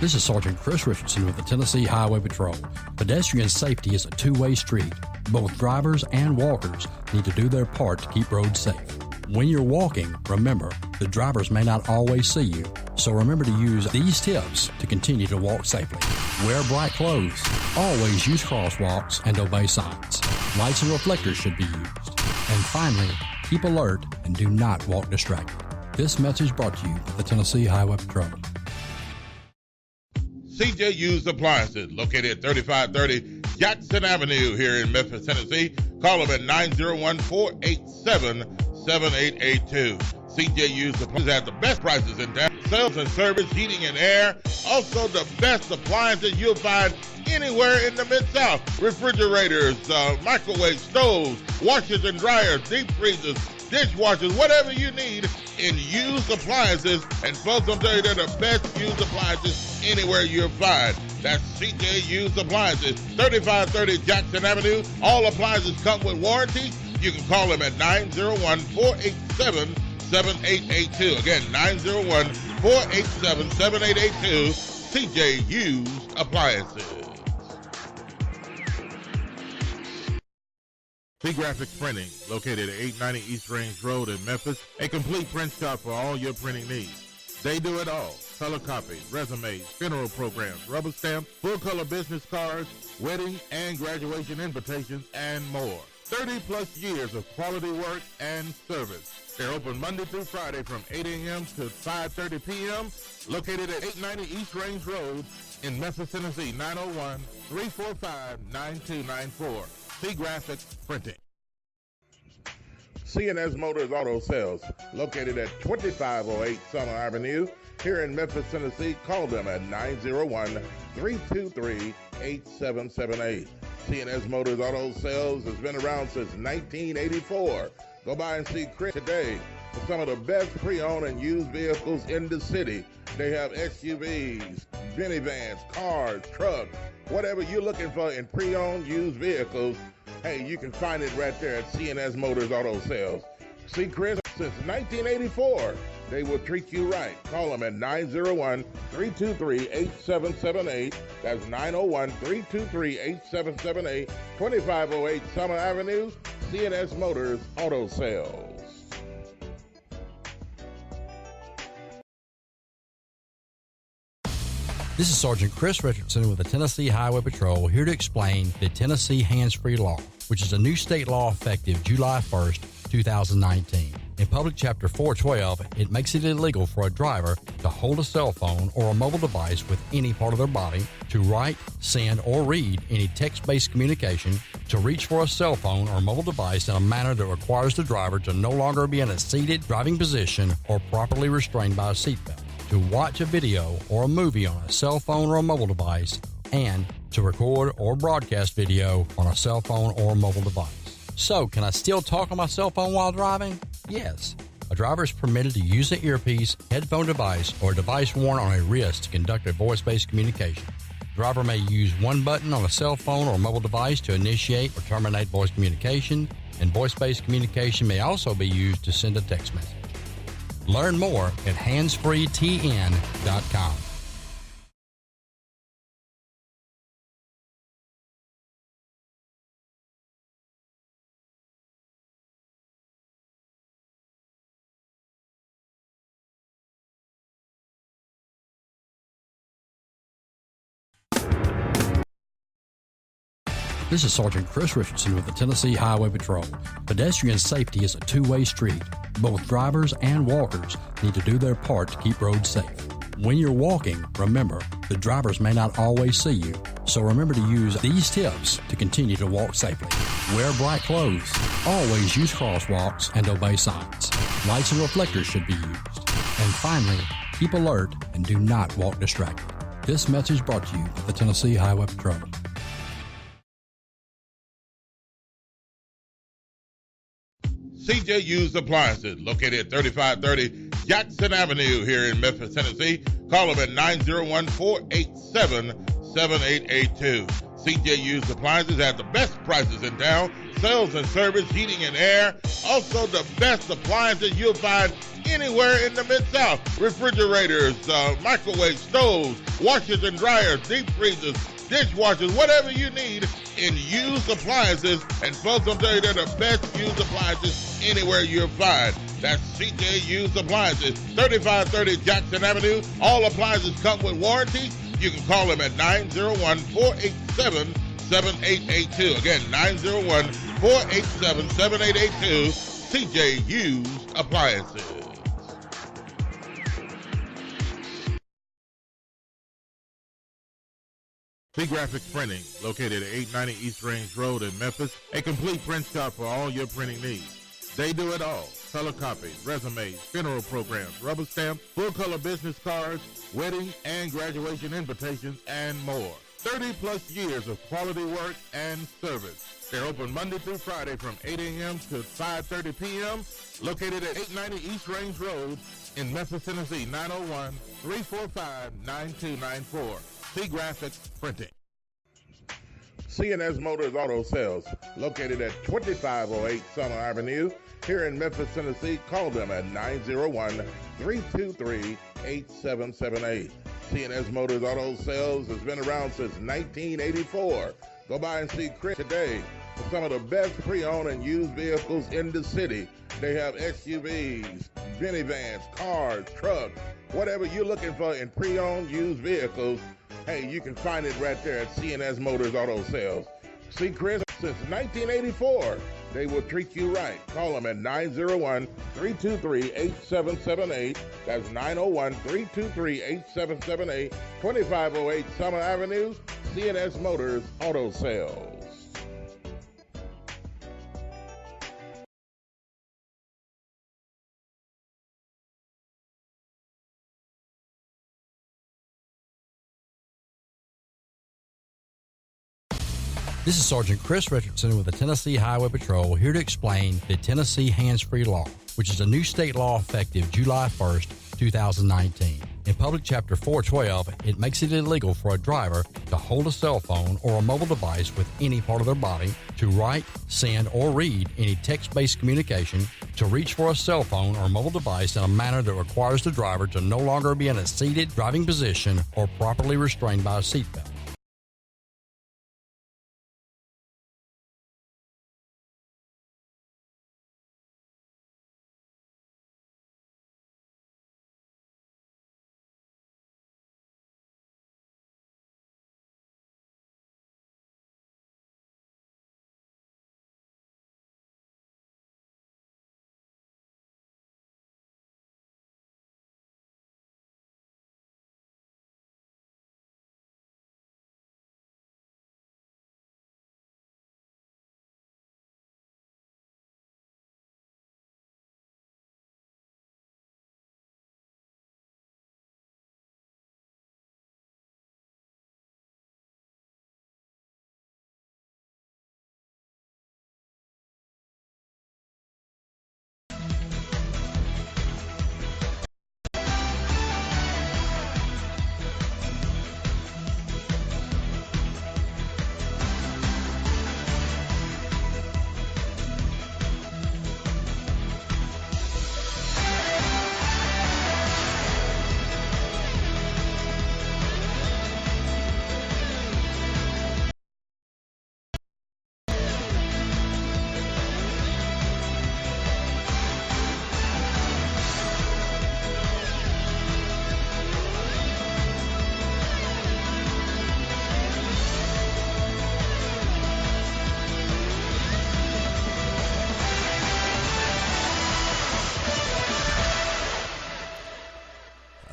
This is Sergeant Chris Richardson with the Tennessee Highway Patrol. Pedestrian safety is a two-way street. Both drivers and walkers need to do their part to keep roads safe. When you're walking, remember, the drivers may not always see you, so remember to use these tips to continue to walk safely. Wear bright clothes. Always use crosswalks and obey signs. Lights and reflectors should be used. And finally, keep alert and do not walk distracted. This message brought to you by the Tennessee Highway Patrol. CJ Used Appliances, located at 3530 Jackson Avenue here in Memphis, Tennessee. Call them at 901-487-7882. CJ Used Appliances has the best prices in town. Sales and service, heating and air. Also the best appliances you'll find anywhere in the Mid-South. Refrigerators, microwave stoves, washers and dryers, deep freezers, dishwashers, whatever you need in used appliances. And folks, I'm telling you, they're the best used appliances anywhere you'll find. That's CJ Used Appliances, 3530 Jackson Avenue. All appliances come with warranty. You can call them at 901-487-7882. Again, 901-487-7882. CJ Used Appliances. Graphics Printing, located at 890 East Range Road in Memphis, a complete print shop for all your printing needs. They do it all: color copies, resumes, funeral programs, rubber stamps, full-color business cards, wedding and graduation invitations, and more. 30-plus years of quality work and service. They're open Monday through Friday from 8 a.m. to 5:30 p.m., located at 890 East Range Road in Memphis, Tennessee, 901-345-9294. Graphics Printing. CNS Motors Auto Sales, located at 2508 Summer Avenue here in Memphis, Tennessee. Call them at 901-323-8778. CNS Motors Auto Sales has been around since 1984. Go by and see Chris today for some of the best pre-owned and used vehicles in the city. They have SUVs, minivans, cars, trucks, whatever you're looking for in pre-owned used vehicles. Hey, you can find it right there at CNS Motors Auto Sales. See Chris since 1984. They will treat you right. Call them at 901-323-8778. That's 901-323-8778. 2508 Summer Avenue, CNS Motors Auto Sales. This is Sergeant Chris Richardson with the Tennessee Highway Patrol, here to explain the Tennessee Hands-Free Law, which is a new state law effective July 1st, 2019. In Public Chapter 412, it makes it illegal for a driver to hold a cell phone or a mobile device with any part of their body, to write, send, or read any text-based communication, to reach for a cell phone or mobile device in a manner that requires the driver to no longer be in a seated driving position or properly restrained by a seatbelt, to watch a video or a movie on a cell phone or a mobile device, and to record or broadcast video on a cell phone or mobile device. So, can I still talk on my cell phone while driving? Yes. A driver is permitted to use an earpiece, headphone device, or a device worn on a wrist to conduct a voice-based communication. The driver may use one button on a cell phone or mobile device to initiate or terminate voice communication, and voice-based communication may also be used to send a text message. Learn more at handsfreetn.com. This is Sergeant Chris Richardson with the Tennessee Highway Patrol. Pedestrian safety is a two-way street. Both drivers and walkers need to do their part to keep roads safe. When you're walking, remember, the drivers may not always see you, so remember to use these tips to continue to walk safely. Wear bright clothes. Always use crosswalks and obey signs. Lights and reflectors should be used. And finally, keep alert and do not walk distracted. This message brought to you by the Tennessee Highway Patrol. CJ Used Appliances, located at 3530 Jackson Avenue here in Memphis, Tennessee. Call them at 901-487-7882. CJ Used Appliances has the best prices in town. Sales and service, heating and air. Also the best appliances you'll find anywhere in the Mid-South. Refrigerators, microwave stoves, washers and dryers, deep freezers, dishwashers, whatever you need in used appliances. And folks, I'm telling you, they're the best used appliances anywhere you'll find. That's CJ Used Appliances, 3530 Jackson Avenue. All appliances come with warranty. You can call them at 901-487-7882. Again, 901-487-7882. CJ Used Appliances. C Graphics Printing, located at 890 East Range Road in Memphis, a complete print shop for all your printing needs. They do it all: color copies, resumes, funeral programs, rubber stamps, full-color business cards, wedding and graduation invitations, and more. 30-plus years of quality work and service. They're open Monday through Friday from 8 a.m. to 5:30 p.m., located at 890 East Range Road in Memphis, Tennessee, 901-345-9294. C Graphics Printing. C&S Motors Auto Sales, located at 2508 Summer Avenue, here in Memphis, Tennessee. Call them at 901-323-8778. C&S Motors Auto Sales has been around since 1984. Go by and see Chris today for some of the best pre-owned and used vehicles in the city. They have SUVs, minivans, cars, trucks, whatever you're looking for in pre-owned used vehicles. Hey, you can find it right there at C&S Motors Auto Sales. See Chris since 1984. They will treat you right. Call them at 901-323-8778. That's 901-323-8778. 2508 Summer Avenue, C&S Motors Auto Sales. This is Sergeant Chris Richardson with the Tennessee Highway Patrol, here to explain the Tennessee Hands-Free Law, which is a new state law effective July 1st, 2019. In Public Chapter 412, it makes it illegal for a driver to hold a cell phone or a mobile device with any part of their body, to write, send, or read any text-based communication, to reach for a cell phone or mobile device in a manner that requires the driver to no longer be in a seated driving position or properly restrained by a seatbelt.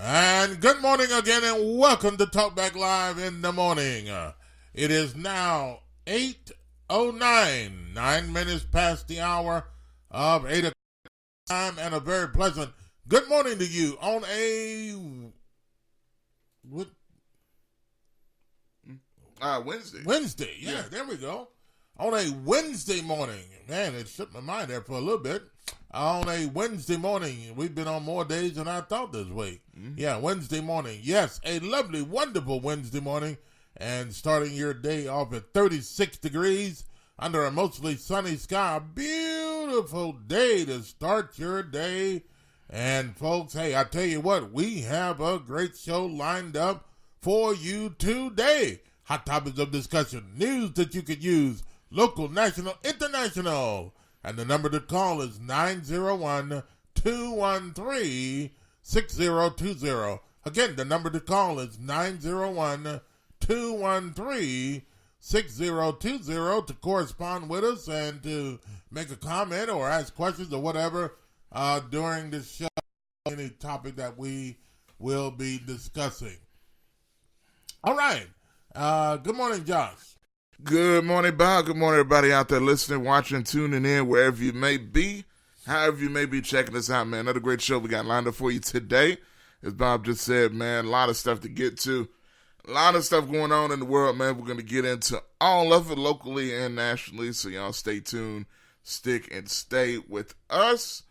And good morning again, and welcome to TaalkBackLive in the morning. It is now 8:09, 9 minutes past the hour of 8 o'clock time, and a very pleasant good morning to you on a Wednesday. Wednesday, yeah, there we go. On a Wednesday morning. Man, it slipped my mind there for a little bit. On a Wednesday morning. We've been on more days than I thought this week. Mm-hmm. Yeah, Wednesday morning. Yes, a lovely, wonderful Wednesday morning. and starting your day off at 36 degrees under a mostly sunny sky. A beautiful day to start your day. And folks, hey, I tell you what, we have a great show lined up for you today. Hot topics of discussion, news that you could use, local, national, international. And the number to call is 901-213-6020. Again, the number to call is 901-213-6020 to correspond with us and to make a comment or ask questions or whatever during the show, any topic that we will be discussing. All right. Good morning, Josh. Good morning, Bob. Good morning, everybody out there listening, watching, tuning in, wherever you may be, however you may be checking us out, man. Another great show we got lined up for you today. As Bob just said, man, a lot of stuff to get to. A lot of stuff going on in the world, man. We're going to get into all of it locally and nationally, so y'all stay tuned, stick, and stay with us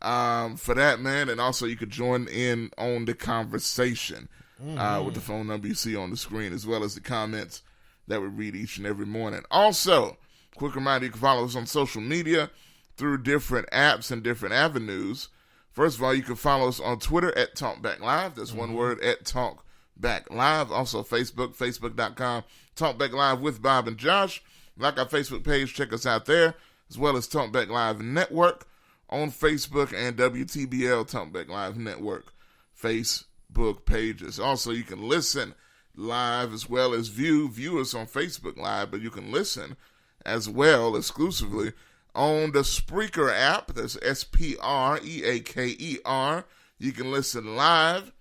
for that, man. And also you could join in on the conversation with the phone number you see on the screen, as well as the comments that we read each and every morning. Also, quick reminder, you can follow us on social media through different apps and different avenues. First of all, you can follow us on Twitter at TaalkBackLive. That's one word, at TaalkBackLive. Also, Facebook, facebook.com, TaalkBackLive with Bob and Josh. Like our Facebook page, check us out there, as well as TaalkBack Live Network on Facebook and WTBL TaalkBack Live Network Facebook pages. Also, you can listen live as well as view us on Facebook Live, but you can listen as well exclusively on the Spreaker app. That's Spreaker. You can listen live,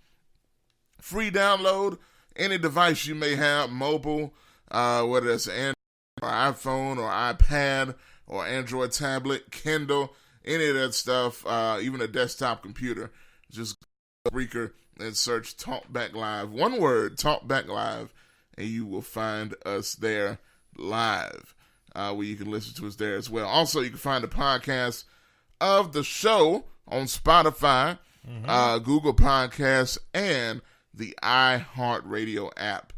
free download, any device you may have, mobile, whether it's Android or iPhone or iPad or Android tablet, Kindle, any of that stuff, even a desktop computer. Just go to Spreaker and search TaalkBack Live. One word, TaalkBack Live, and you will find us there live, where you can listen to us there as well. Also, you can find the podcast of the show on Spotify, Google Podcasts, and the iHeartRadio app,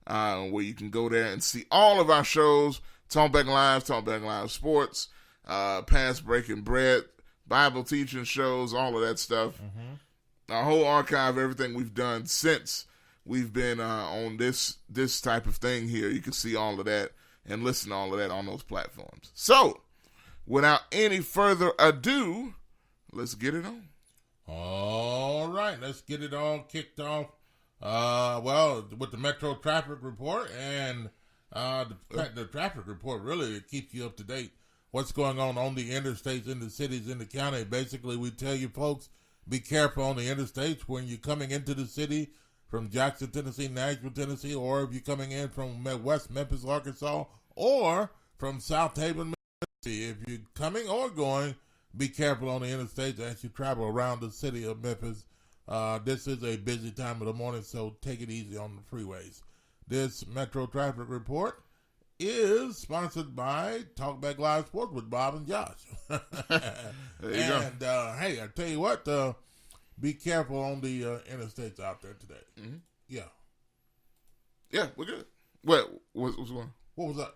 where you can go there and see all of our shows, TaalkBack Live, TaalkBack Live Sports, Past Breaking Bread, Bible teaching shows, all of that stuff. Our whole archive, everything we've done since we've been on this type of thing here. You can see all of that and listen to all of that on those platforms. So, without any further ado, let's get it on. All right, let's get it all kicked off. With the Metro Traffic Report, and the traffic report really keeps you up to date. What's going on the interstates, in the cities, in the county. Basically, we tell you folks, be careful on the interstates when you're coming into the city from Jackson, Tennessee, Nashville, Tennessee, or if you're coming in from West Memphis, Arkansas, or from South Haven, Mississippi. If you're coming or going, be careful on the interstates as you travel around the city of Memphis. This is a busy time of the morning, so take it easy on the freeways. This Metro Traffic Report is sponsored by TaalkBack Live Sports with Bob and Josh. There you go. And hey, I tell you what, be careful on the interstates out there today. Mm-hmm. Yeah, we're good. What's going on? What was that?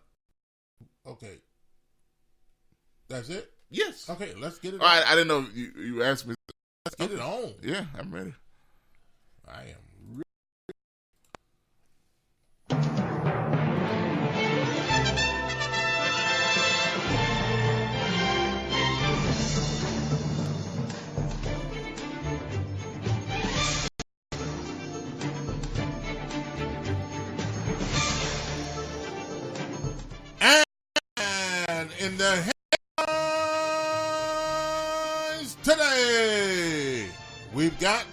Okay, that's it. Yes. Okay, let's get it. All right, I didn't know you asked me. Let's get it on. Yeah, I'm ready. I am. And in the headlines today, we've got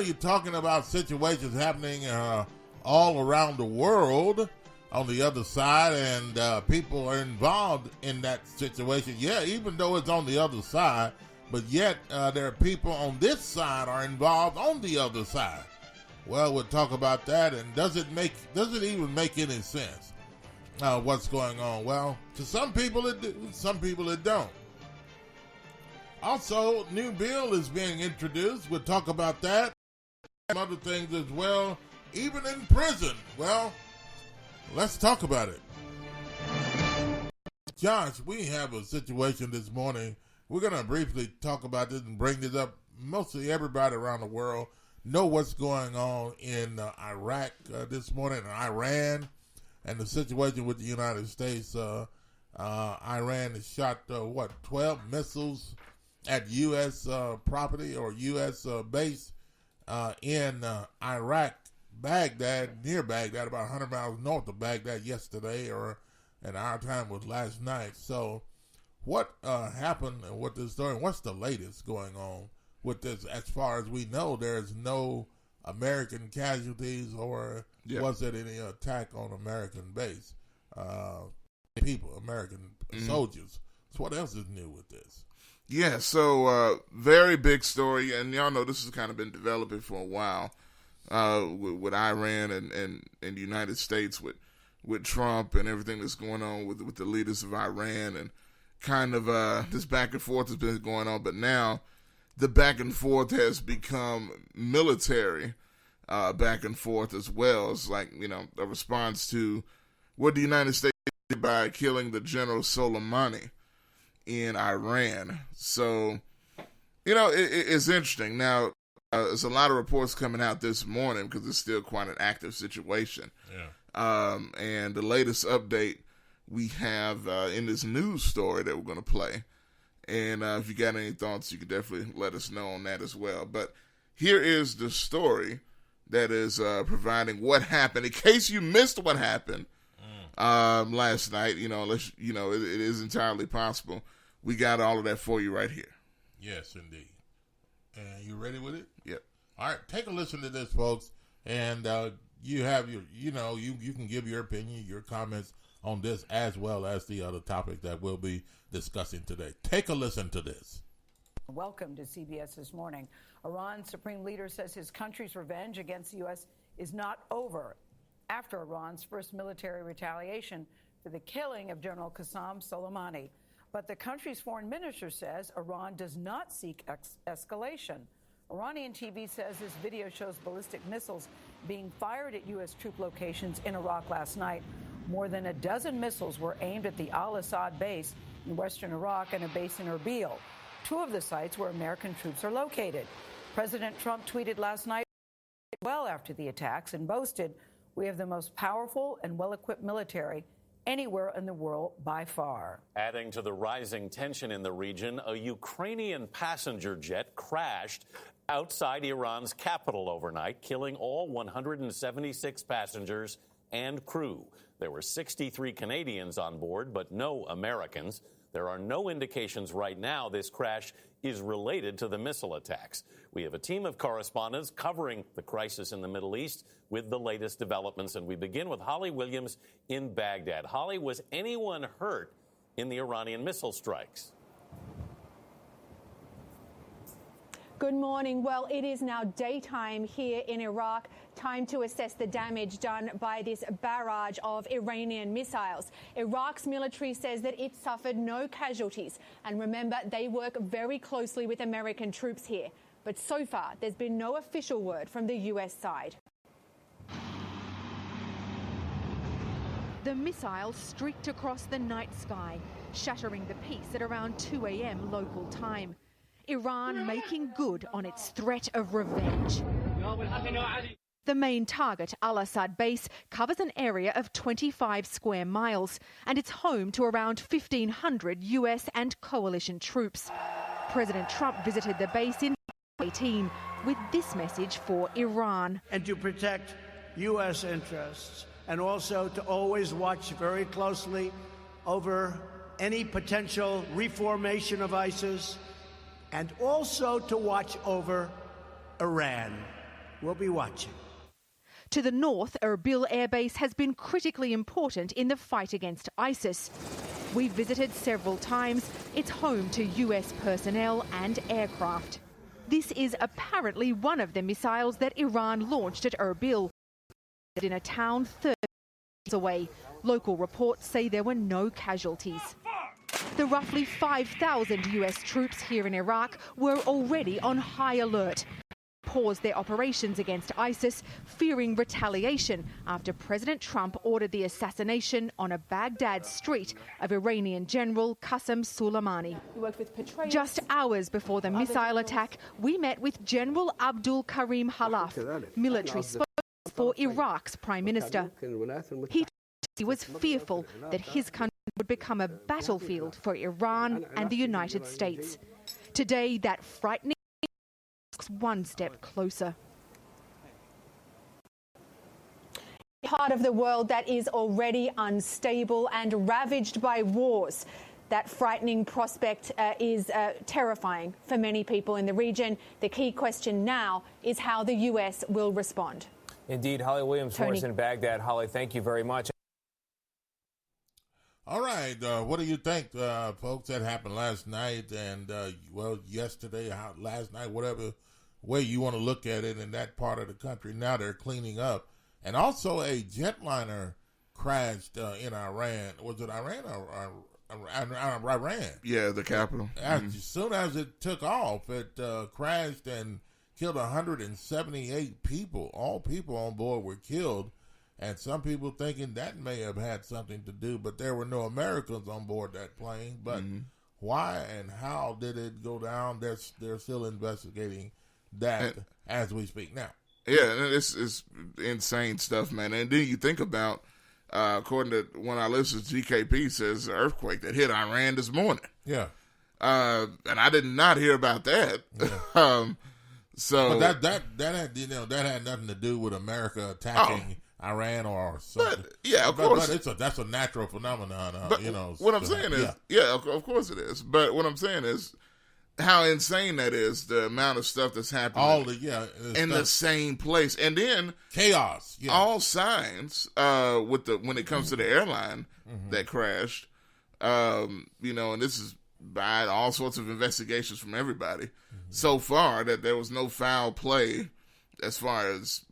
you're talking about situations happening all around the world on the other side, and people are involved in that situation. Yeah, even though it's on the other side, but yet there are people on this side are involved on the other side. Well, we'll talk about that, and does it even make any sense? What's going on? Well, to some people it do, some people it don't. Also, new bill is being introduced. We'll talk about that. Some other things as well, even in prison. Well, let's talk about it. Josh, we have a situation this morning. We're going to briefly talk about this and bring this up. Mostly everybody around the world know what's going on in Iraq this morning, and Iran, and the situation with the United States. Iran has shot, 12 missiles at U.S. property or U.S. base in Iraq, Baghdad, near Baghdad, about 100 miles north of Baghdad yesterday, or at our time was last night. So what happened and what this story, what's the latest going on with this? As far as we know, there's no American casualties, or was there any attack on American base? American soldiers. So what else is new with this? Yeah, so very big story, and y'all know this has kind of been developing for a while with Iran and the United States with Trump and everything that's going on with the leaders of Iran, and kind of this back and forth has been going on, but now the back and forth has become military back and forth as well. It's like, a response to what the United States did by killing the General Soleimani in Iran. So, it's interesting. Now, there's a lot of reports coming out this morning because it's still quite an active situation. Yeah. And the latest update we have in this news story that we're going to play. And if you got any thoughts, you can definitely let us know on that as well. But here is the story that is providing what happened. In case you missed what happened last night, unless, it is entirely possible. We got all of that for you right here. Yes, indeed. And you ready with it? Yep. All right, take a listen to this, folks. And you have your, you can give your opinion, your comments on this, as well as the other topic that we'll be discussing today. Take a listen to this. Welcome to CBS This Morning. Iran's supreme leader says his country's revenge against the U.S. is not over after Iran's first military retaliation for the killing of General Qasem Soleimani. But the country's foreign minister says Iran does not seek escalation. Iranian TV says this video shows ballistic missiles being fired at U.S. troop locations in Iraq last night. More than a dozen missiles were aimed at the al-Assad base in western Iraq and a base in Erbil, two of the sites where American troops are located. President Trump tweeted last night well after the attacks and boasted, "We have the most powerful and well-equipped military anywhere in the world by far." Adding to the rising tension in the region, a Ukrainian passenger jet crashed outside Iran's capital overnight, killing all 176 passengers and crew. There were 63 Canadians on board, but no Americans. There are no indications right now this crash is related to the missile attacks. We have a team of correspondents covering the crisis in the Middle East with the latest developments, and we begin with Holly Williams in Baghdad. Holly, was anyone hurt in the Iranian missile strikes? Good morning. Well, it is now daytime here in Iraq. Time to assess the damage done by this barrage of Iranian missiles. Iraq's military says that it suffered no casualties. And remember, they work very closely with American troops here. But so far, there's been no official word from the U.S. side. The missiles streaked across the night sky, shattering the peace at around 2 a.m. local time. Iran making good on its threat of revenge. The main target, Al-Assad base, covers an area of 25 square miles, and it's home to around 1,500 US and coalition troops. President Trump visited the base in 2018 with this message for Iran. And to protect US interests, and also to always watch very closely over any potential reformation of ISIS, and also to watch over Iran. We'll be watching. To the north, Erbil Air Base has been critically important in the fight against ISIS. We've visited several times. It's home to US personnel and aircraft. This is apparently one of the missiles that Iran launched at Erbil, in a town 30 miles away. Local reports say there were no casualties. The roughly 5,000 US troops here in Iraq were already on high alert. Paused their operations against ISIS, fearing retaliation after President Trump ordered the assassination on a Baghdad street of Iranian General Qasem Soleimani. Just hours before the missile attack, we met with General Abdul Karim Khalaf, military spokesman for Iraq's Prime Minister. He was fearful that his country would become a battlefield for Iran and the United States. Today, that frightening one step closer. Part of the world that is already unstable and ravaged by wars. That frightening prospect is terrifying for many people in the region. The key question now is how the US will respond. Indeed, Holly Williams for us in Baghdad. Holly, thank you very much. All right, what do you think, folks? That happened last night and, yesterday, last night, whatever way you want to look at it in that part of the country. Now they're cleaning up. And also a jetliner crashed in Iran. Was it Iran or Iran? Yeah, the capital. As soon as it took off, it crashed and killed 178 people. All people on board were killed. And some people thinking that may have had something to do, but there were no Americans on board that plane. But why and how did it go down? They're still investigating that as we speak now. Yeah, it's insane stuff, man. And then you think about, according to one of our listeners, GKP says earthquake that hit Iran this morning. Yeah. And I did not hear about that. Yeah. So but that had nothing to do with America attacking Iran or something. But, yeah, of course. But that's a natural phenomenon, but what I'm saying is, of course it is. But what I'm saying is how insane that is, the amount of stuff that's happening in the same place. And then chaos. Yeah. All signs when it comes to the airline that crashed, and this is by all sorts of investigations from everybody so far, that there was no foul play as far as,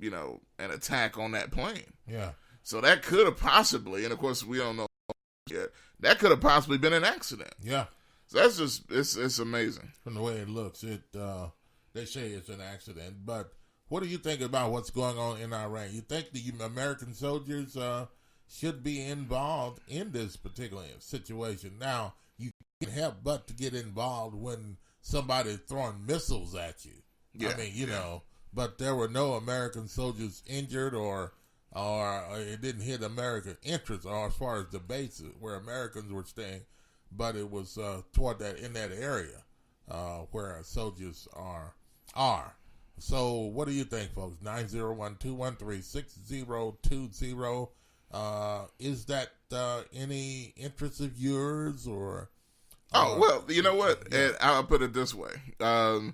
an attack on that plane. Yeah. So that could have possibly, and of course we don't know yet, that could have possibly been an accident. Yeah. So that's just, it's amazing. From the way it looks, they say it's an accident. But what do you think about what's going on in Iran? You think the American soldiers should be involved in this particular situation? Now, you can't help but to get involved when somebody's throwing missiles at you. Yeah. I mean, but there were no American soldiers injured or it didn't hit American interests or as far as the bases where Americans were staying, but it was toward that in that area where our soldiers are. So what do you think, folks? 901-213-6020. Is that any interest of yours or? Well, you know what? Yeah. And I'll put it this way. I'm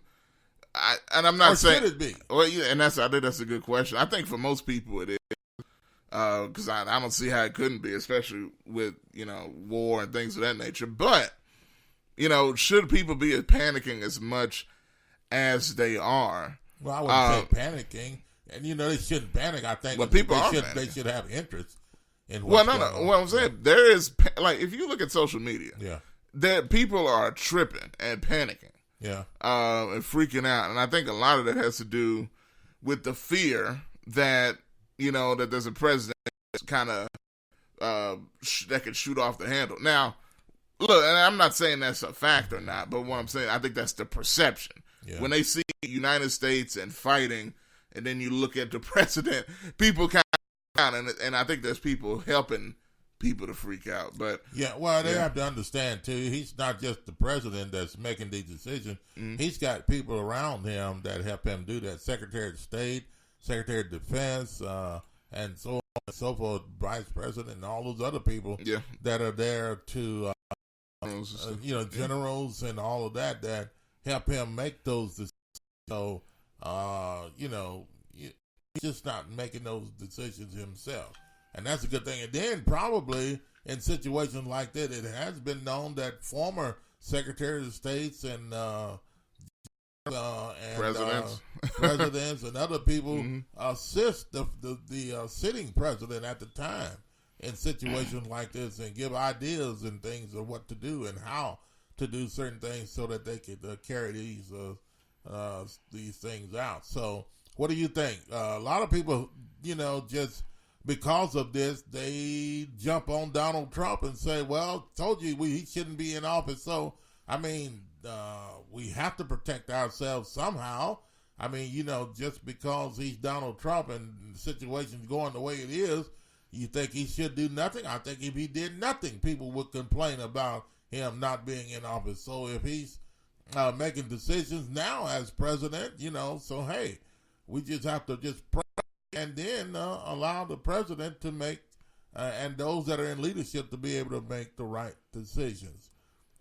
not saying. Should it be? Well, yeah, and I think that's a good question. I think for most people it is, because I don't see how it couldn't be, especially with war and things of that nature. But should people be panicking as much as they are? Well, I wouldn't say panicking, and they shouldn't panic. I think, but people they should have interest in. Well, no. What I'm saying, there is if you look at social media, that people are tripping and panicking. Yeah. And freaking out. And I think a lot of that has to do with the fear that, that there's a president that's kind of, that could shoot off the handle. Now, look, and I'm not saying that's a fact or not, but what I'm saying, I think that's the perception. Yeah. When they see the United States and fighting, and then you look at the president, people kind of, and I think there's people helping people to freak out. But they have to understand too, he's not just the president that's making these decisions. He's got people around him that help him do that. Secretary of State, Secretary of Defense, and so on and so forth, Vice President, and all those other people that are there to generals and all of that help him make those decisions. So he's just not making those decisions himself. And that's a good thing. And then probably in situations like that, it has been known that former secretaries of states and presidents and other people assist the sitting president at the time. in situations like this and give ideas and things of what to do and how to do certain things so that they could carry these things out. So what do you think? A lot of people, just because of this, they jump on Donald Trump and say, well, told you he shouldn't be in office. So, we have to protect ourselves somehow. Just because he's Donald Trump and the situation's going the way it is, you think he should do nothing? I think if he did nothing, people would complain about him not being in office. So if he's making decisions now as president, so hey, we just have to just pray and then allow the president to make, and those that are in leadership to be able to make the right decisions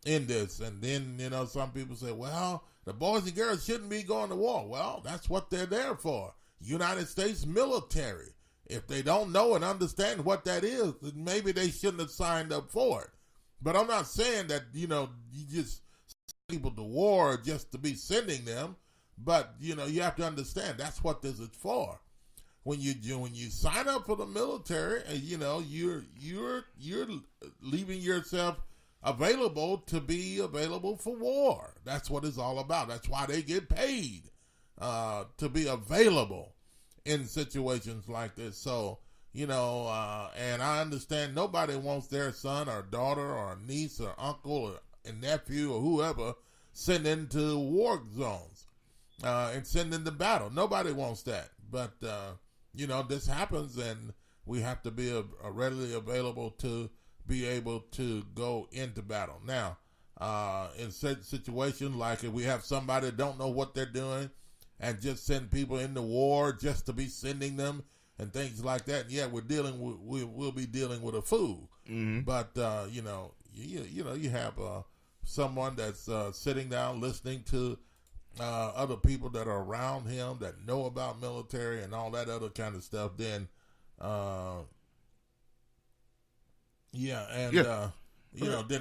in this. And then, some people say, well, the boys and girls shouldn't be going to war. Well, that's what they're there for. United States military. If they don't know and understand what that is, then maybe they shouldn't have signed up for it. But I'm not saying that, you just send people to war just to be sending them. But, you have to understand that's what this is for. When you sign up for the military, you're leaving yourself available to be available for war. That's what it's all about. That's why they get paid to be available in situations like this. So, and I understand nobody wants their son or daughter or niece or uncle or nephew or whoever sent into war zones and sent into battle. Nobody wants that. But, this happens and we have to be readily available to be able to go into battle. Now, in situations like if we have somebody that don't know what they're doing and just send people into war just to be sending them and things like that, yeah, we'll be dealing with a fool. Mm-hmm. But you have someone that's sitting down listening to other people that are around him that know about military and all that other kind of stuff. Then then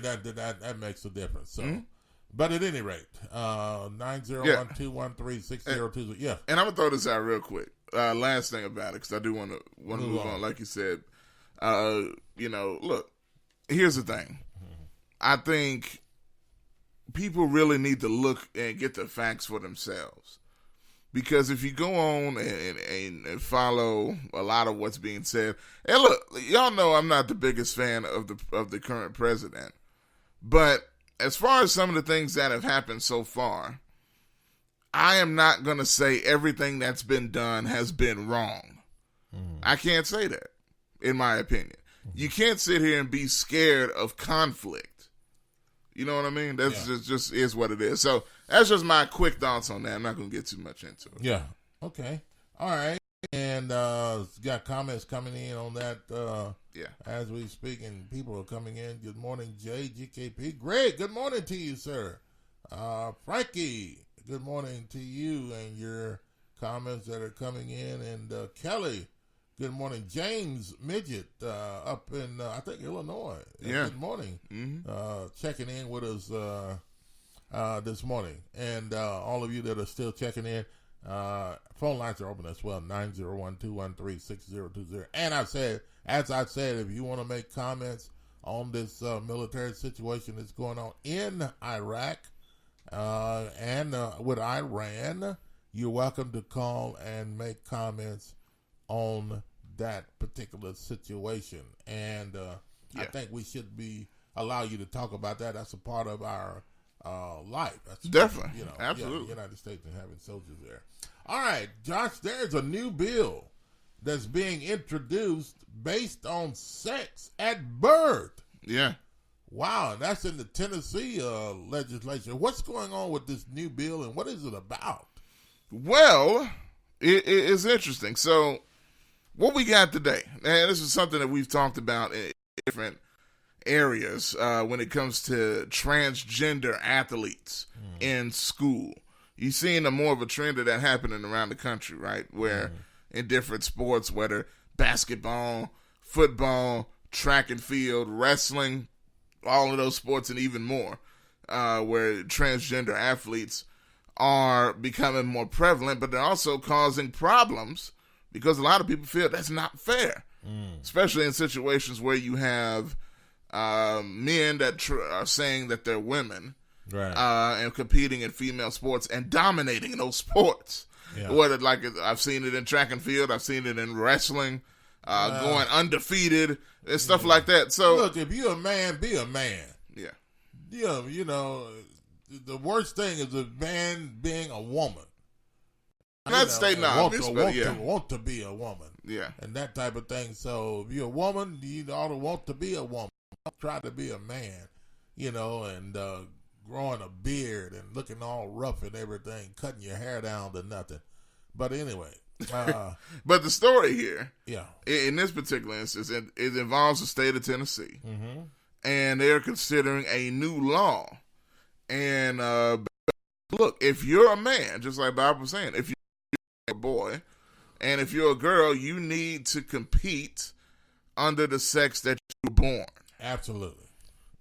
that makes a difference. So, but at any rate, 901-213-6020. Yeah. And I'm gonna throw this out real quick. Last thing about it, because I do want to move on. Like you said, look. Here's the thing. I think people really need to look and get the facts for themselves. Because if you go on and follow a lot of what's being said, and look, y'all know I'm not the biggest fan of the current president, but as far as some of the things that have happened so far, I am not going to say everything that's been done has been wrong. I can't say that, in my opinion. You can't sit here and be scared of conflict. You know what I mean? That's just is what it is. So that's just my quick thoughts on that. I'm not going to get too much into it. Yeah. Okay. All right. And got comments coming in on that as we speak, and people are coming in. Good morning, Jay, GKP. Greg, good morning to you, sir. Frankie, good morning to you and your comments that are coming in. And Kelly, good morning. James Midget up in, I think, Illinois. Good morning. Mm-hmm. Checking in with us this morning. And all of you that are still checking in, phone lines are open as well, 901-213-6020. And as I said, if you want to make comments on this military situation that's going on in Iraq and with Iran, you're welcome to call and make comments on that particular situation. And I think we should allow you to talk about that. That's a part of our life. That's definitely, absolutely. The United States and having soldiers there. All right, Josh, there's a new bill that's being introduced based on sex at birth. Yeah. Wow, and that's in the Tennessee legislature. What's going on with this new bill, and what is it about? Well, it's interesting. So, what we got today, and this is something that we've talked about in different areas when it comes to transgender athletes in school. You're seeing more of a trend of that happening around the country, right? Where in different sports, whether basketball, football, track and field, wrestling, all of those sports and even more, where transgender athletes are becoming more prevalent, but they're also causing problems because a lot of people feel that's not fair. especially in situations where you have men that are saying that they're women, Right. and competing in female sports and dominating those sports. Yeah. Whether, like, I've seen it in track and field, I've seen it in wrestling, going undefeated and stuff like that. So look, if you're a man, be a man. Yeah. Yeah, you know, the worst thing is a man being a woman. Not state obvious, but want to be a woman. Yeah. And that type of thing. So if you're a woman, you ought to want to be a woman. Don't try to be a man, you know, and growing a beard and looking all rough and everything, cutting your hair down to nothing. But anyway. But the story here, yeah, in this particular instance, it involves the state of Tennessee. Mm-hmm. And they're considering a new law. And look, if you're a man, just like Bob was saying, if you're a boy, and if you're a girl, you need to compete under the sex that you were born. Absolutely.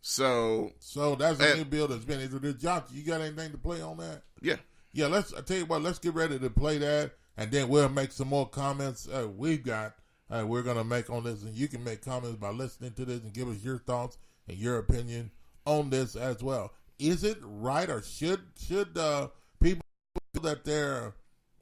So that's a new bill that's been introduced. Josh, you got anything to play on that? Yeah. Yeah, I tell you what, let's get ready to play that, and then we'll make some more comments we're going to make on this, and you can make comments by listening to this and give us your thoughts and your opinion on this as well. Is it right, or should people feel that they're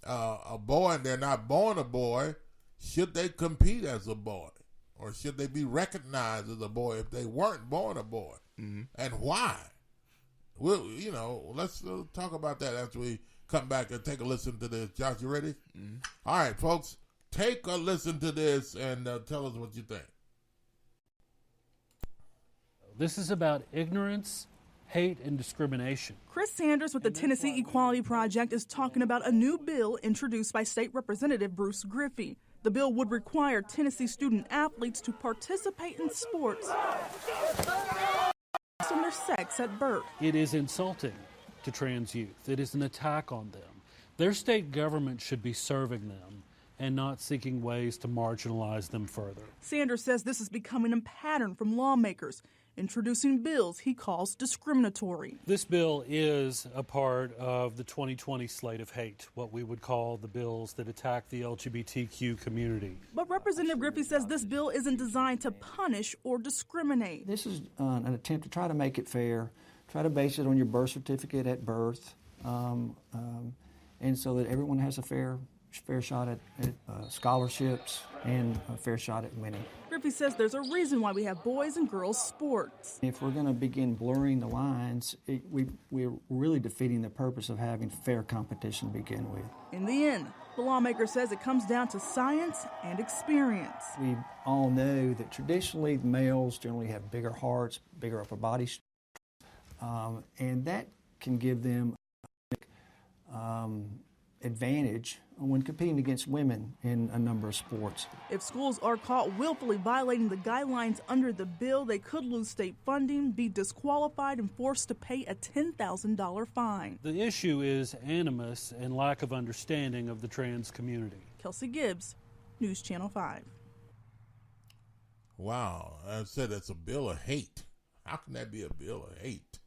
a boy and they're not born a boy? Should they compete as a boy, or should they be recognized as a boy if they weren't born a boy? Mm-hmm. And why? Well, you know, let's talk about that after we come back and take a listen to this. Josh, you ready? Mm-hmm. All right, folks, take a listen to this and tell us what you think. This is about ignorance, hate, and discrimination. Chris Sanders with the Tennessee Equality Project is talking about a new bill introduced by State Representative Bruce Griffey. The bill would require Tennessee student athletes to participate in sports based on their sex at birth. It is insulting to trans youth. It is an attack on them. Their state government should be serving them and not seeking ways to marginalize them further. Sanders says this is becoming a pattern from lawmakers, introducing bills he calls discriminatory. This bill is a part of the 2020 slate of hate, what we would call the bills that attack the LGBTQ community. But Representative Griffey says this bill isn't designed to punish or discriminate. This is an attempt to try to make it fair, try to base it on your birth certificate at birth, and so that everyone has a fair shot at scholarships and a fair shot at winning. Griffey says there's a reason why we have boys and girls sports. If we're going to begin blurring the lines, we're really defeating the purpose of having fair competition to begin with. In the end, the lawmaker says it comes down to science and experience. We all know that traditionally males generally have bigger hearts, bigger upper bodies, and that can give them advantage when competing against women in a number of sports. If schools are caught willfully violating the guidelines under the bill, they could lose state funding, be disqualified, and forced to pay a $10,000 fine. The issue is animus and lack of understanding of the trans community. Kelsey Gibbs, News Channel 5. Wow, I said it's a bill of hate. How can that be a bill of hate?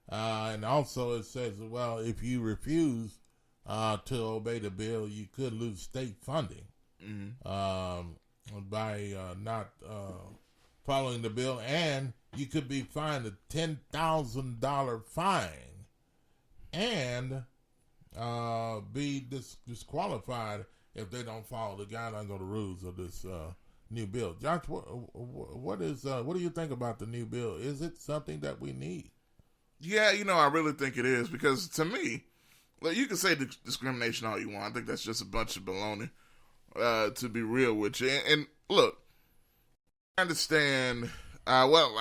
And also it says, well, if you refuse to obey the bill, you could lose state funding by not following the bill, and you could be fined a $10,000 fine and be disqualified if they don't follow the guidelines or the rules of this new bill. Josh, what do you think about the new bill? Is it something that we need? Yeah, I really think it is, because to me, look, you can say discrimination all you want. I think that's just a bunch of baloney, to be real with you. And look, I understand. Well,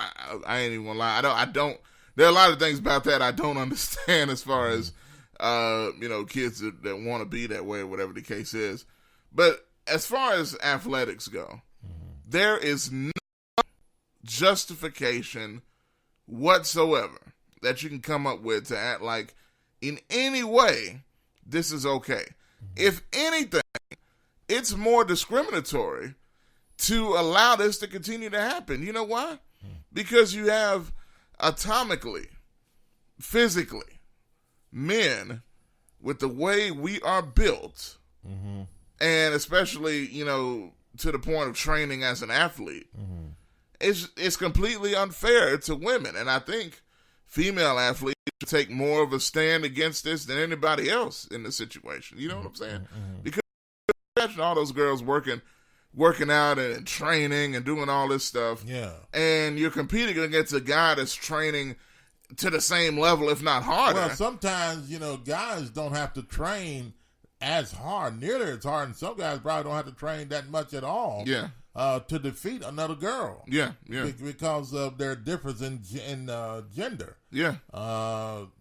I ain't even gonna lie. I don't. There are a lot of things about that I don't understand, as far as kids that want to be that way, or whatever the case is. But as far as athletics go, there is no justification whatsoever that you can come up with to act like in any way this is okay. If anything, it's more discriminatory to allow this to continue to happen. You know why? Because you have atomically, physically, men with the way we are built, and especially, to the point of training as an athlete, it's completely unfair to women. And I think female athletes should take more of a stand against this than anybody else in the situation. You know what I'm saying? Because imagine all those girls working out and training and doing all this stuff. Yeah. And you're competing against a guy that's training to the same level, if not harder. Well, sometimes, guys don't have to train as hard, nearly as hard, and some guys probably don't have to train that much at all. Yeah. To defeat another girl. Yeah. Because of their difference in gender. Yeah.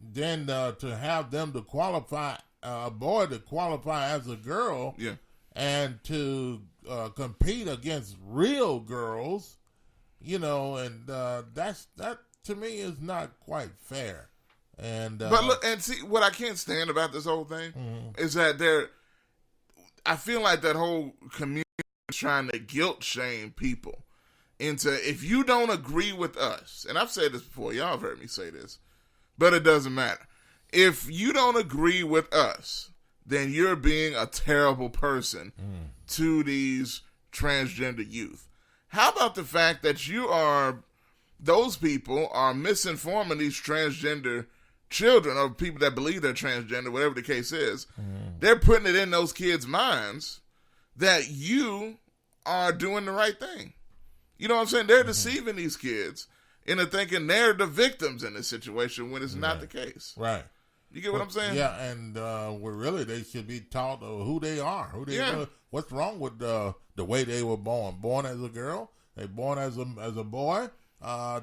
Then to have them to qualify, a boy to qualify as a girl. Yeah. And to compete against real girls, and that to me is not quite fair. And but look, and see what I can't stand about this whole thing is that I feel like that whole community is trying to guilt shame people into, if you don't agree with us, and I've said this before, y'all have heard me say this, but it doesn't matter. If you don't agree with us, then you're being a terrible person to these transgender youth. How about the fact that those people are misinforming these transgender children, or people that believe they're transgender, whatever the case is. They're putting it in those kids' minds that you are doing the right thing. You know what I'm saying? They're deceiving these kids into thinking they're the victims in this situation when it's not the case. Right. You get what I'm saying? Yeah, and really they should be taught who they are. What's wrong with the way they were born? Born as a girl, they born as a boy.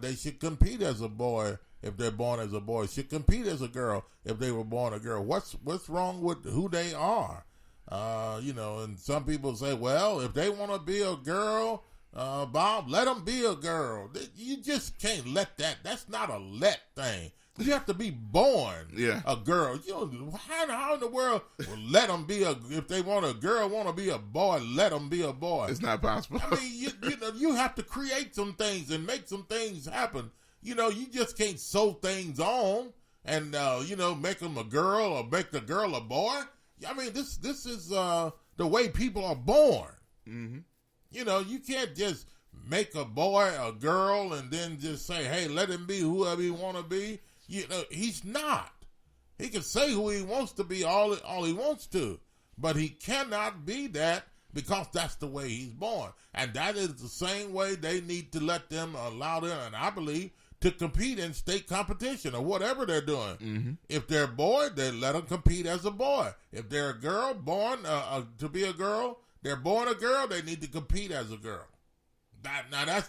They should compete as a boy if they're born as a boy. Should compete as a girl if they were born a girl. What's wrong with who they are? And some people say, well, if they want to be a girl, Bob, let them be a girl. You just can't let that. That's not a let thing. You have to be born a girl. How in the world let them be if they want a girl, want to be a boy, let them be a boy. It's not possible. I mean, you have to create some things and make some things happen. You just can't sew things on and, make them a girl or make the girl a boy. I mean, this is the way people are born. Mm-hmm. You can't just make a boy a girl and then just say, hey, let him be whoever he want to be. He's not. He can say who he wants to be all he wants to, but he cannot be that because that's the way he's born. And that is the same way they need to allow them, and I believe, to compete in state competition or whatever they're doing. Mm-hmm. If they're a boy, they let them compete as a boy. If they're a girl born to be a girl, they're born a girl, they need to compete as a girl. That's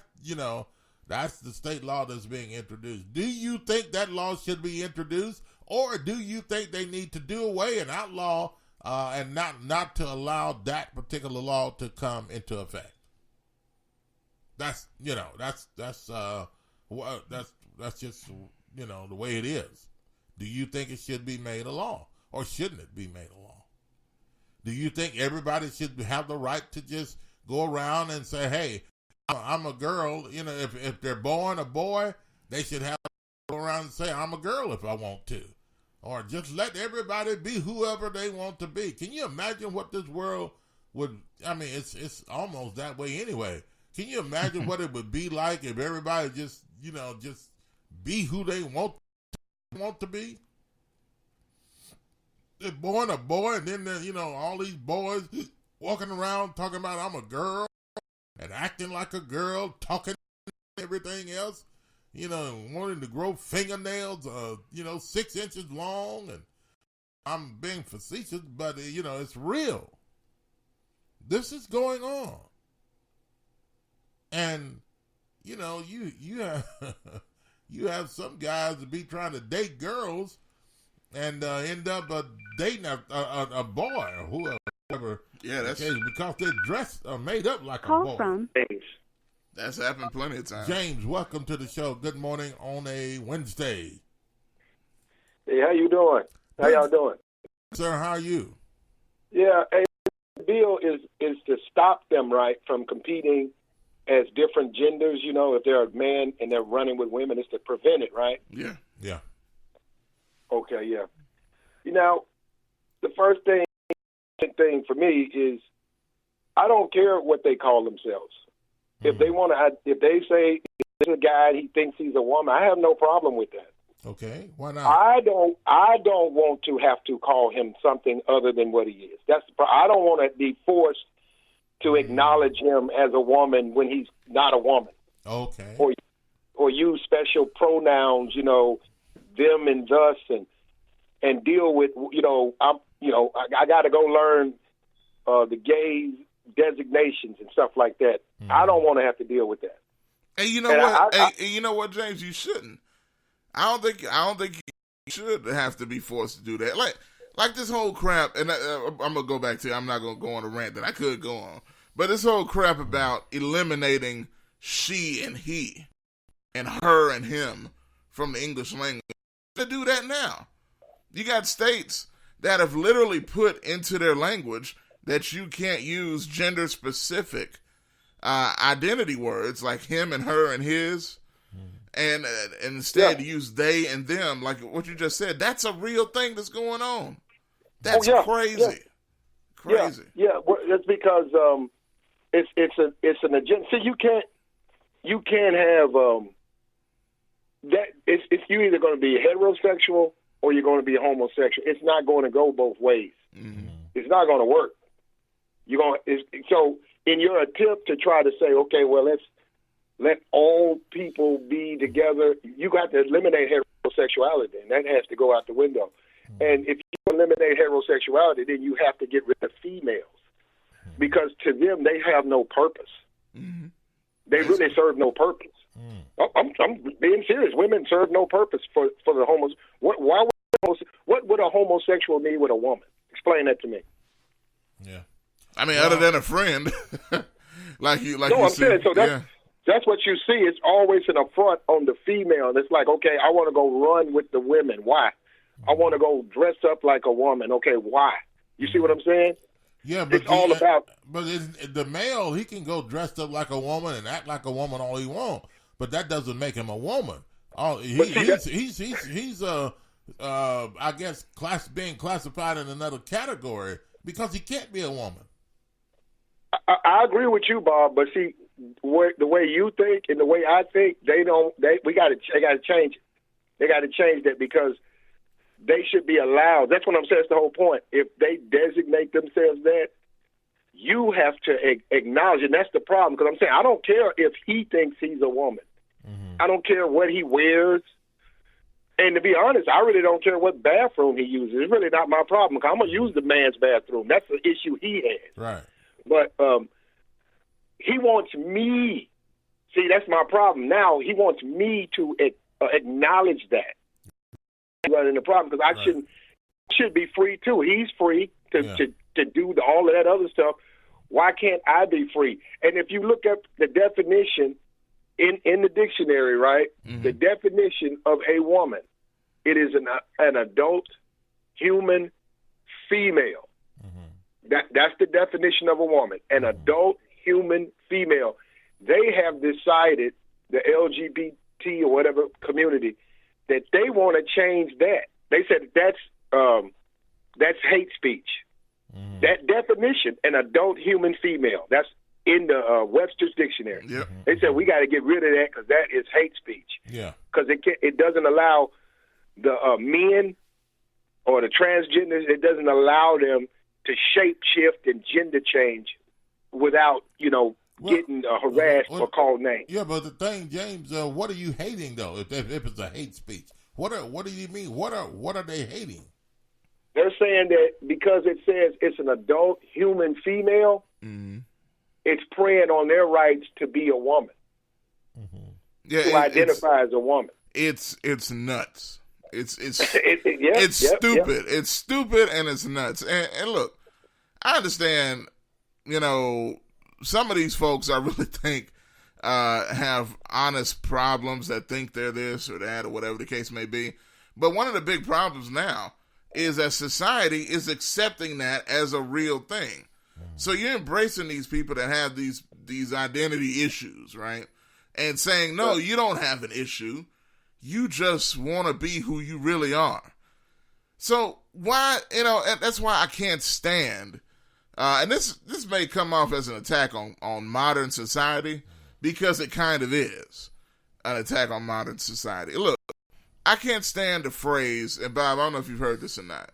the state law that's being introduced. Do you think that law should be introduced, or do you think they need to do away and outlaw and not to allow that particular law to come into effect? That's just the way it is. Do you think it should be made a law, or shouldn't it be made a law? Do you think everybody should have the right to just go around and say, hey, I'm a girl? If they're born a boy, they should have to go around and say, I'm a girl if I want to. Or just let everybody be whoever they want to be. Can you imagine what this world would, it's almost that way anyway. Can you imagine what it would be like if everybody just be who they want to be? They're born a boy, and then all these boys walking around talking about I'm a girl and acting like a girl, talking everything else, wanting to grow fingernails, 6 inches long, and I'm being facetious, but it's real. This is going on, and you have you have some guys that be trying to date girls and end up dating a boy or whoever. Yeah, that's because they're dressed or made up like Call a boy. from James. That's happened plenty of times. James, welcome to the show. Good morning on a Wednesday. Hey, how you doing? How y'all doing? Sir, how are you? Yeah, hey, the bill is to stop them, right, from competing as different genders. If they're a man and they're running with women, it's to prevent it, right? Yeah. Yeah. Okay, yeah. The first thing for me is I don't care what they call themselves. If they want to, if they say this is a guy and he thinks he's a woman, I have no problem with that. Okay, why not? I don't want to have to call him something other than what he is. That's the I don't want to be forced to acknowledge him as a woman when he's not a woman. Okay. Or use special pronouns, them and thus, and deal with, I got to go learn the gay designations and stuff like that. I don't want to have to deal with that. And you know what? You know what, James? You shouldn't. I don't think you should have to be forced to do that. Like this whole crap, and I'm gonna go back to. I'm not gonna go on a rant that I could go on, but this whole crap about eliminating she and he, and her and him from the English language. To do that now, you got states that have literally put into their language that you can't use gender specific identity words like him and her and his. And instead use they and them, like what you just said. That's a real thing that's going on. That's crazy. Crazy. Yeah. Well, it's because it's an agenda. See, you can't have that. It's you either going to be heterosexual or you're going to be homosexual. It's not going to go both ways. Mm-hmm. It's not going to work. So in your attempt to try to say, okay, well, let all people be together, you got to eliminate heterosexuality, and that has to go out the window. And if you eliminate heterosexuality, then you have to get rid of females, because to them, they have no purpose. Mm-hmm. They really serve no purpose. I'm being serious. Women serve no purpose for the homos. What would a homosexual need with a woman? Explain that to me. Yeah. I mean, other than a friend. I'm saying, so that's what you see. It's always an affront on the female. It's like, okay, I want to go run with the women. Why? I want to go dress up like a woman. Okay, why? You see what I'm saying? Yeah, but it's all about. But the male, he can go dressed up like a woman and act like a woman all he wants, but that doesn't make him a woman. He's I guess being classified in another category because he can't be a woman. I agree with you, Bob. But see, the way you think and the way I think, they got to change it. They got to change that because they should be allowed. That's what I'm saying. That's the whole point. If they designate themselves that, you have to acknowledge it. And that's the problem. Because I'm saying, I don't care if he thinks he's a woman. Mm-hmm. I don't care what he wears. And to be honest, I really don't care what bathroom he uses. It's really not my problem. Because I'm going to use the man's bathroom. That's the issue he has. Right. But he wants me. See, that's my problem. Now he wants me to acknowledge that. Running the problem because I should be free too. He's free to do all of that other stuff. Why can't I be free? And if you look up the definition in the dictionary, right? Mm-hmm. The definition of a woman, it is an adult human female. Mm-hmm. That's the definition of a woman, an adult human female. They have decided, the LGBT or whatever community, that they want to change that. They said that's hate speech. Mm. That definition, an adult human female, that's in the Webster's dictionary. Yep. They said we got to get rid of that because that is hate speech. Yeah, because it doesn't allow the men or the transgenders. It doesn't allow them to shape shift and gender change without getting harassed or called names. Yeah, but the thing, James, what are you hating though? If it's a hate speech, what do you mean? What are they hating? They're saying that because it says it's an adult human female, it's preying on their rights to be a woman, to identify as a woman. It's nuts. It's stupid. Yeah. It's stupid and it's nuts. And look, I understand. Some of these folks I really think have honest problems that think they're this or that or whatever the case may be. But one of the big problems now is that society is accepting that as a real thing. So you're embracing these people that have these identity issues, right? And saying, no, you don't have an issue. You just want to be who you really are. So why, and that's why I can't stand and this may come off as an attack on modern society, because it kind of is an attack on modern society. Look, I can't stand the phrase, and Bob, I don't know if you've heard this or not,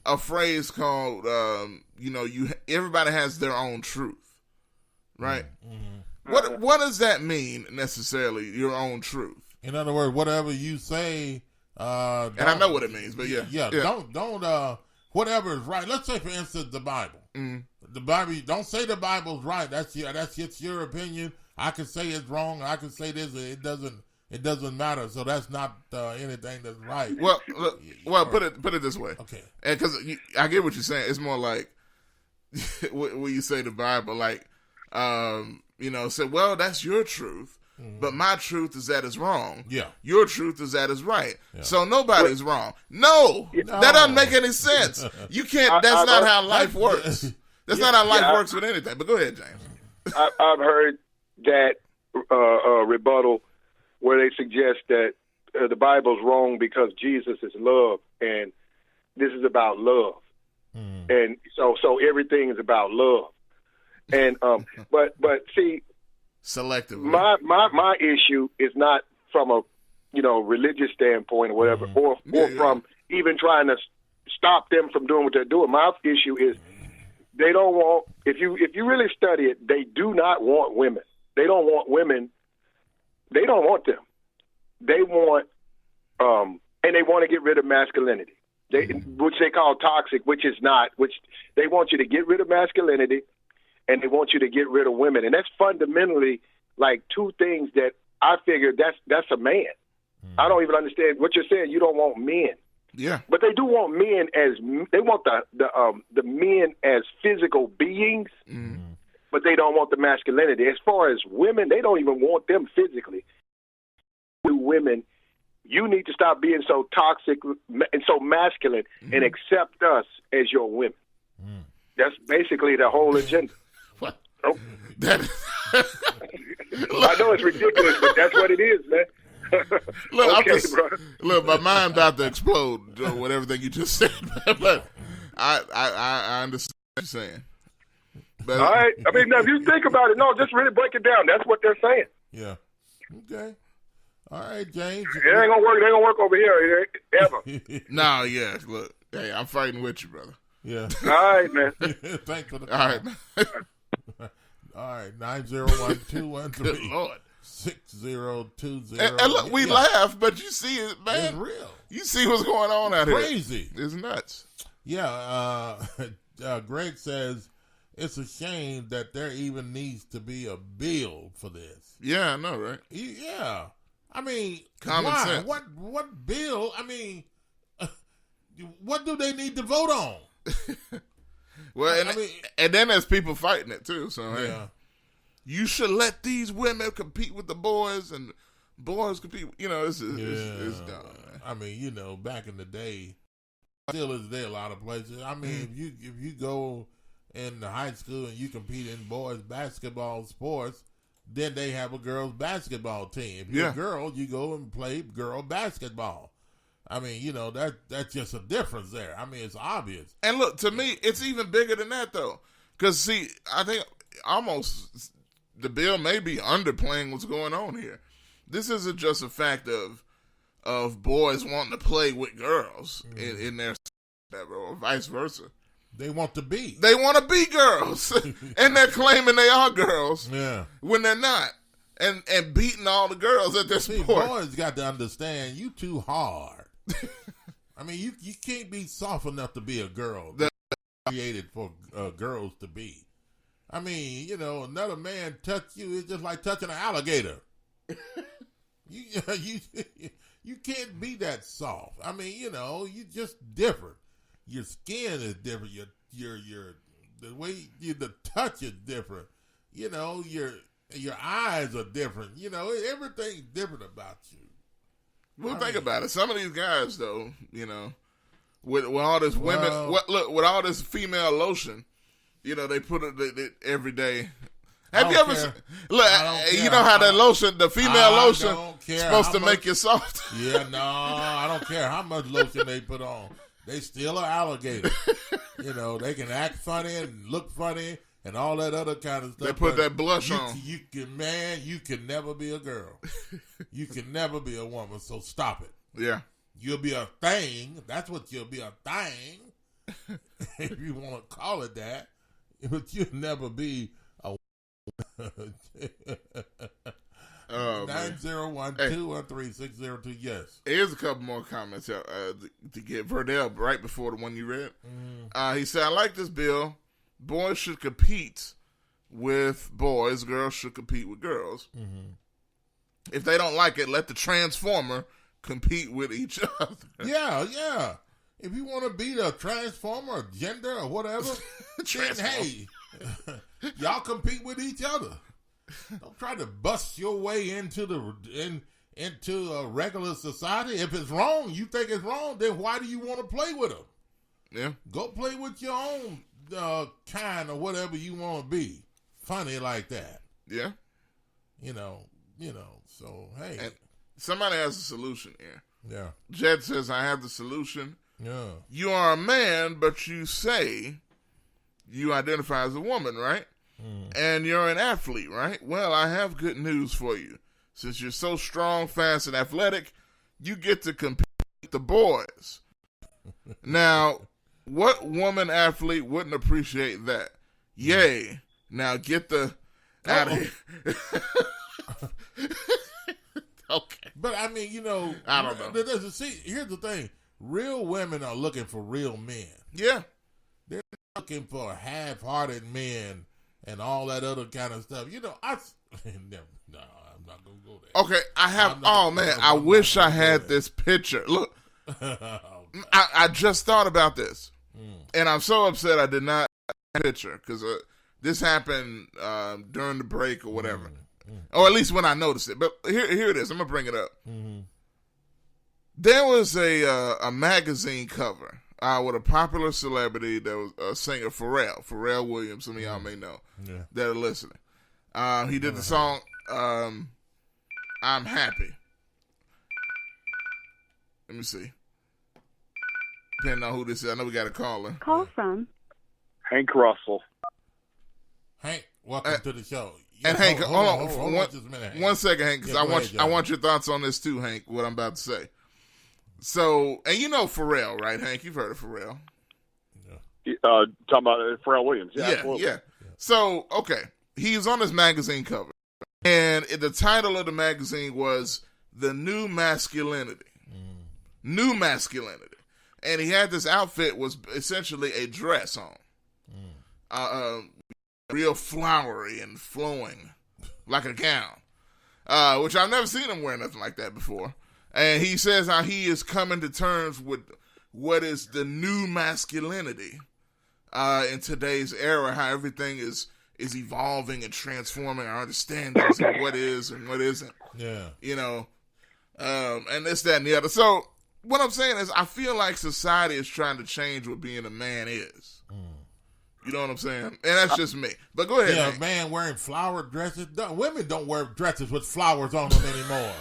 a phrase called, everybody has their own truth, right? What does that mean necessarily, your own truth? In other words, whatever you say, and I know what it means, but yeah. Don't whatever is right. Let's say, for instance, the Bible. The Bible. Don't say the Bible's right. That's just your opinion. I can say it's wrong. I can say this. It doesn't matter. So that's not anything that's right. Well, put it this way. Okay. Because I get what you're saying. It's more like when you say the Bible, like, say, well, that's your truth. But my truth is that it's wrong. Yeah. Your truth is that it's right. Yeah. So nobody's wrong. No, that doesn't make any sense. You can't. That's not how life works. That's not how life works with anything. But go ahead, James. I've heard that rebuttal where they suggest that the Bible's wrong because Jesus is love, and this is about love, and so everything is about love, and but see. Selectively. My issue is not from a religious standpoint or whatever, or from even trying to stop them from doing what they're doing. My issue is they don't want. If you really study it, they do not want women. They don't want women. They don't want them. They want and they want to get rid of masculinity. Which they call toxic, which is not. Which they want you to get rid of masculinity. And they want you to get rid of women. And that's fundamentally like two things that I figure that's a man. I don't even understand what you're saying. You don't want men. Yeah. But they do want men they want the men as physical beings, but they don't want the masculinity. As far as women, they don't even want them physically. Women, you need to stop being so toxic and so masculine and accept us as your women. That's basically the whole agenda. What? Oh. I know it's ridiculous, but that's what it is, man. Look, my mind about to explode with everything you just said, but I understand what you're saying. But, all right. I mean, now, if you think about it, just really break it down. That's what they're saying. Yeah. Okay. All right, James. It ain't gonna work. It ain't gonna work over here ever. No, yeah. Look, hey, I'm fighting with you, brother. Yeah. All right, man. Thanks for the call. All right, man. All right, 901-213. Lord. 6020. And look, we laugh, but you see it, man. It's real. You see what's going on out here. Crazy. It's nuts. Yeah. Greg says it's a shame that there even needs to be a bill for this. Yeah, I know, right? Yeah. I mean, common sense. What bill? I mean, what do they need to vote on? Well, and then there's people fighting it too. So hey, you should let these women compete with the boys, and boys compete. It's dumb. Man. I mean, back in the day, still is there a lot of places. I mean, if you go in the high school and you compete in boys basketball sports, then they have a girls basketball team. If you're a girl, you go and play girl basketball. I mean, that's just a difference there. I mean, it's obvious. And look, to me, it's even bigger than that, though. Because, see, I think almost the bill may be underplaying what's going on here. This isn't just a fact of boys wanting to play with girls in their or vice versa. They want to be. They want to be girls. And they're claiming they are girls when they're not. And beating all the girls at this point. Boys got to understand, you too hard. I mean, you can't be soft enough to be a girl. That's created for girls to be. I mean, another man touch you is just like touching an alligator. You can't be that soft. I mean, you're just different. Your skin is different. The way the touch is different. Your eyes are different. Everything's different about you. Well, think about it. Some of these guys, though, with all this women, with all this female lotion, they put it every day. Have you ever seen, look? You know how that lotion, the female lotion, is supposed to make you soft. Yeah, no, I don't care how much lotion they put on. They still an alligator. You know, they can act funny and look funny and all that other kind of stuff. They put that blush on. You can never be a girl. You can never be a woman, so stop it. Yeah. You'll be a thing. That's what you'll be, a thing. If you want to call it that. But you'll never be a woman. 901-213-602, yes. Here's a couple more comments to get Verdell right before the one you read. He said, I like this bill. Boys should compete with boys. Girls should compete with girls. If they don't like it, let the transformer compete with each other. Yeah. If you want to beat a transformer or gender or whatever, then hey, y'all compete with each other. Don't try to bust your way into into a regular society. If it's wrong, you think it's wrong, then why do you want to play with them? Yeah. Go play with your own kind or whatever you want to be. Funny like that. Yeah. You know, so hey. And somebody has a solution here. Yeah. Jed says, I have the solution. Yeah. You are a man, but you say you identify as a woman, right? And you're an athlete, right? Well, I have good news for you. Since you're so strong, fast, and athletic, you get to compete with the boys. Now, what woman athlete wouldn't appreciate that? Yay. Now get the out of here. Okay. But I mean, I don't know. See, here's the thing. Real women are looking for real men. Yeah. They're looking for half-hearted men and all that other kind of stuff. I'm not going to go there. Okay, I wish I had this picture. Look, I just thought about this, and I'm so upset I did not have a picture, because this happened during the break or whatever, or at least when I noticed it. But here it is. I'm going to bring it up. There was a magazine cover with a popular celebrity that was a singer, Pharrell Williams. Some of y'all may know that are listening. He did the song I'm Happy. Let me see. Depending on who this is, I know we got a caller. Call from Hank Russell. Hank, welcome to the show. And Hank, hold on just a minute, Hank. 1 second, Hank, because I want your thoughts on this too, Hank, what I'm about to say. So, and you know Pharrell, right, Hank? You've heard of Pharrell. Talking about Pharrell Williams. Yeah. So, okay. He was on this magazine cover. And the title of the magazine was The New Masculinity. New Masculinity. And he had this outfit, was essentially a dress on. Real flowery and flowing, like a gown. Which I've never seen him wear nothing like that before. And he says how he is coming to terms with what is the new masculinity in today's era, how everything is evolving and transforming our understandings of what is and what isn't. Yeah. And this, that, and the other. So what I'm saying is I feel like society is trying to change what being a man is. You know what I'm saying? And that's just me. But go ahead. Yeah, Hank. a man wearing flower dresses. Women don't wear dresses with flowers on them anymore.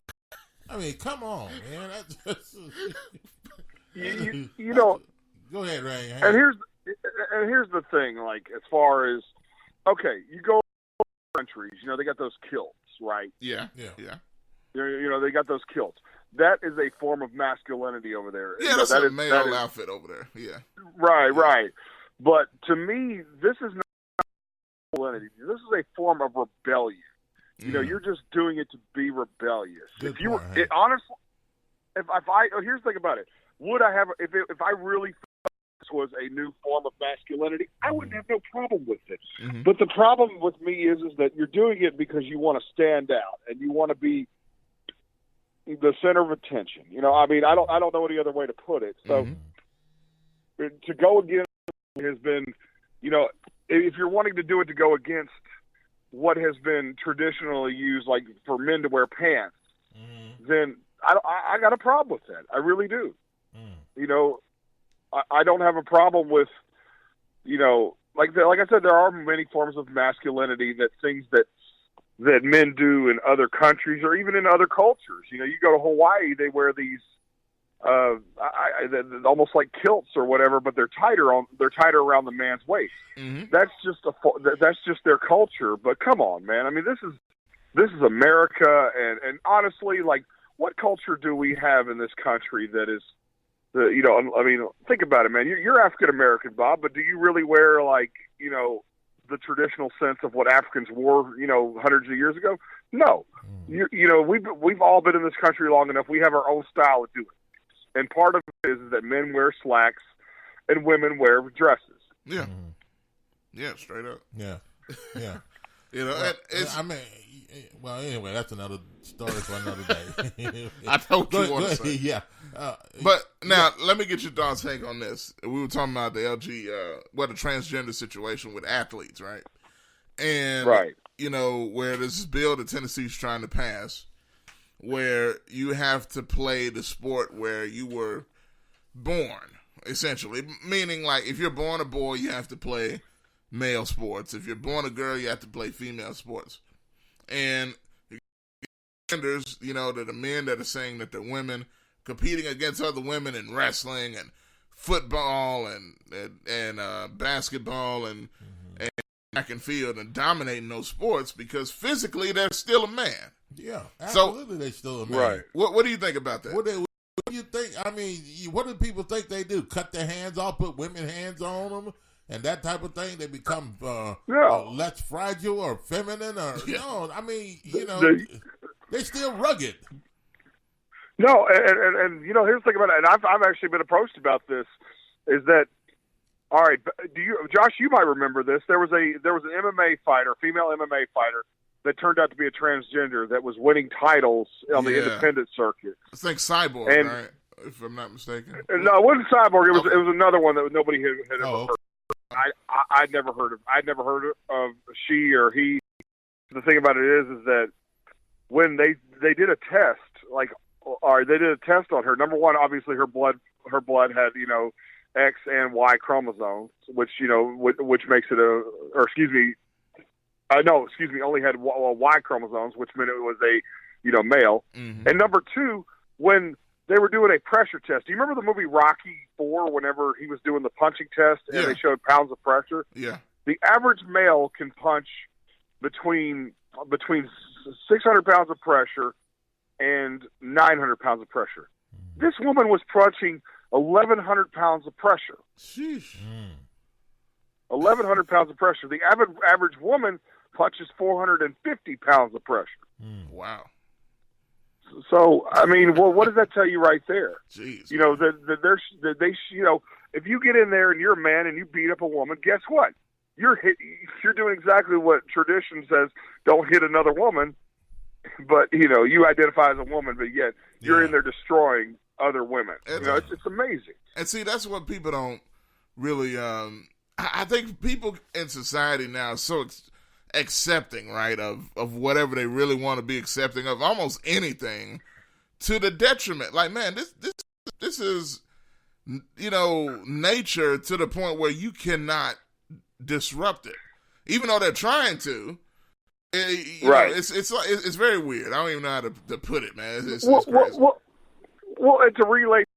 I mean, come on, man. That's just, you know. Go ahead, Ray. And here's the thing. Like, as far as you go to countries. They got those kilts, right? Yeah. They got those kilts. That is a form of masculinity over there. Yeah, that's a male outfit over there. Yeah. Right. But to me, this is not masculinity. This is a form of rebellion. You're just doing it to be rebellious. Good if you point, were honestly, if I here's the thing about it, would I have if I really thought this was a new form of masculinity, I wouldn't have no problem with it. But the problem with me is that you're doing it because you want to stand out and you want to be the center of attention. I mean, I don't know any other way to put it. So to go against has been, if you're wanting to do it to go against what has been traditionally used, like for men to wear pants, then I got a problem with that. I really do. I don't have a problem with, like I said, there are many forms of masculinity, that things that men do in other countries or even in other cultures. You go to Hawaii, they wear these almost like kilts or whatever, but they're tighter around the man's waist. Mm-hmm. That's just their culture. But come on, man. I mean, this is America, and honestly, like, what culture do we have in this country that is, I mean, think about it, man. You're African American, Bob, but do you really wear, like, the traditional sense of what Africans wore, hundreds of years ago? No. We've all been in this country long enough. We have our own style of doing it. And part of it is that men wear slacks and women wear dresses. Yeah. Mm-hmm. Yeah, straight up. Yeah. Yeah. Anyway, that's another story for another day. I know what you want to say. Yeah. But now, let me get your thoughts take on this. We were talking about the the transgender situation with athletes, right? And, right. Where there's this bill that Tennessee's trying to pass where you have to play the sport where you were born, essentially. Meaning, like, if you're born a boy, you have to play male sports. If you're born a girl, you have to play female sports. And genders, that are men that are saying that they're women competing against other women in wrestling and football and basketball and track and field and dominating those sports because physically they're still a man. Yeah, absolutely, they're still a man. Right. What do you think about that? What do you think? I mean, what do people think they do? Cut their hands off, put women's hands on them, and that type of thing? They become less fragile or feminine, or no? I mean, they're still rugged. No, and here's the thing about it, and I've actually been approached about this. Is that all right? Josh? You might remember this. There was an MMA fighter, female MMA fighter, that turned out to be a transgender that was winning titles on the independent circuit. I think Cyborg, right? If I'm not mistaken. No, it wasn't Cyborg. It was another one that nobody had ever heard of. I'd never heard of she or he. The thing about it is that when they did a test, they did a test on her. Number one, obviously her blood had X and Y chromosomes, which makes it only had Y chromosomes, which meant it was a male. Mm-hmm. And number two, when they were doing a pressure test, do you remember the movie Rocky IV? Whenever he was doing the punching test and they showed pounds of pressure, the average male can punch between 600 pounds of pressure and 900 pounds of pressure. This woman was punching 1,100 pounds of pressure. Sheesh. 1,100 pounds of pressure. The average woman punches 450 pounds of pressure. Wow. So, I mean, well, what does that tell you right there? Jeez. If you get in there and you're a man and you beat up a woman, guess what? You're doing exactly what tradition says. Don't hit another woman, but you identify as a woman, but yet you're in there destroying other women. It's amazing. And see, that's what people don't really. I think people in society now are so accepting, right, of whatever they really want to be accepting of, almost anything, to the detriment. Like, man, this is nature to the point where you cannot disrupt it, even though they're trying to. Right. It's very weird. I don't even know how to put it, man. It's crazy. Well, and to relate,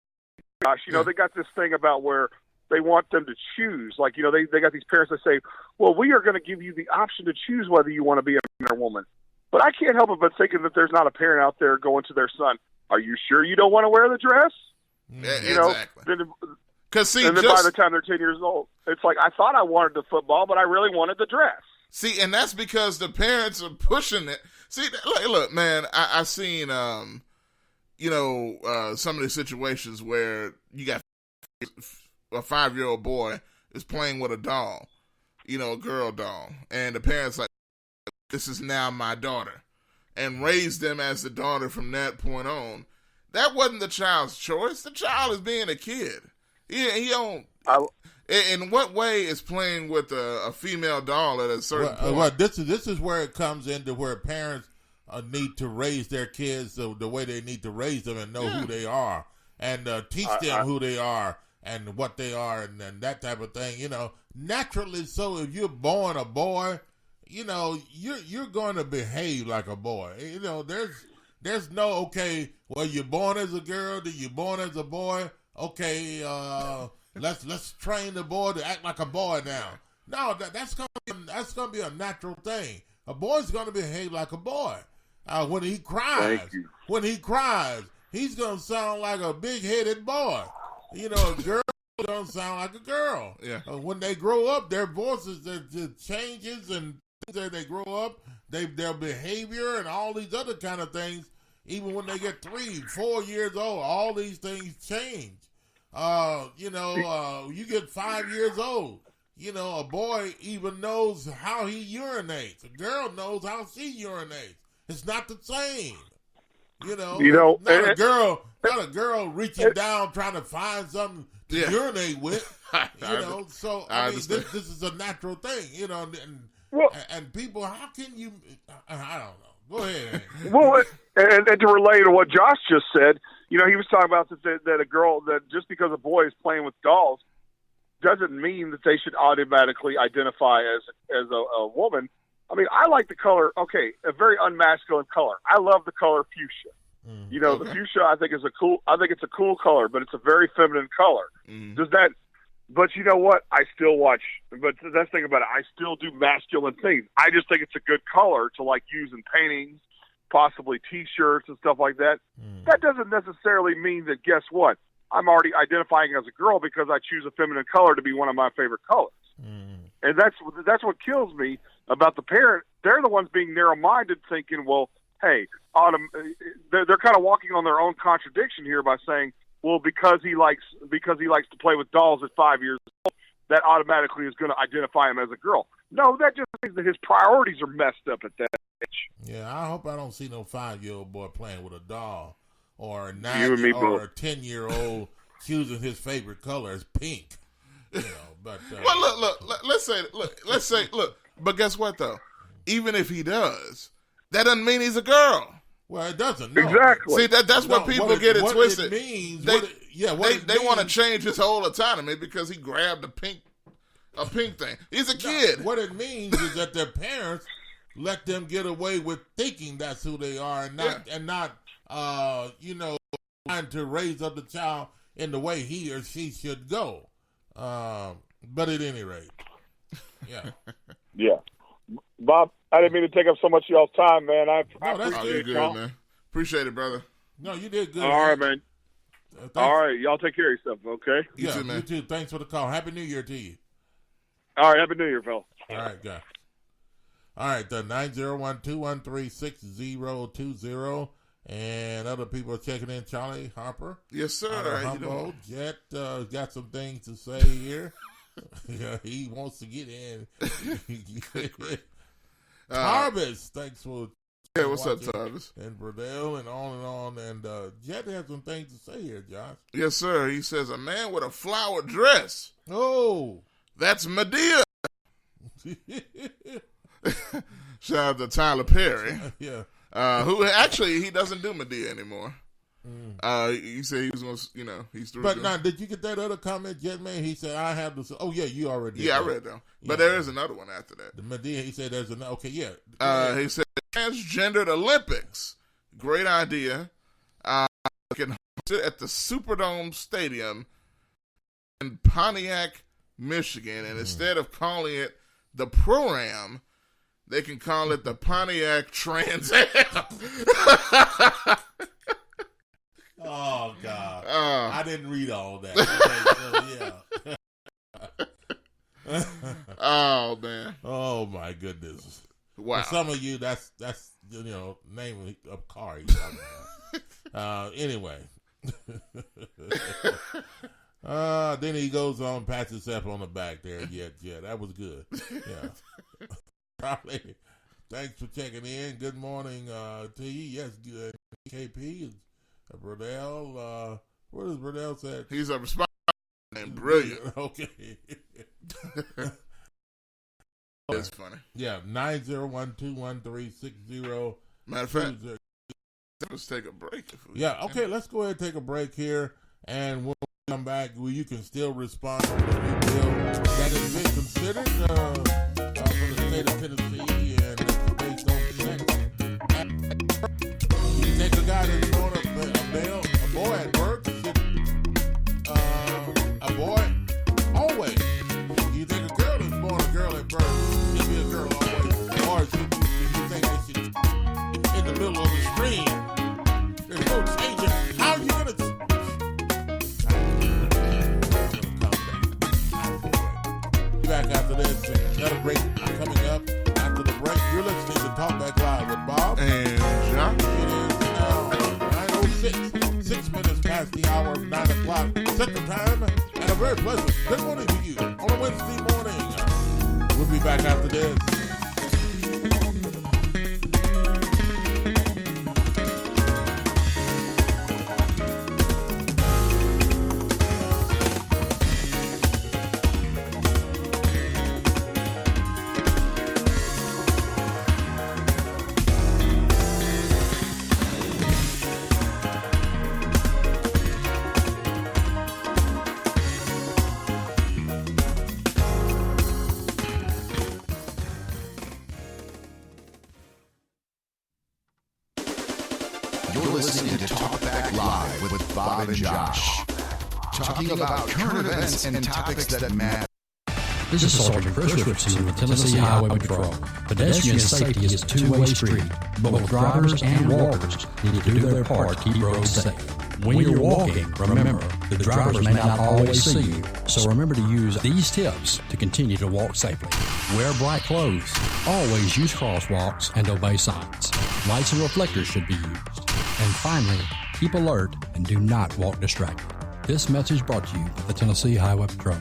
Josh, they got this thing about where they want them to choose. Like, they got these parents that say, well, we are going to give you the option to choose whether you want to be a man or woman. But I can't help it but thinking that there's not a parent out there going to their son, are you sure you don't want to wear the dress? Exactly. And then by the time they're 10 years old, it's like, I thought I wanted the football, but I really wanted the dress. See, and that's because the parents are pushing it. See, look, man, I've seen, some of the situations where you got a 5-year-old boy is playing with a doll, a girl doll, and the parents like, this is now my daughter, and raise them as the daughter from that point on. That wasn't the child's choice. The child is being a kid. He don't. In what way is playing with a female doll at a certain point? Well, this is where it comes into where parents need to raise their kids the way they need to raise them and know who they are and teach them who they are and what they are and that type of thing. Naturally, so if you're born a boy, you're going to behave like a boy. There's no, okay, well, you're born as a girl, then you're born as a boy. Okay, let's train the boy to act like a boy now. No, that's gonna be a natural thing. A boy's gonna behave like a boy. When he cries, he's gonna sound like a big-headed boy. You know, a girl gonna sound like a girl. Yeah. When they grow up, their voices changes, and as they grow up, their behavior and all these other kind of things. Even when they get 3, 4 years old, all these things change. You get 5 years old. You know, a boy even knows how he urinates. A girl knows how she urinates. It's not the same. Not a girl reaching down trying to find something to urinate with. So I mean, this is a natural thing. And people, how can you? I don't know. Go ahead. Well, and to relate to what Josh just said, he was talking about that a girl, that just because a boy is playing with dolls doesn't mean that they should automatically identify as a woman. I mean, I like the color. Okay, a very unmasculine color. I love the color fuchsia. The fuchsia I think it's a cool color, but it's a very feminine color. But you know what? I still watch. But that's the thing about it. I still do masculine things. I just think it's a good color to use in paintings, possibly T-shirts and stuff like that. That doesn't necessarily mean that. Guess what? I'm already identifying as a girl because I choose a feminine color to be one of my favorite colors. And that's what kills me about the parent. They're the ones being narrow-minded, thinking, well, hey, they're kind of walking on their own contradiction here by saying, well, because he likes to play with dolls at 5 years old, that automatically is going to identify him as a girl. No, that just means that his priorities are messed up at that age. Yeah, I hope I don't see no 5-year-old boy playing with a doll or a 9 or a 10-year-old choosing his favorite color as pink. But well, look. Let's say. But guess what though? Even if he does, that doesn't mean he's a girl. Well, it doesn't. No. Exactly. See, that's what people get it twisted. It means, they want to change his whole autonomy because he grabbed a pink thing. He's a kid. What it means is that their parents let them get away with thinking that's who they are, and not trying to raise up the child in the way he or she should go. But at any rate, yeah. Bob, I didn't mean to take up so much of y'all's time, man. You're good, man. Appreciate it, brother. No, you did good. All right, man. All right, y'all take care of yourself, okay? You too, man. You too. Thanks for the call. Happy New Year to you. All right, Happy New Year, fella. All right, guy. All right, the 901-213-6020. And other people are checking in. Charlie Harper. Yes, sir. Humboldt. Jet got some things to say here. He wants to get in. Tarvis, thanks for what's up, Tarvis? And Burdell and on. And Jet has some things to say here, Josh. Yes, sir. He says, a man with a flower dress. Oh. That's Medea. Shout out to Tyler Perry. Yeah. Who actually, he doesn't do Medea anymore. He said he was going to, he's through. But now, did you get that other comment, Jetman? He said, I have this. Oh, yeah, you already did. Yeah, I read them. But there is another one after that. The Medea, he said there's another. Okay, yeah. He said, transgendered Olympics. Great idea. Can host it at the Superdome Stadium in Pontiac, Michigan. And instead of calling it the Pro-Am, they can call it the Pontiac Trans Am. Oh, God. I didn't read all that. Okay, so, yeah. Oh, man. Oh, my goodness. Wow. For some of you, that's name of car. Anyway. Then he goes on, pats himself on the back there. Yeah, that was good. Yeah. Probably. Thanks for checking in. Good morning to you. Yes, good. KP, Burdell. What does Burdell say? He's a responsible and brilliant. Okay. That's funny. Yeah, 901-213-60. Matter of fact, let's take a break. Okay, let's go ahead and take a break here, and we'll come back where you can still respond to the new bill that has been considered for the state of Tennessee, and it's based on sex. We take a guy this morning, a boy at work, a boy always. You think a girl is born a girl at birth, she'll be a girl always. Or you think that she's in the middle of the stream, there's no changing. How are you going to... Back after this, another break coming up after the break. You're listening to Talk Back Live with Bob and John. It is now 9:06, 6 minutes past the hour of 9 o'clock Central Time, and a very pleasant good morning to you on a Wednesday morning. We'll be back after this. You're listening to Talk Back Live with Bob and Josh. Talking about current events and topics that matter. This is Sergeant Chris Richardson with Tennessee Highway Patrol. Pedestrian safety is a two-way street, but both drivers and walkers need to do their part to keep roads safe. When you're walking, remember, the drivers may not always see you, so remember to use these tips to continue to walk safely. Wear bright clothes. Always use crosswalks and obey signs. Lights and reflectors should be used. And finally, keep alert and do not walk distracted. This message brought to you by the Tennessee Highway Patrol.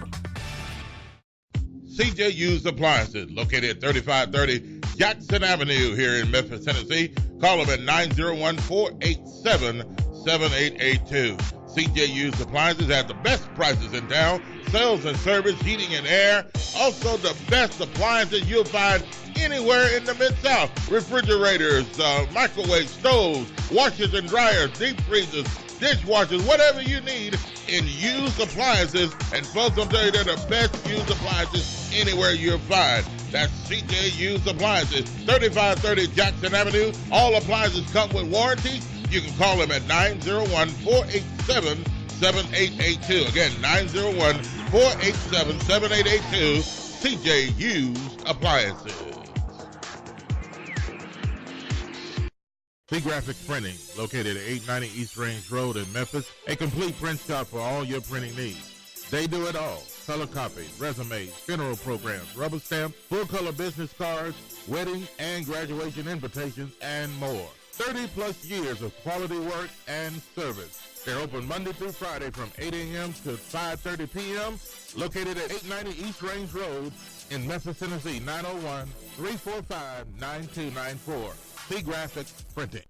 CJ Used Appliances, located at 3530 Jackson Avenue here in Memphis, Tennessee. Call them at 901-487-7882. CJ Used Appliances have the best prices in town. Sales and service, heating and air. Also the best appliances you'll find anywhere in the Mid-South. Refrigerators, microwave stoves, washers and dryers, deep freezers, dishwashers, whatever you need in used appliances. And folks, I'll tell you, they're the best used appliances anywhere you'll find. That's CJ Used Appliances, 3530 Jackson Avenue. All appliances come with warranty. You can call them at 901-487-7882. Again, 901-487-7882. CJ Used Appliances. C-Graphics Printing, located at 890 East Range Road in Memphis. A complete print shop for all your printing needs. They do it all. Color copies, resumes, funeral programs, rubber stamps, full-color business cards, wedding and graduation invitations, and more. 30-plus years of quality work and service. They're open Monday through Friday from 8 a.m. to 5:30 p.m. Located at 890 East Range Road in Memphis, Tennessee, 901-345-9294. C-Graphics Printing.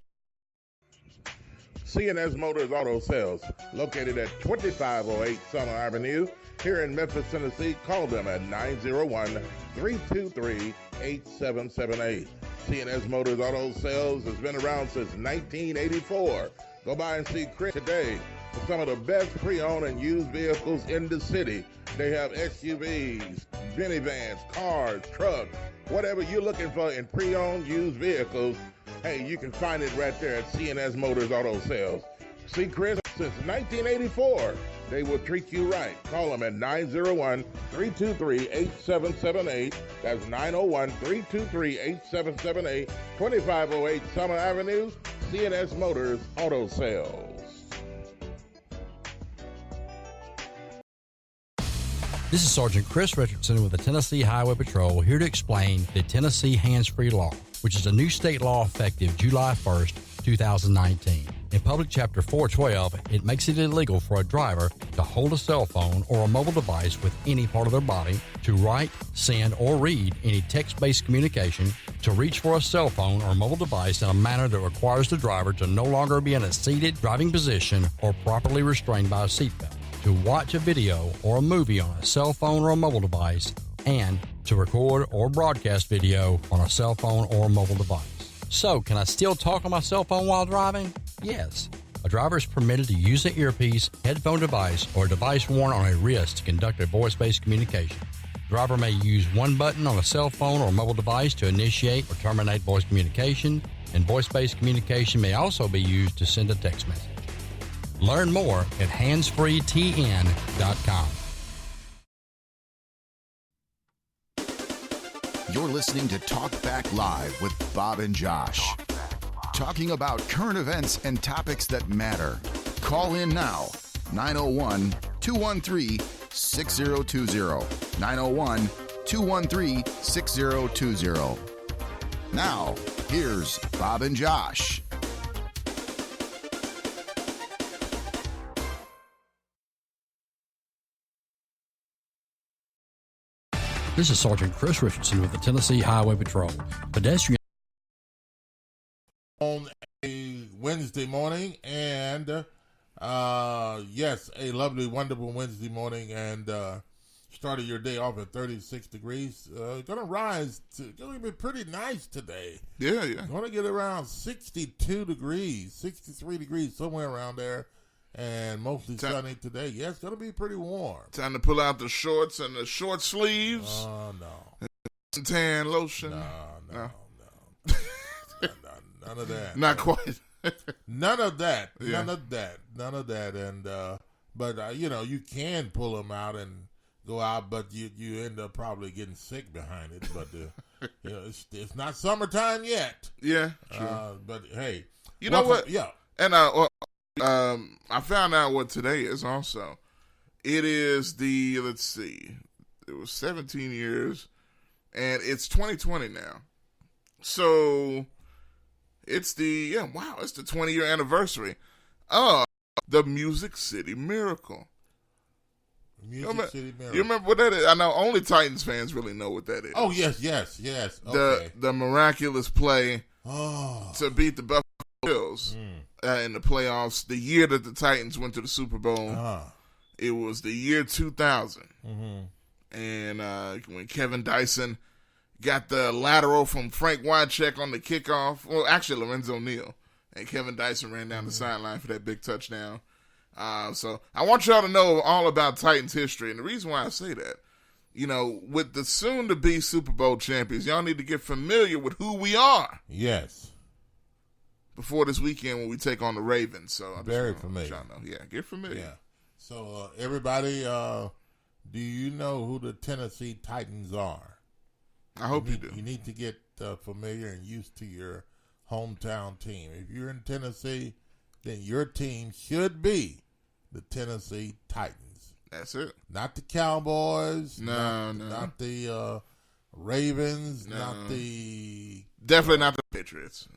C&S Motors Auto Sales, located at 2508 Summer Avenue here in Memphis, Tennessee. Call them at 901-323-8778. C&S Motors Auto Sales has been around since 1984. Go by and see Chris today for some of the best pre-owned and used vehicles in the city. They have SUVs, minivans, cars, trucks, whatever you're looking for in pre-owned used vehicles. Hey, you can find it right there at C&S Motors Auto Sales. See Chris since 1984. They will treat you right. Call them at 901-323-8778. That's 901-323-8778. 2508 Summer Avenue, C&S Motors Auto Sales. This is Sergeant Chris Richardson with the Tennessee Highway Patrol, here to explain the Tennessee Hands-Free Law, which is a new state law effective July 1st, 2019. In Public Chapter 412, it makes it illegal for a driver to hold a cell phone or a mobile device with any part of their body, to write, send, or read any text-based communication, to reach for a cell phone or mobile device in a manner that requires the driver to no longer be in a seated driving position or properly restrained by a seatbelt, to watch a video or a movie on a cell phone or a mobile device, and to record or broadcast video on a cell phone or mobile device. So, can I still talk on my cell phone while driving? Yes. A driver is permitted to use an earpiece, headphone device, or a device worn on a wrist to conduct a voice-based communication. Driver may use one button on a cell phone or mobile device to initiate or terminate voice communication, and voice-based communication may also be used to send a text message. Learn more at handsfreetn.com. You're listening to Talk Back Live with Bob and Josh. Talking about current events and topics that matter. Call in now, 901-213-6020. 901-213-6020. Now, here's Bob and Josh. This is Sergeant Chris Richardson with the Tennessee Highway Patrol. Pedestrian on a Wednesday morning, and yes, a lovely, wonderful Wednesday morning, and started your day off at 36 degrees. Gonna rise to gonna be pretty nice today. Yeah. Gonna get around 62 degrees, 63 degrees, somewhere around there. And mostly sunny today. Yeah, it's going to be pretty warm. Time to pull out the shorts and the short sleeves. Oh, no. Tan lotion. No. None of that. Not quite. None of that. Yeah. None of that. And, but, you can pull them out and go out, but you end up probably getting sick behind it. But, it's not summertime yet. Yeah, true. But, hey. You know what? Yeah. And, I found out what today is also. It is it was 17 years, and it's 2020 now. So, it's the 20-year anniversary of the Music City Miracle. City Miracle. You remember what that is? I know only Titans fans really know what that is. Oh, yes. Okay. The miraculous play to beat the Buffalo Bills. In the playoffs, the year that the Titans went to the Super Bowl, it was the year 2000. And when Kevin Dyson got the lateral from Frank Wycheck on the kickoff, well, actually Lorenzo Neal, and Kevin Dyson ran down the sideline for that big touchdown. So I want y'all to know all about Titans history, and the reason why I say that, with the soon-to-be Super Bowl champions, y'all need to get familiar with who we are. Yes. Before this weekend when we take on the Ravens. So I'm very familiar. Yeah, get familiar. Yeah. So everybody, do you know who the Tennessee Titans are? I hope you do. You need to get familiar and used to your hometown team. If you're in Tennessee, then your team should be the Tennessee Titans. That's it. Not the Cowboys. No. Not the Ravens. No. Not the... Definitely not the Patriots.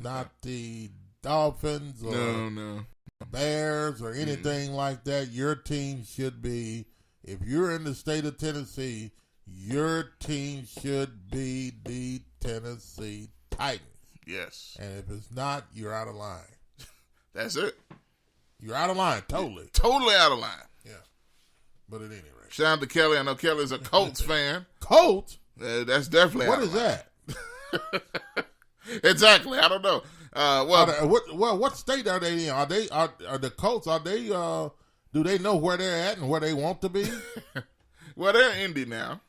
Not the Dolphins or Bears or anything like that. Your team should be, if you're in the state of Tennessee, your team should be the Tennessee Titans. Yes. And if it's not, you're out of line. That's it. You're out of line, totally. Totally out of line. Yeah. But at any rate. Shout out to Kelly. I know Kelly's a Colts fan. Colts? That's definitely What out is of line. that? Exactly. I don't know. What state are they in? Are the Colts? Are they? Do they know where they're at and where they want to be? Well, they're in Indy now.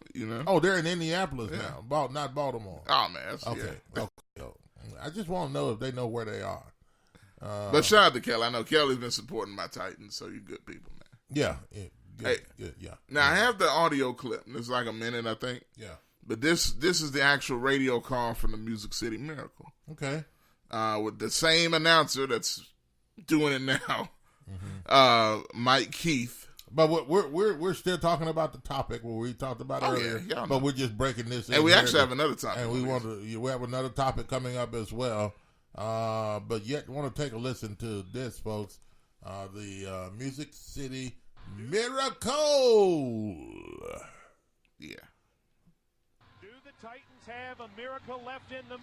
Oh, they're in Indianapolis now. Not Baltimore. Oh man. Okay. I just want to know if they know where they are. But shout out to Kelly. I know Kelly's been supporting my Titans, so you good people, man. Yeah. Good, yeah. Now I have the audio clip. It's like a minute, I think. Yeah. But this is the actual radio call from the Music City Miracle. Okay. With the same announcer that's doing it now, Mike Keith. But we're still talking about the topic where we talked about earlier. Yeah, but we're just breaking this. And we actually have another topic. And we have another topic coming up as well. But yet want to take a listen to this, folks. The Music City Miracle. Yeah. Titans have a miracle left in them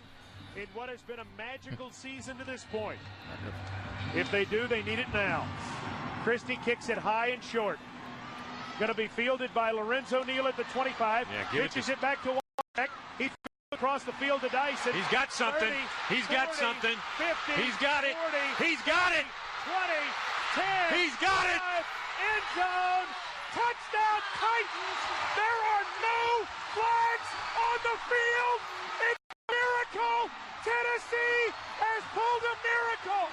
in what has been a magical season to this point. If they do, they need it now. Christie kicks it high and short. Going to be fielded by Lorenzo Neal at the 25. Pitches it back to Wycheck. He across the field to Dyson. He's got something. 30, He's got 40, something. 50, He's got it. 40, He's got it. 20, 10. He's got it. End zone. Touchdown, Titans! There are no flags on the field! It's a miracle! Tennessee has pulled a miracle!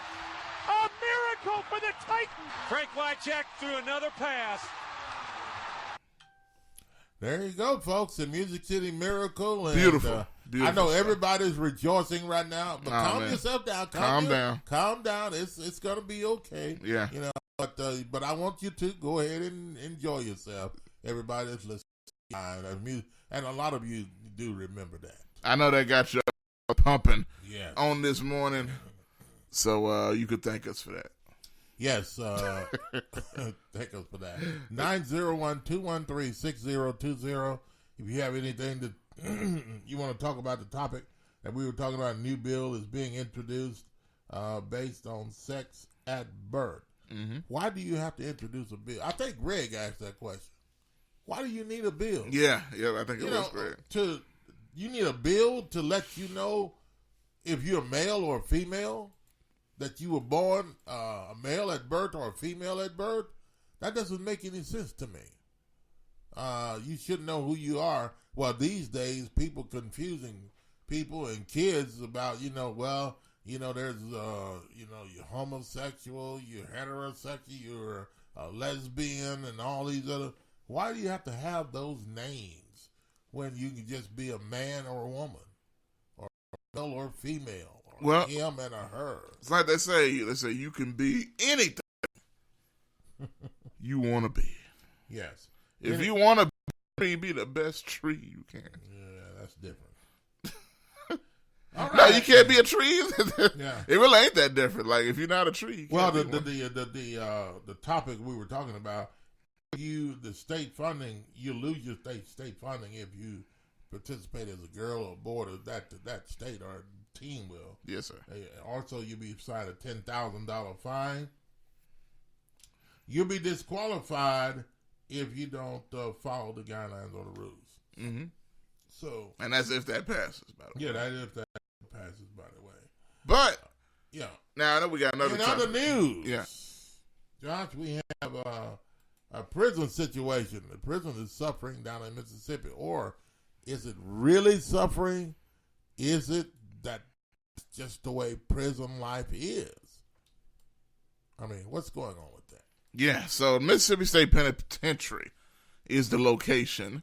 A miracle for the Titans! Frank Wycheck threw another pass. There you go, folks. The Music City Miracle. And, Beautiful. I know everybody's rejoicing right now, but calm yourself down. Calm down. Calm down. It's gonna be okay. Yeah. You know, but I want you to go ahead and enjoy yourself. Everybody that's listening, and a lot of you do remember that. I know that got you pumping on this morning, so you could thank us for that. Yes, thank us for that. 901-213-6020. If you have anything that you want to talk about the topic that we were talking about, a new bill is being introduced based on sex at birth. Mm-hmm. Why do you have to introduce a bill? I think Greg asked that question. Why do you need a bill? Yeah, I think it was Greg. You need a bill to let you know if you're a male or a female, that you were born a male at birth or a female at birth. That doesn't make any sense to me. You should know who you are. Well, these days, people confusing people and kids about, there's, you're homosexual, you're heterosexual, you're a lesbian, and all these other. Why do you have to have those names when you can just be a man or a woman, or a male or female, or him and a her? It's like they say you can be anything you want to be. Yes. If you want to be the best tree you can. Yeah, that's different. No, you can't be a tree. Yeah. It really ain't that different. Like, if you're not a tree, you can't the topic we were talking about, the state funding, you lose your state funding if you participate as a girl or boy, that state or team will. Yes, sir. Also, you'll be assigned a $10,000 fine. You'll be disqualified if you don't follow the guidelines or the rules. Mm-hmm. So, and that's if that passes, by the way. Yeah, that's if that passes, by the way. But yeah, now I know we got another. In other news, yeah, Josh, we have a prison situation. The prison is suffering down in Mississippi, or is it really suffering? Is it that just the way prison life is? I mean, what's going on with that? Yeah, so Mississippi State Penitentiary is the location.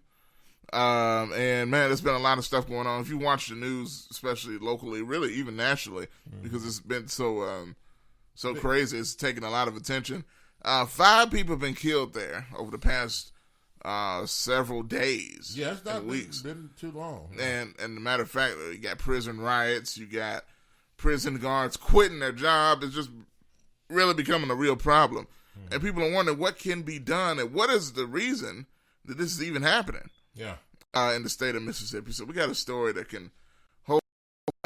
And man, there's been a lot of stuff going on. If you watch the news, especially locally, really even nationally, because it's been so crazy, it's taken a lot of attention. 5 people have been killed there over the past several days. Yeah, it's not weeks. Been too long. And as a matter of fact, you got prison riots, you got prison guards quitting their job. It's just really becoming a real problem. And people are wondering what can be done and what is the reason that this is even happening. Yeah. In the state of Mississippi. So we got a story that can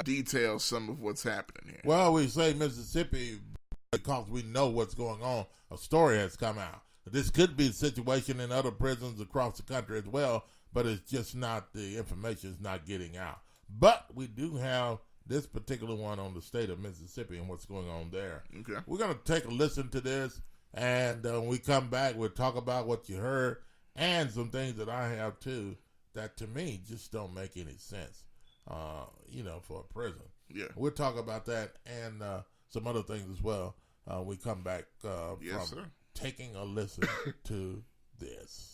detail some of what's happening here. Well, we say Mississippi because we know what's going on. A story has come out. This could be the situation in other prisons across the country as well, but it's just not, the information is not getting out. But we do have this particular one on the state of Mississippi and what's going on there. Okay. We're going to take a listen to this, and when we come back, we'll talk about what you heard and some things that I have too that to me just don't make any sense, for a prison. Yeah. We'll talk about that and some other things as well. We come back from taking a listen to this.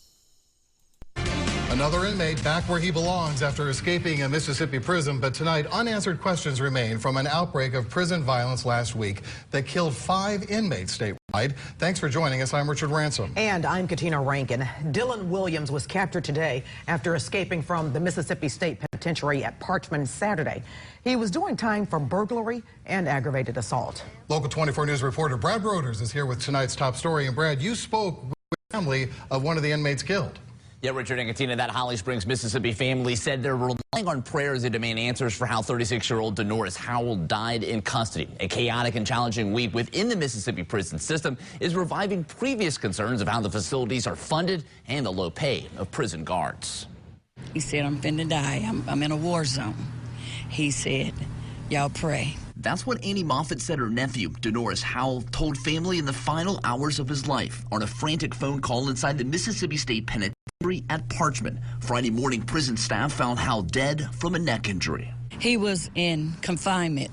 Another inmate back where he belongs after escaping a Mississippi prison, but tonight unanswered questions remain from an outbreak of prison violence last week that killed 5 inmates statewide. Thanks for joining us. I'm Richard Ransom. And I'm Katina Rankin. Dylan Williams was captured today after escaping from the Mississippi State Penitentiary at Parchman Saturday. He was doing time for burglary and aggravated assault. Local 24 News reporter Brad Broders is here with tonight's top story. And Brad, you spoke with the family of one of the inmates killed. Yeah, Richard and Katina, that Holly Springs, Mississippi family said they're relying on prayers to demand answers for how 36-year-old Denoris Howell died in custody. A chaotic and challenging week within the Mississippi prison system is reviving previous concerns of how the facilities are funded and the low pay of prison guards. He said, I'm finna die. I'm in a war zone. He said, y'all pray. That's what Annie Moffett said her nephew, Denoris Howell, told family in the final hours of his life on a frantic phone call inside the Mississippi State Penitentiary at Parchman. Friday morning, prison staff found Howell dead from a neck injury. He was in confinement.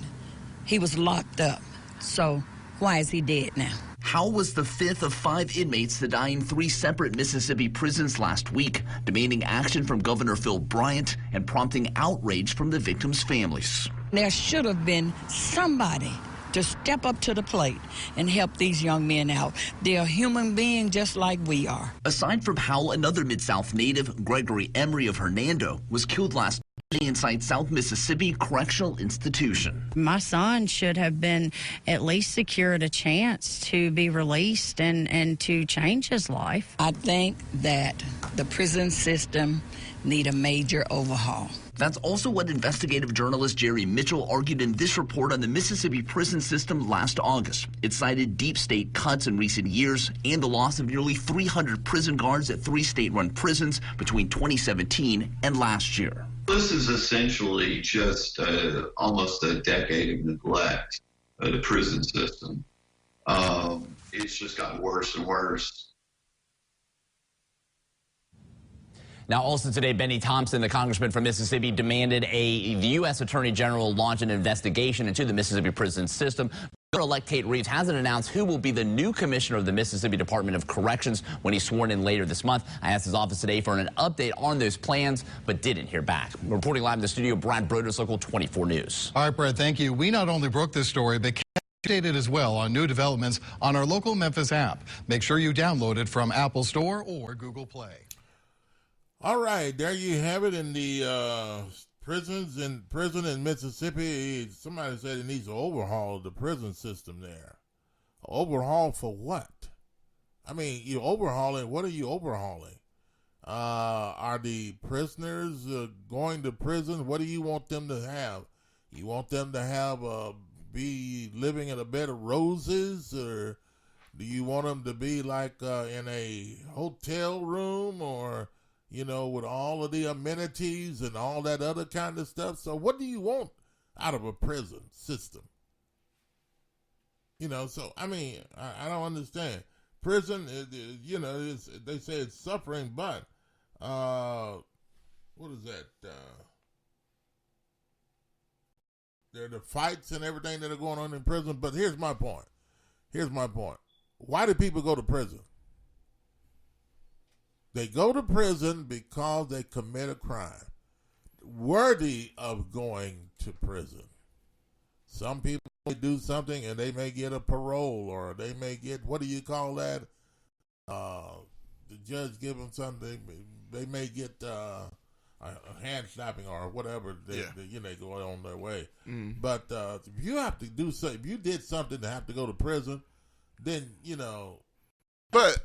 He was locked up. So why is he dead now? Howell was the fifth of 5 inmates to die in 3 separate Mississippi prisons last week, demanding action from Governor Phil Bryant and prompting outrage from the victims' families. There should have been somebody to step up to the plate and help these young men out. They're human beings just like we are. Aside from Howell, another Mid-South native, Gregory Emery of Hernando, was killed last Tuesday inside South Mississippi Correctional Institution. My son should have been at least secured a chance to be released and to change his life. I think that the prison system need a major overhaul. That's also what investigative journalist Jerry Mitchell argued in this report on the Mississippi prison system last August. It cited deep state cuts in recent years and the loss of nearly 300 prison guards at 3 state-run prisons between 2017 and last year. This is essentially just almost a decade of neglect of the prison system. It's just gotten worse and worse. Now, also today, Benny Thompson, the congressman from Mississippi, demanded the U.S. Attorney General launch an investigation into the Mississippi prison system. Governor-elect Tate Reeves hasn't announced who will be the new commissioner of the Mississippi Department of Corrections when he's sworn in later this month. I asked his office today for an update on those plans, but didn't hear back. Reporting live in the studio, Brad Broders, Local 24 News. All right, Brad, thank you. We not only broke this story, but updated as well on new developments on our local Memphis app. Make sure you download it from Apple Store or Google Play. All right, there you have it in the prison in Mississippi. Somebody said it needs to overhaul the prison system there. Overhaul for what? I mean, you overhauling, what are you overhauling? Are the prisoners going to prison? What do you want them to have? You want them to have be living in a bed of roses, or do you want them to be like in a hotel room, or with all of the amenities and all that other kind of stuff? So what do you want out of a prison system? So, I mean, I don't understand. Prison, they say it's suffering, but what is that? There are the fights and everything that are going on in prison. But here's my point. Why do people go to prison? They go to prison because they commit a crime worthy of going to prison. Some people do something and they may get a parole, or they may get, what do you call that? The judge give them something. They may get a hand slapping or whatever. They go on their way. But if you have to do something, if you did something to have to go to prison, then But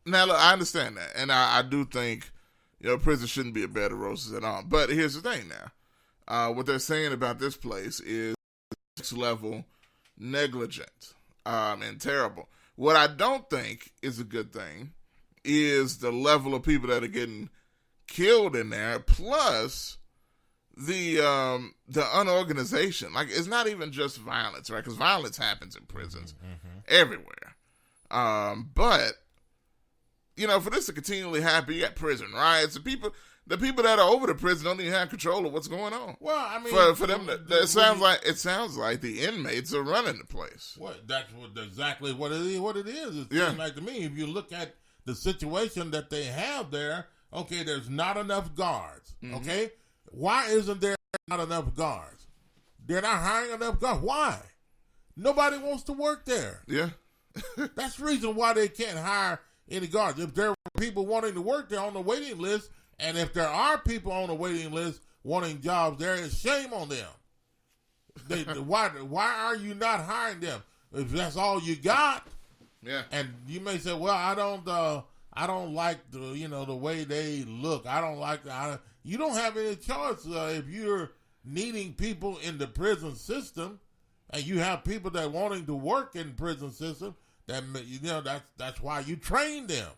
now, look, I understand that, and I do think prison shouldn't be a bed of roses at all. But here's the thing now. What they're saying about this place is next level negligent and terrible. What I don't think is a good thing is the level of people that are getting killed in there, plus the unorganization. Like, it's not even just violence, right? Because violence happens in prisons everywhere. But for this to continually happen, you got prison riots. The people that are over the prison don't even have control of what's going on. Well, I mean, for them, it sounds like the inmates are running the place. That's exactly what it is. It seems like to me, if you look at the situation that they have there, okay, there's not enough guards. Okay, why isn't there not enough guards? They're not hiring enough guards. Why? Nobody wants to work there. Yeah, that's the reason why they can't hire any guards. If there are people wanting to work, they're on the waiting list. And if there are people on the waiting list wanting jobs, there is shame on them. Why are you not hiring them? If that's all you got, And you may say, well, I don't like the way they look. I don't like that. You don't have any choice if you're needing people in the prison system, and you have people that wanting to work in prison system. That's why you train them.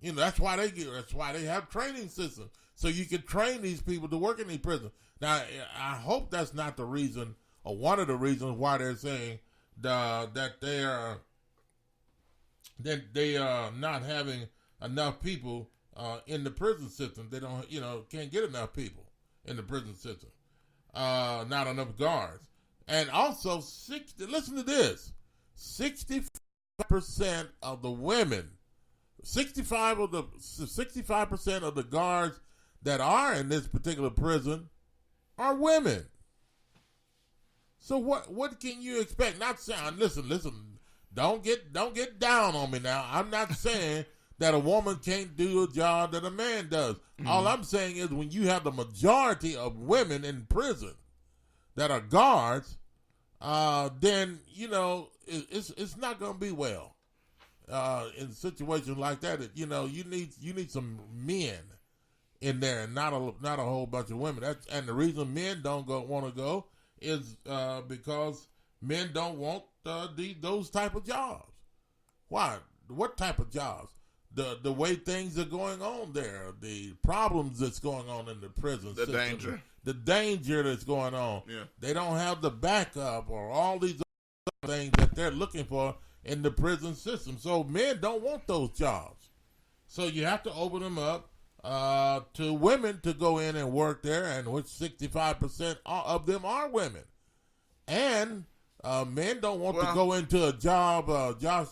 That's why they have training systems, so you can train these people to work in these prisons. Now, I hope that's not the reason or one of the reasons why they're saying that they are not having enough people in the prison system. They don't, can't get enough people in the prison system. Not enough guards. And also, listen to this, 65% of the women, 65% of the guards that are in this particular prison are women. So what can you expect? Not saying, listen, don't get down on me now. I'm not saying that a woman can't do a job that a man does. Mm-hmm. All I'm saying is when you have the majority of women in prison that are guards, then it's not going to be well. In situations like that, you need some men in there, and not a whole bunch of women. And the reason men don't want to go is because men don't want those type of jobs. Why? What type of jobs? The way things are going on there, the problems that's going on in the prison system, the danger that's going on. Yeah. They don't have the backup or all these other things that they're looking for in the prison system. So men don't want those jobs. So you have to open them up to women to go in and work there, and which 65% of them are women. And men don't want to go into a jobs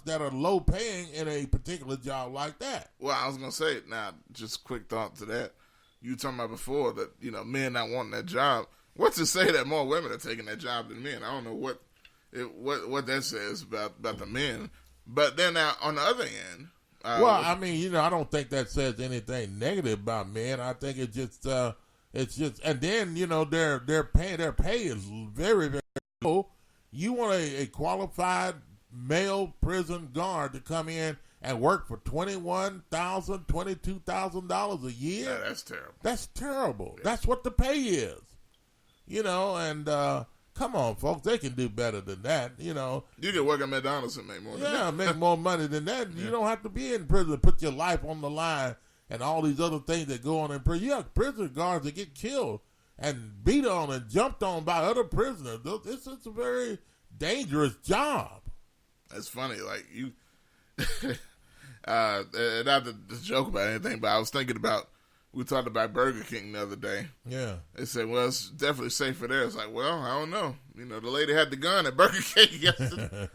that are low paying in a particular job like that. Well, I was going to say, now, just quick thought to that. You were talking about before that, men not wanting that job. What's to say that more women are taking that job than men? I don't know what that says about the men. But then now, on the other end, I don't think that says anything negative about men. I think it's just, and then their pay is very, very low. You want a qualified male prison guard to come in and work for $21,000, $22,000 a year? Yeah, that's terrible. That's terrible. Yeah. That's what the pay is. And come on, folks, they can do better than that. You can work at McDonald's and make more than that. Yeah, make more money than that. Yeah. You don't have to be in prison, put your life on the line and all these other things that go on in prison. You have prison guards that get killed and beat on and jumped on by other prisoners. It's a very dangerous job. That's funny. Like you, not to joke about anything, but I was thinking about, we talked about Burger King the other day. Yeah. They said, well, it's definitely safer there. It's like, well, I don't know. The lady had the gun at Burger King yesterday.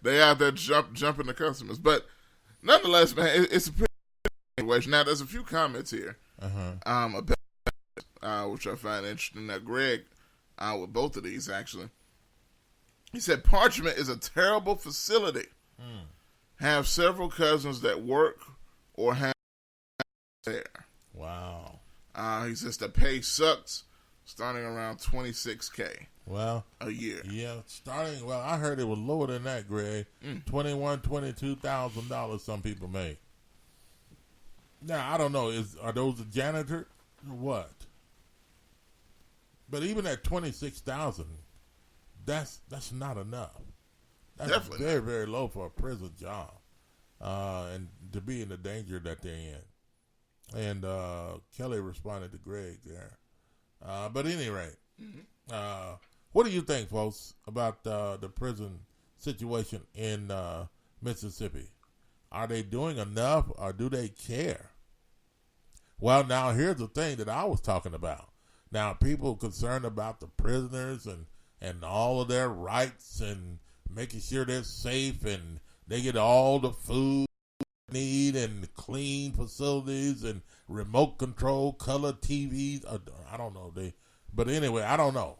They out there jumping the customers. But nonetheless, man, it's a pretty situation. Now, there's a few comments here about which I find interesting. Now, Greg, with both of these, actually, he said, Parchment is a terrible facility. Have several cousins that work or have there. Wow. He says the pay sucks, starting around $26K. Well, a year. Yeah, I heard it was lower than that, Greg. $22,000 some people make. Now, I don't know, are those a janitor or what? But even at $26,000, that's not enough. That's definitely very, very low for a prison job, and to be in the danger that they're in. And Kelly responded to Greg there. But at any rate, what do you think, folks, about the prison situation in Mississippi? Are they doing enough, or do they care? Well, now here's the thing that I was talking about. Now, people concerned about the prisoners and all of their rights and making sure they're safe and they get all the food they need and clean facilities and remote control color TVs. I don't know. But anyway, I don't know.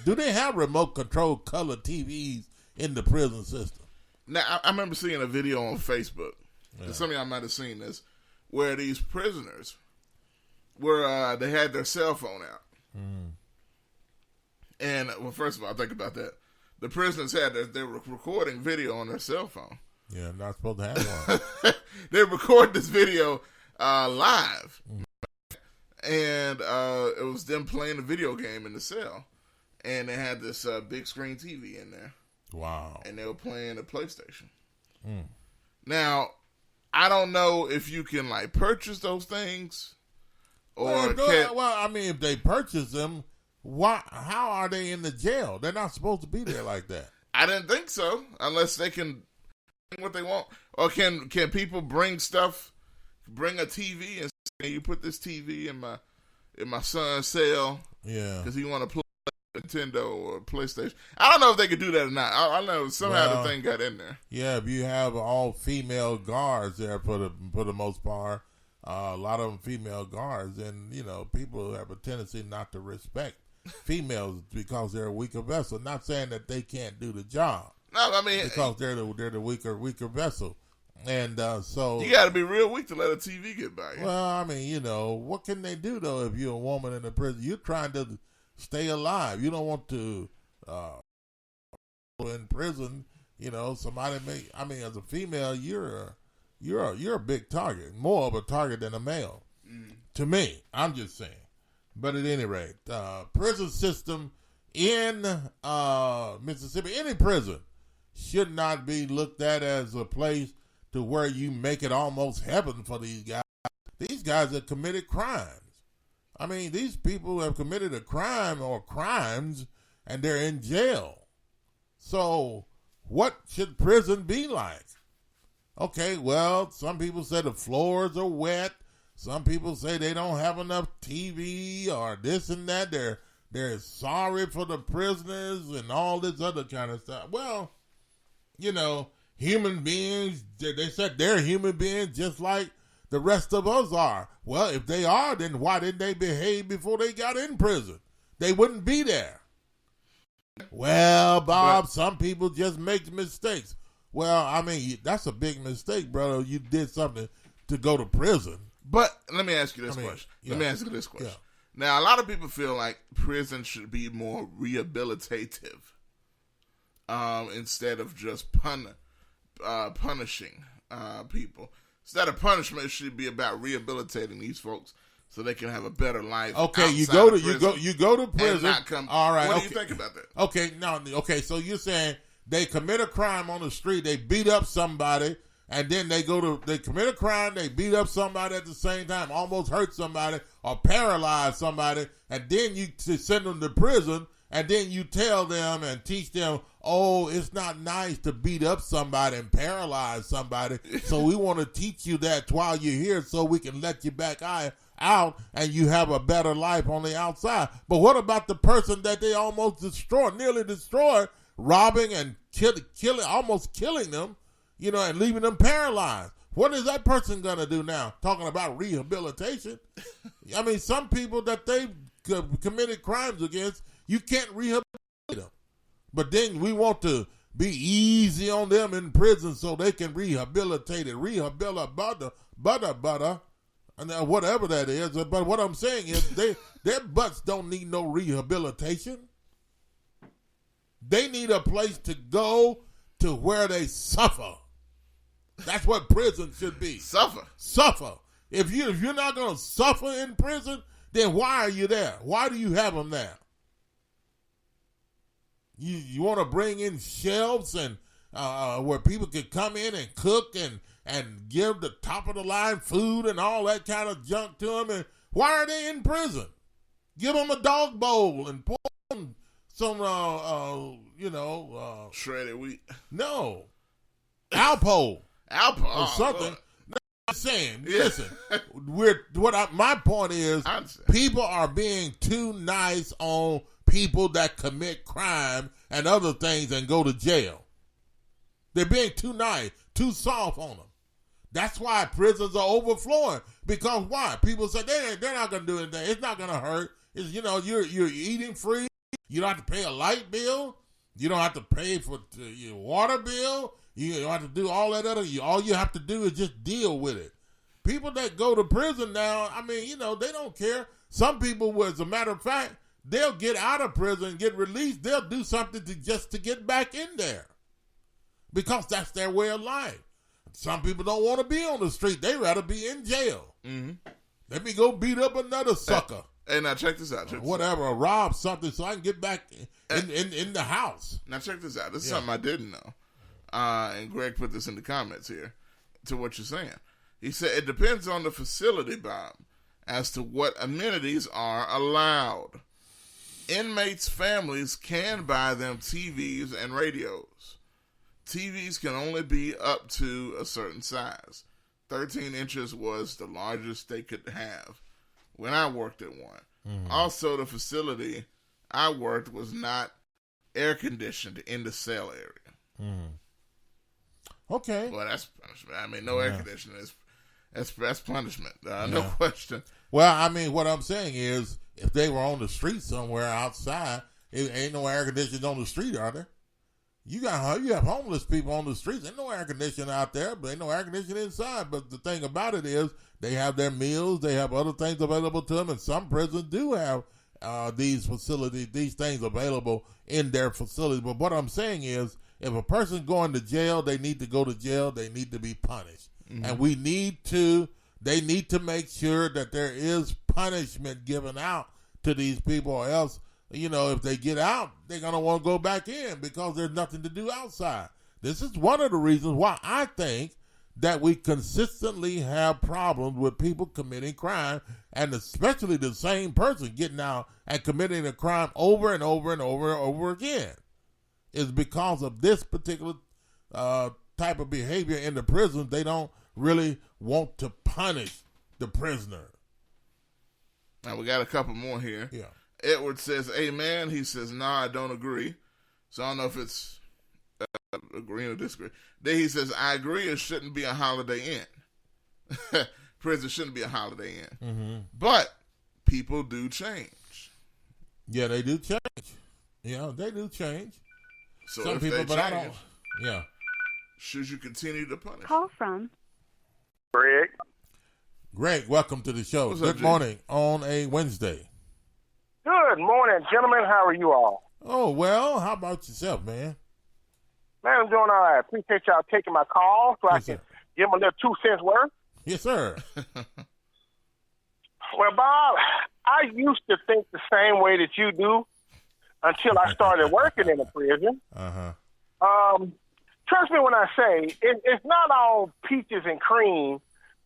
Do they have remote control color TVs in the prison system? Now, I remember seeing a video on Facebook. Yeah. Some of y'all might have seen this, where these prisoners were they had their cell phone out. And, well, first of all, think about that. The prisoners they were recording video on their cell phone. Yeah, not supposed to have one. They record this video live. And it was them playing a video game in the cell. And they had this big screen TV in there. Wow. And they were playing a PlayStation. Now, I don't know if you can, purchase those things. Or if they purchase them, Why? How are they in the jail? They're not supposed to be there like that. I didn't think so, unless they can bring what they want. Or can people bring stuff, bring a TV and say, you put this TV in my son's cell? Yeah. Because he want to play Nintendo or PlayStation. I don't know if they could do that or not. I know somehow the thing got in there. Yeah, if you have all female guards there for the most part, a lot of them female guards, and people have a tendency not to respect females because they're a weaker vessel. Not saying that they can't do the job. No, I mean because they're the weaker vessel, and so you got to be real weak to let a TV get by you. Well, I mean, what can they do though if you're a woman in a prison? You're trying to stay alive. You don't want to in prison. Somebody may. I mean, as a female, you're a big target, more of a target than a male. To me, I'm just saying. But at any rate, prison system in Mississippi, any prison, should not be looked at as a place to where you make it almost heaven for these guys. These guys have committed crimes. I mean, these people have committed a crime or crimes, and they're in jail. So what should prison be like? Okay, well, some people say the floors are wet. Some people say they don't have enough TV or this and that. They're sorry for the prisoners and all this other kind of stuff. Well, human beings, they said they're human beings just like the rest of us are. Well, if they are, then why didn't they behave before they got in prison? They wouldn't be there. Well, Bob, some people just make mistakes. Well, I mean, that's a big mistake, brother. You did something to go to prison. But let me ask you this question. Let me ask you this question. Yeah. Now, a lot of people feel like prison should be more rehabilitative instead of just punishing people. Instead of punishment, it should be about rehabilitating these folks so they can have a better life. Okay, you go to prison. All right. What do you think about that? Okay, so you're saying they commit a crime on the street, they beat up somebody, and then they commit a crime, they beat up somebody at the same time, almost hurt somebody or paralyze somebody, and then you send them to prison, and then you tell them and teach them, oh, it's not nice to beat up somebody and paralyze somebody, so we want to teach you that while you're here so we can let you back out and you have a better life on the outside. But what about the person that they almost nearly destroyed, robbing and almost killing them, and leaving them paralyzed? What is that person going to do now? Talking about rehabilitation. I mean, some people that they've committed crimes against, you can't rehabilitate them. But then we want to be easy on them in prison so they can rehabilitate it. Butter, and whatever that is. But what I'm saying is their butts don't need no rehabilitation. They need a place to go to where they suffer. That's what prison should be. Suffer. If you're not going to suffer in prison, then why are you there? Why do you have them there? You want to bring in shelves and where people can come in and cook and give the top of the line food and all that kind of junk to them. And why are they in prison? Give them a dog bowl and pour them some shredded wheat. No, Alpo or something. Lord. No, I'm saying, listen. My point is, people are being too nice on people that commit crime and other things and go to jail. They're being too nice, too soft on them. That's why prisons are overflowing. Because why? People say they're not going to do anything. It's not going to hurt. It's, you're eating free. You don't have to pay a light bill. You don't have to pay for your water bill. You don't have to do all that other. All you have to do is just deal with it. People that go to prison now, I mean, they don't care. Some people, as a matter of fact, they'll get out of prison, get released. They'll do something to get back in there because that's their way of life. Some people don't want to be on the street. They rather be in jail. Mm-hmm. Let me go beat up another sucker. Hey, now check this out. Or rob something so I can get back in the house. Now check this out. This is something I didn't know. And Greg put this in the comments here to what you're saying. He said it depends on the facility, Bob, as to what amenities are allowed. Inmates' families can buy them TVs and radios. TVs can only be up to a certain size. 13 inches was the largest they could have when I worked at one. Mm-hmm. Also, the facility I worked was not air conditioned in the cell area. Mm-hmm. Okay. Well, that's punishment. I mean, no air conditioning is that's punishment. No question. Well, I mean, what I'm saying is, if they were on the street somewhere outside, it ain't no air conditioning on the street, are there? You have homeless people on the streets. Ain't no air conditioning out there, but ain't no air conditioning inside. But the thing about it is, they have their meals, they have other things available to them, and some prisons do have these things available in their facilities. But what I'm saying is, if a person's going to jail, they need to go to jail. They need to be punished, and they need to make sure that there is punishment given out to these people, or else, if they get out, they're going to want to go back in because there's nothing to do outside. This is one of the reasons why I think that we consistently have problems with people committing crime, and especially the same person getting out and committing a crime over and over and over and over again, is because of this particular type of behavior in the prisons. They don't really want to punish the prisoner. Now, we got a couple more here. Yeah. Edward says, amen. He says, no, I don't agree. So I don't know if it's agreeing or disagree. Then he says, I agree, it shouldn't be a Holiday Inn. Prison shouldn't be a Holiday Inn. Mm-hmm. But people do change. Yeah, they do change. Yeah, they do change. So some if people, they but change, I don't. Yeah. Should you continue to punish? Call from Greg. Greg, welcome to the show. What's Good up, morning on a Wednesday. Good morning, gentlemen. How are you all? Oh, well, how about yourself, man? Man, I'm doing all right. Appreciate y'all taking my call so I can give them a little 2 cents worth. Yes, sir. Well, Bob, I used to think the same way that you do until I started working in a prison. Trust me when I say it's not all peaches and cream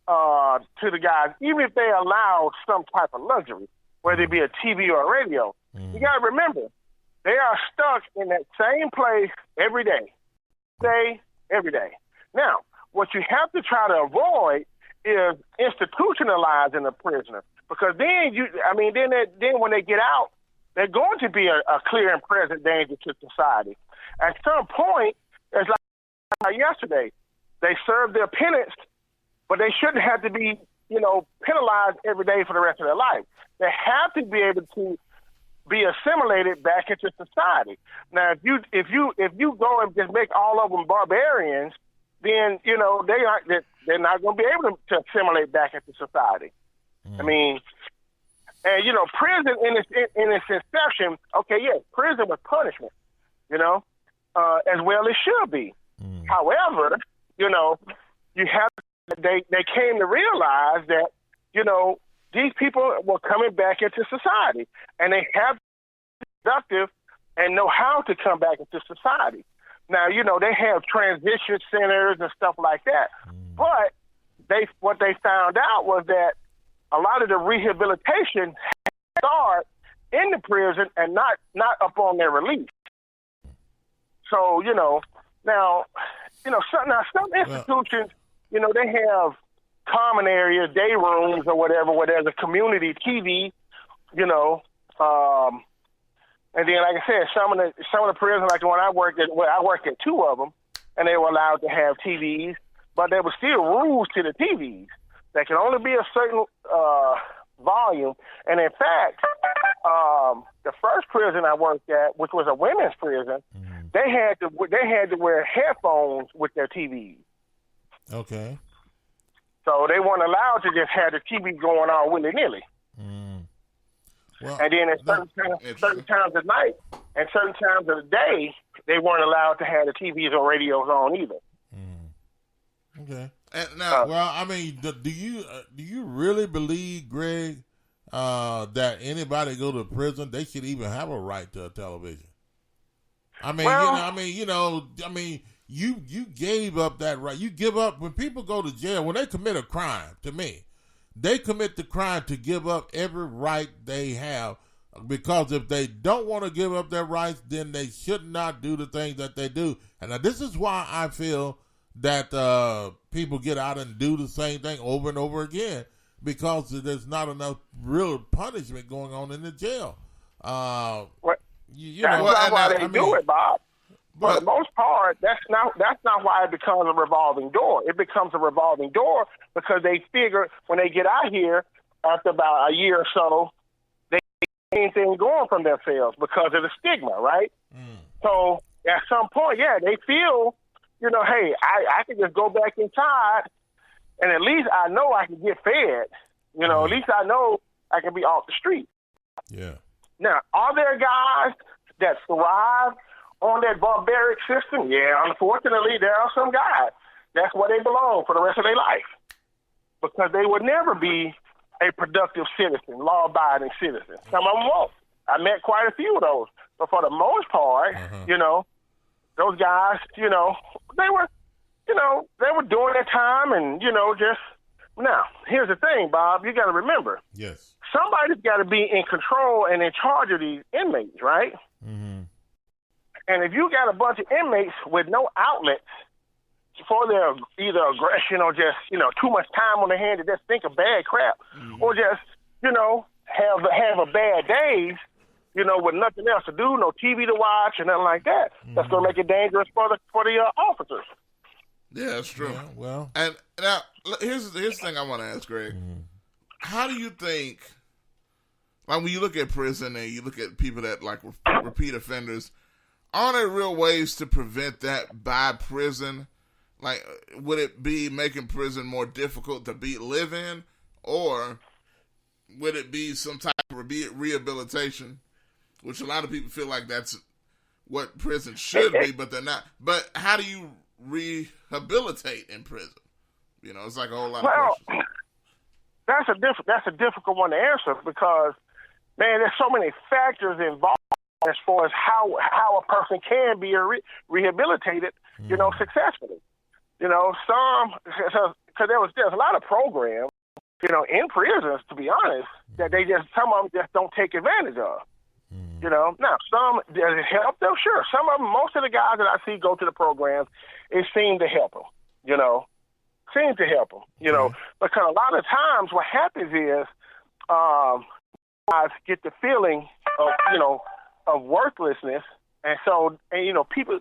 to the guys, even if they allow some type of luxury, whether it be a TV or a radio. You got to remember, they are stuck in that same place every day. Every day. Now, what you have to try to avoid is institutionalizing a prisoner, because then then when they get out, they're going to be a clear and present danger to society. At some point, it's like yesterday, they served their penance, but they shouldn't have to be, penalized every day for the rest of their life. They have to be able to be assimilated back into society. Now, if you go and just make all of them barbarians, then they're not going to be able to assimilate back into society. I mean, and prison in its inception, prison was punishment, as well it should be. However, you have they came to realize that these people were coming back into society, and they have to be productive and know how to come back into society. Now, they have transition centers and stuff like that, but what they found out was that a lot of the rehabilitation start in the prison and not upon their release. So, some institutions, they have common areas, day rooms or whatever, where there's a community TV, and then, like I said, some of the prisons, like the one I worked at 2 of them, and they were allowed to have TVs, but there were still rules to the TVs. There can only be a certain volume, and in fact, the first prison I worked at, which was a women's prison, they had to wear headphones with their TVs. Okay. So they weren't allowed to just have the TV going on willy-nilly. Well, and then at certain times of night and certain times of the day, they weren't allowed to have the TVs or radios on either. Okay. And now, do you really believe, Greg, that anybody go to prison, they should even have a right to a television? You gave up that right. You give up when people go to jail, when they commit a crime, to me, they commit the crime to give up every right they have because if they don't want to give up their rights, then they should not do the things that they do. And this is why I feel that people get out and do the same thing over and over again, because there's not enough real punishment going on in the jail. That's not why they do it, Bob. For the most part, that's not why it becomes a revolving door. It becomes a revolving door because they figure when they get out here after about a year or so, they get anything going from themselves because of the stigma, right? So at some point, they feel, hey, I can just go back inside, and at least I know I can get fed. At least I know I can be off the street. Yeah. Now, are there guys that thrive on that barbaric system? Yeah, unfortunately, there are some guys. That's where they belong for the rest of their life, because they would never be a productive citizen, law-abiding citizen. Some of them won't. I met quite a few of those. But for the most part, those guys, they were doing their time and, just. Now, here's the thing, Bob. You got to remember. Yes. Somebody's got to be in control and in charge of these inmates, right? Mm-hmm. And if you got a bunch of inmates with no outlets for their either aggression or just, too much time on their hand to just think of bad crap, or just, have a bad days, with nothing else to do, no TV to watch and nothing like that, that's going to make it dangerous for the officers. Yeah, that's true. Yeah, well, and now here's the thing I want to ask, Greg. How do you think, like when you look at prison and you look at people that like repeat offenders, are there real ways to prevent that by prison? Like, would it be making prison more difficult to live in, or would it be some type of rehabilitation, which a lot of people feel like that's what prison should be, but they're not. But how do you rehabilitate in prison? It's like a whole lot of questions. That's a difficult one to answer because, man, there's so many factors involved as far as how a person can be rehabilitated, successfully. Because there's a lot of programs, in prisons, to be honest, that some of them just don't take advantage of. Now some, does it help them? Sure. Some of them, most of the guys that I see go to the programs, it seems to help them, because a lot of times what happens is, guys get the feeling of worthlessness. And so, people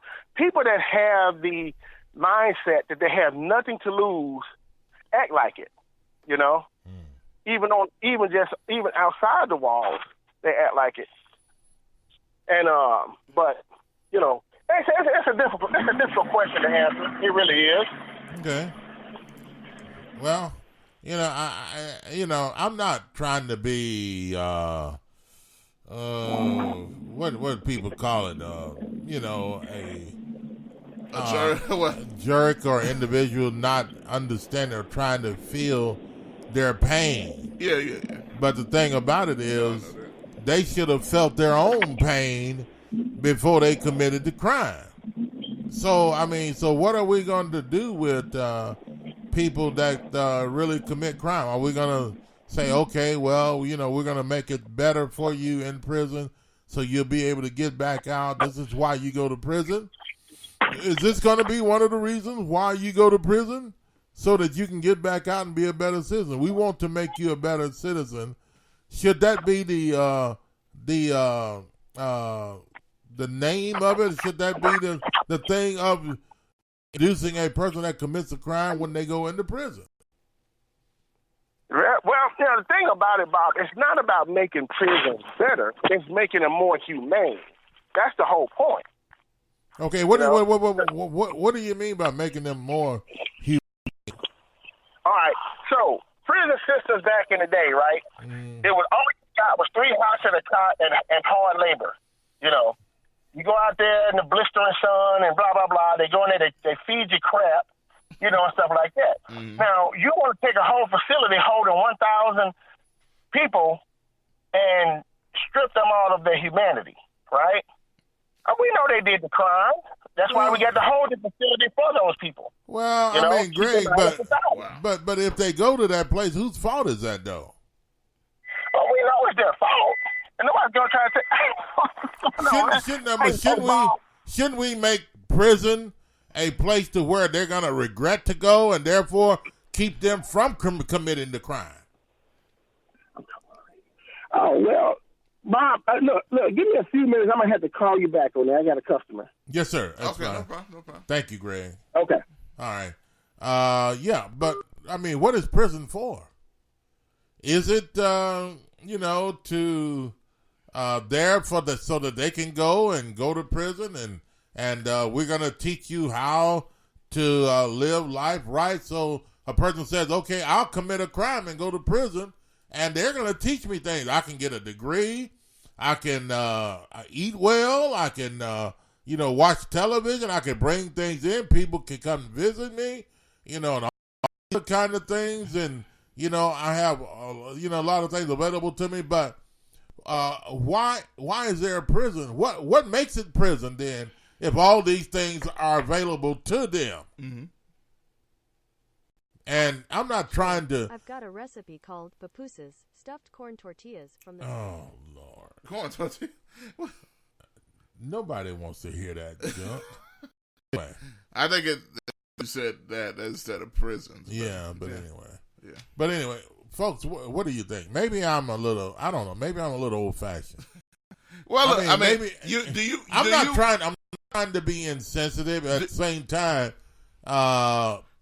that have the mindset that they have nothing to lose act like it, even outside the walls, they act like it. And, but, it's a difficult question to answer. It really is. Okay. Well, I'm not trying to be, what people call it, a jerk or individual not understanding or trying to feel their pain. Yeah. But the thing about it is, they should have felt their own pain before they committed the crime. So, so what are we going to do with people that really commit crime? Are we going to say, okay, well, we're going to make it better for you in prison so you'll be able to get back out? This is why you go to prison? Is this going to be one of the reasons why you go to prison? So that you can get back out and be a better citizen. We want to make you a better citizen. Should that be the name of it? Should that be the thing of reducing a person that commits a crime when they go into prison? Well, the thing about it, Bob, it's not about making prisons better. It's making them more humane. That's the whole point. Okay, what do you mean by making them more humane? All right, so prison systems back in the day, right? It was all you got was 3 hots at a cot and hard labor. You go out there in the blistering sun and blah, blah, blah. They go in there, they feed you crap, and stuff like that. Now, you want to take a whole facility holding 1,000 people and strip them out of their humanity, right? We know they did the crime. That's why we got to hold the facility for those people. Well, Greg, but if they go to that place, whose fault is that, though? Well, we know it's their fault. And nobody's going to try to say, Shouldn't we make prison a place to where they're going to regret to go and therefore keep them from committing the crime? Oh, well, Bob, look, give me a few minutes. I'm going to have to call you back on that. I got a customer. Yes, sir. That's okay, fine. no problem. Thank you, Greg. Okay. All right. Yeah, but, I mean, what is prison for? Is it, to there so that they can go to prison and we're going to teach you how to live life right? So a person says, okay, I'll commit a crime and go to prison, and they're going to teach me things. I can get a degree. I can eat well. I can, watch television. I can bring things in. People can come visit me, and all other kind of things. And, I have, a lot of things available to me. But why is there a prison? What makes it prison then if all these things are available to them? Mm-hmm. And I'm not trying to... I've got a recipe called papooses, stuffed corn tortillas from the... Oh, Lord. Corn tortillas? Nobody wants to hear that junk. Anyway. I think you said that instead of prisons. Anyway. Yeah. But anyway, folks, what do you think? Maybe I'm a little, I don't know, maybe I'm a little old-fashioned. Well, I mean, maybe... I'm not trying to be insensitive. At the same time,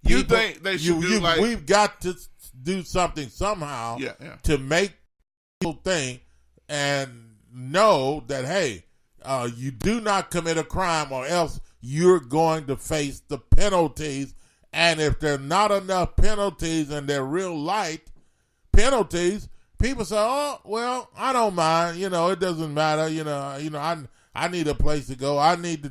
you think they should do like... We've got to do something somehow to make people think and know that, hey, you do not commit a crime or else you're going to face the penalties. And if there are not enough penalties and they're real light penalties, people say, oh, well, I don't mind. It doesn't matter. I need a place to go. I need to,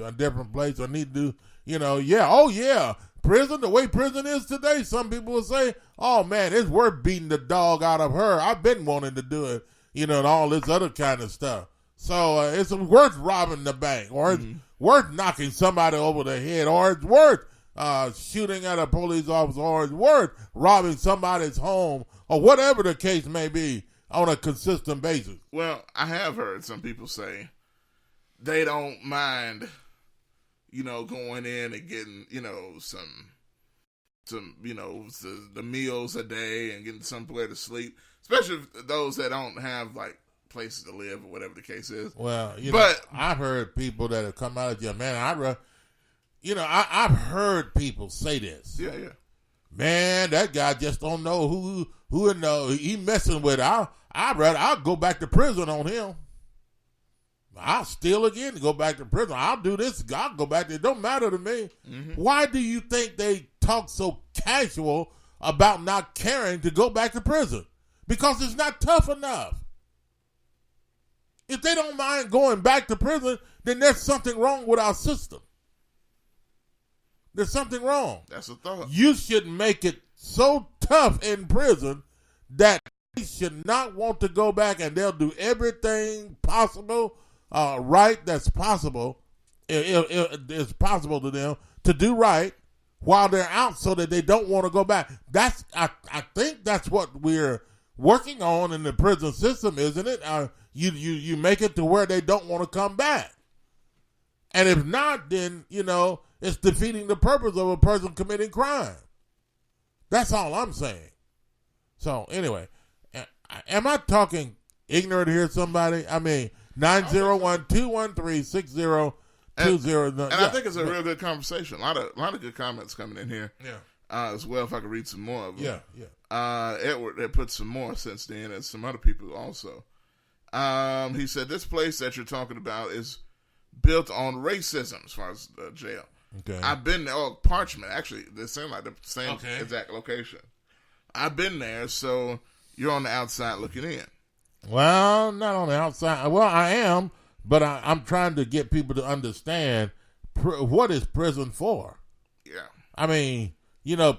a different place. I need to do, prison, the way prison is today, some people will say, oh, man, it's worth beating the dog out of her. I've been wanting to do it, and all this other kind of stuff. So it's worth robbing the bank, or it's worth knocking somebody over the head, or it's worth shooting at a police officer, or it's worth robbing somebody's home, or whatever the case may be on a consistent basis. Well, I have heard some people say they don't mind going in and getting, some the meals a day and getting somewhere to sleep, especially those that don't have like places to live or whatever the case is. Well, I've heard people that have come out of jail, man, I've heard people say this. Yeah. Man, that guy just don't know who he messing with. I'll go back to prison on him. I'll steal again and go back to prison. I'll do this. I'll go back there. It don't matter to me. Mm-hmm. Why do you think they talk so casual about not caring to go back to prison? Because it's not tough enough. If they don't mind going back to prison, then there's something wrong with our system. There's something wrong. That's a thought. You should make it so tough in prison that they should not want to go back, and they'll do everything possible, that's possible, if it's possible to them to do right while they're out, so that they don't want to go back. I think that's what we're working on in the prison system, isn't it? You make it to where they don't want to come back, and if not, then it's defeating the purpose of a person committing crime. That's all I'm saying. So anyway, am I talking ignorant here, somebody? I mean, 901-213-6020. And I think it's a real good conversation. A lot of good comments coming in here. Yeah. As well, if I could read some more of them. Yeah. Edward had put some more since then, and some other people also. He said this place that you're talking about is built on racism as far as jail. Okay. I've been there. Oh, Parchment. Actually, they seem like the same exact location. I've been there, so you're on the outside looking in. Well, not on the outside. Well, I am, but I'm trying to get people to understand what is prison for. Yeah. I mean,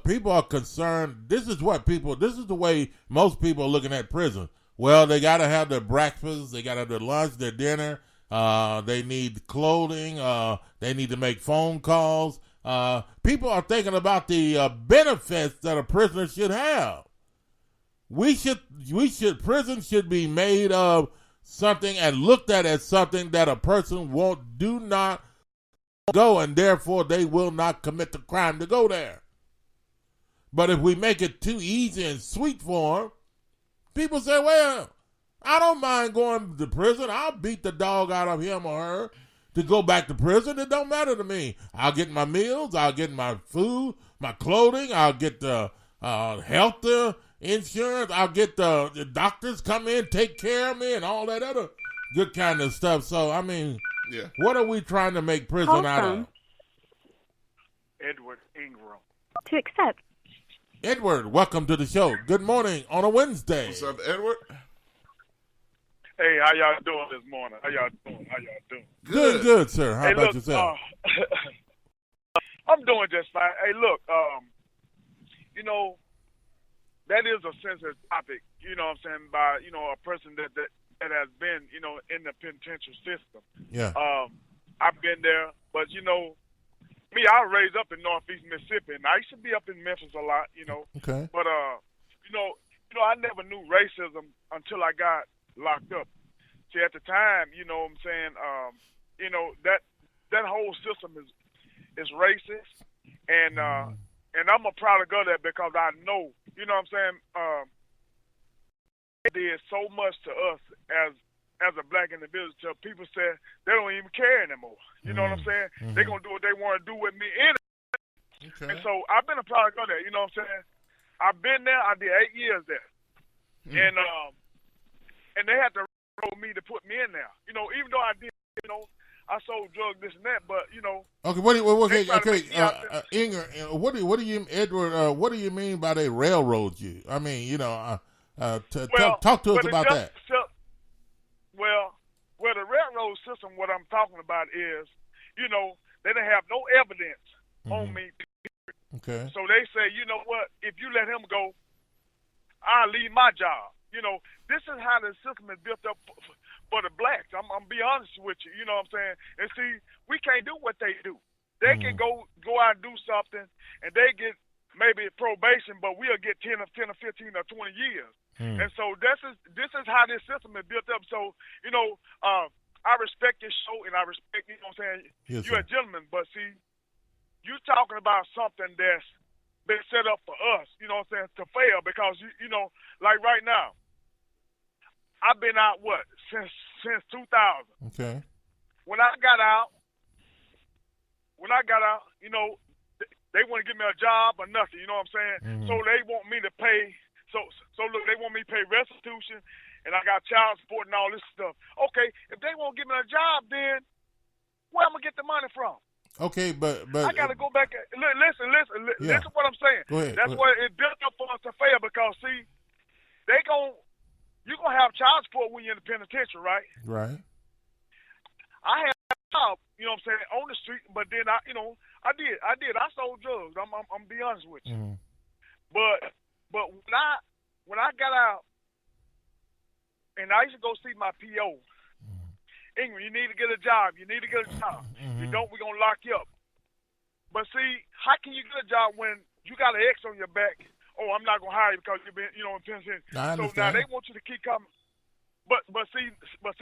people are concerned. This is the way most people are looking at prison. Well, they got to have their breakfast. They got to have their lunch, their dinner. They need clothing. They need to make phone calls. People are thinking about the benefits that a prisoner should have. Prison should be made of something and looked at as something that a person do not go, and therefore they will not commit the crime to go there. But if we make it too easy and sweet for them, people say, well, I don't mind going to prison. I'll beat the dog out of him or her to go back to prison. It don't matter to me. I'll get my meals. I'll get my food, my clothing. I'll get the health insurance. I'll get the doctors come in, take care of me, and all that other good kind of stuff. So, I mean, what are we trying to make prison out of? Edward Ingram. To accept. Edward, welcome to the show. Good morning on a Wednesday. What's up, Edward? Hey, how y'all doing this morning? How y'all doing? Good, sir. How about yourself? I'm doing just fine. Hey, look, that is a sensitive topic, you know what I'm saying, by, a person that has been, in the penitentiary system. Yeah. I've been there, but, me, I was raised up in Northeast Mississippi, and I used to be up in Memphis a lot, Okay. But, I never knew racism until I got locked up. See, at the time, you know what I'm saying, that whole system is racist, and I'm a product of that because I know, you know what I'm saying, they did so much to us as a black individual till people say they don't even care anymore. You know what I'm saying? Mm-hmm. They're going to do what they want to do with me anyway. Okay. And so I've been a product of that, you know what I'm saying? I've been there. I did 8 years there. And they had to roll me to put me in there. Even though I did, I sold drugs, this and that, but, Okay, Inger, what do you, Edward, what do you mean by they railroad you? I mean, talk to us about that. Well, the railroad system, what I'm talking about is, they didn't have no evidence on me. Okay. So they say, you know what, if you let him go, I'll leave my job. This is how the system is built up for the blacks. I'm be honest with you. You know what I'm saying? And see, we can't do what they do. They can go out and do something, and they get maybe probation, but we'll get 10 or 15 or 20 years. And so this is how this system is built up. So, I respect your show, and I respect, you know what I'm saying? Yes, you're a gentleman, but see, you talking about something that's been set up for us, you know what I'm saying, to fail because, like right now, I've been out, since 2000. Okay. When I got out, they wouldn't give me a job or nothing, you know what I'm saying? Mm-hmm. So they want me to pay, so look, they want me to pay restitution, and I got child support and all this stuff. Okay, if they won't give me a job, then where am I going to get the money from? Okay, but I got to go back. Listen what I'm saying. Go ahead. That's what it built up for us to fail because, see, you're going to have child support when you're in the penitentiary, right? Right. I had a job, you know what I'm saying, on the street, but then I did. I sold drugs. I'm be honest with you. Mm-hmm. But when I got out, and I used to go see my PO, Ingram, you need to get a job. You need to get a job. Mm-hmm. You don't, we're going to lock you up. But see, how can you get a job when you got an X on your back? Oh, I'm not going to hire you because you've been, in penitentiary. So now they want you to keep coming. But see,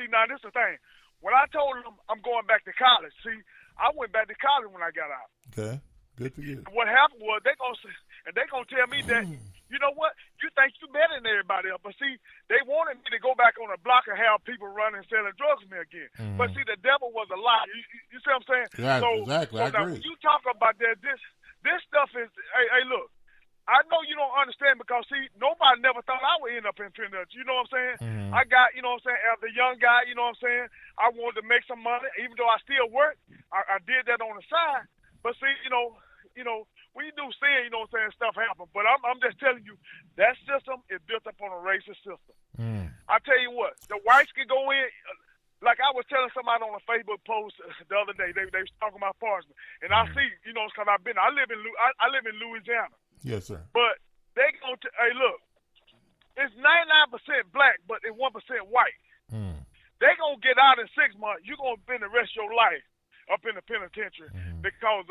now this is the thing. When I told them I'm going back to college, see, I went back to college when I got out. Okay, good for you. What happened was they gonna tell me that, you know what, you think you better than everybody else. But see, they wanted me to go back on the block and have people running and selling drugs with me again. Mm-hmm. But see, the devil was a lie. You see what I'm saying? Yeah, so, exactly. So I now agree. when you talk about that, this stuff is, hey, look, I know you don't understand because, see, nobody never thought I would end up in penitentiary. You know what I'm saying? Mm-hmm. I got, you know what I'm saying, as a young guy, you know what I'm saying, I wanted to make some money. Even though I still work, I did that on the side. But, see, you know, when you do sin, you know what I'm saying, stuff happens. But I'm just telling you, that system is built up on a racist system. I tell you what, the whites can go in. Like I was telling somebody on a Facebook post the other day, they was talking about Parsons, and I see, you know, because I live in Louisiana. Yes, sir. But they going to, hey, look, it's 99% black, but it's 1% white. They gonna get out in 6 months. You gonna spend the rest of your life up in the penitentiary because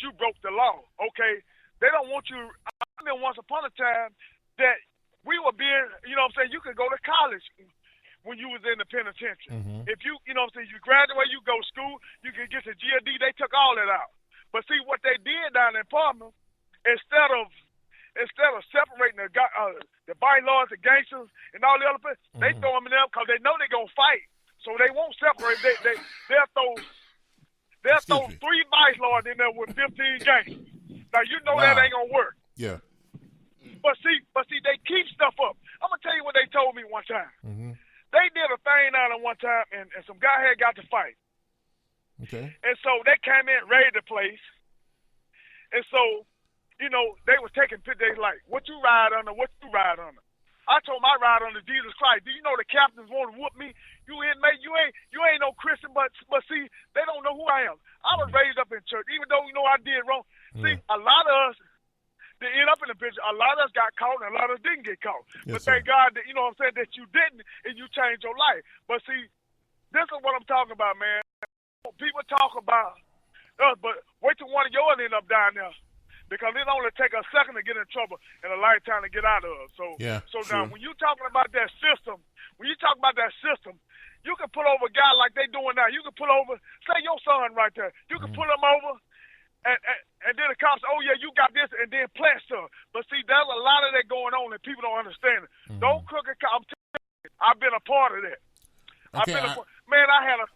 you broke the law. Okay, they don't want you. I mean, once upon a time that we were being, you know what I'm saying, you could go to college when you was in the penitentiary. Mhm. If you know what I'm saying, you graduate, you go to school, you can get your GED. They took all that out. But see what they did down in Parma, instead of separating the bylaws, the gangsters, and all the other people, they throw them in there because they know they're gonna fight, so they won't separate. They'll throw 3 vice lords in there with 15 gangsters. Now you know that ain't gonna work. Yeah. But see, they keep stuff up. I'm gonna tell you what they told me one time. Mm-hmm. They did a thing down there one time, and some guy had got to fight. Okay. And so they came in, raided the place. And so, you know, they was taking pictures like, what you ride under, what you ride under. I told them I ride under Jesus Christ. Do you know the captains want to whoop me? You inmate, you ain't no Christian, but see, they don't know who I am. I was raised up in church, even though you know I did wrong. See, a lot of us, they end up in the picture, a lot of us got caught and a lot of us didn't get caught. Yes, but thank God that, you know what I'm saying, that you didn't and you changed your life. But see, this is what I'm talking about, man. People talk about us, but wait till one of yours end up down there, because it only take a second to get in trouble and a lifetime to get out of. So, now when you talking about that system, you can pull over a guy like they doing now. You can pull over, say your son right there. You can pull him over, and then the cops, oh yeah, you got this, and then plant stuff. But see, there's a lot of that going on that people don't understand. Don't crooked cops. I'm telling you, I've been a part of that. Okay, Man, I had a.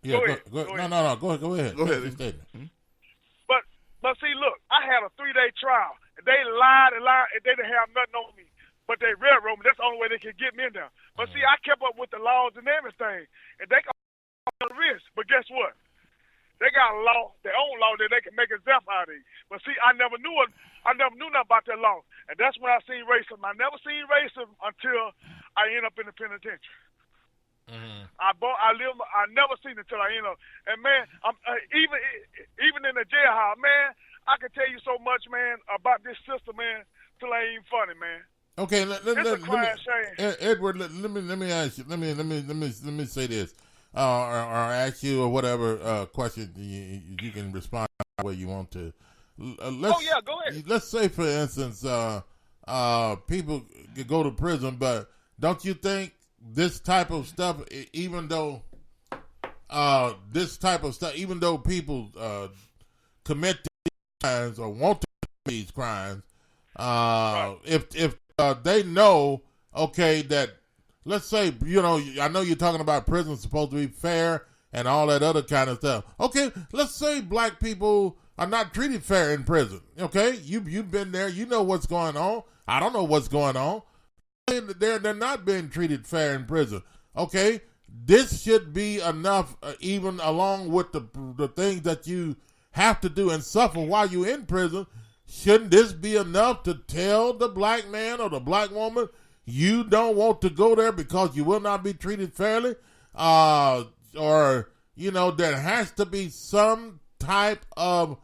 Yeah, Go ahead. No, go ahead. Go ahead. But see, look, I had a 3-day trial. They lied, and they didn't have nothing on me. But they railroaded me. That's the only way they could get me in there. But see, I kept up with the laws and everything. And they got the risk. But guess what? They got a law, their own law, that they can make a death out of you. But see, I never knew nothing about that law. And that's when I seen racism. I never seen racism until I end up in the penitentiary. I never seen it till I end up. And man, I'm even in the jailhouse, man, I can tell you so much, man, about this system, man, till it ain't even funny, man. Okay, Edward, let me ask you. Let me say this, or ask you or whatever question you can respond the way you want to. Go ahead. Let's say, for instance, people could go to prison, but don't you think this type of stuff, even though people commit these crimes or want to commit these crimes, if they know, okay, that, let's say, you know, I know you're talking about prison's supposed to be fair and all that other kind of stuff. Okay, let's say black people are not treated fair in prison. Okay, you've been there, you know what's going on. I don't know what's going on. They're not being treated fair in prison. Okay, this should be enough, even along with the things that you have to do and suffer while you're in prison. Shouldn't this be enough to tell the black man or the black woman you don't want to go there because you will not be treated fairly? Or, you know, there has to be some type of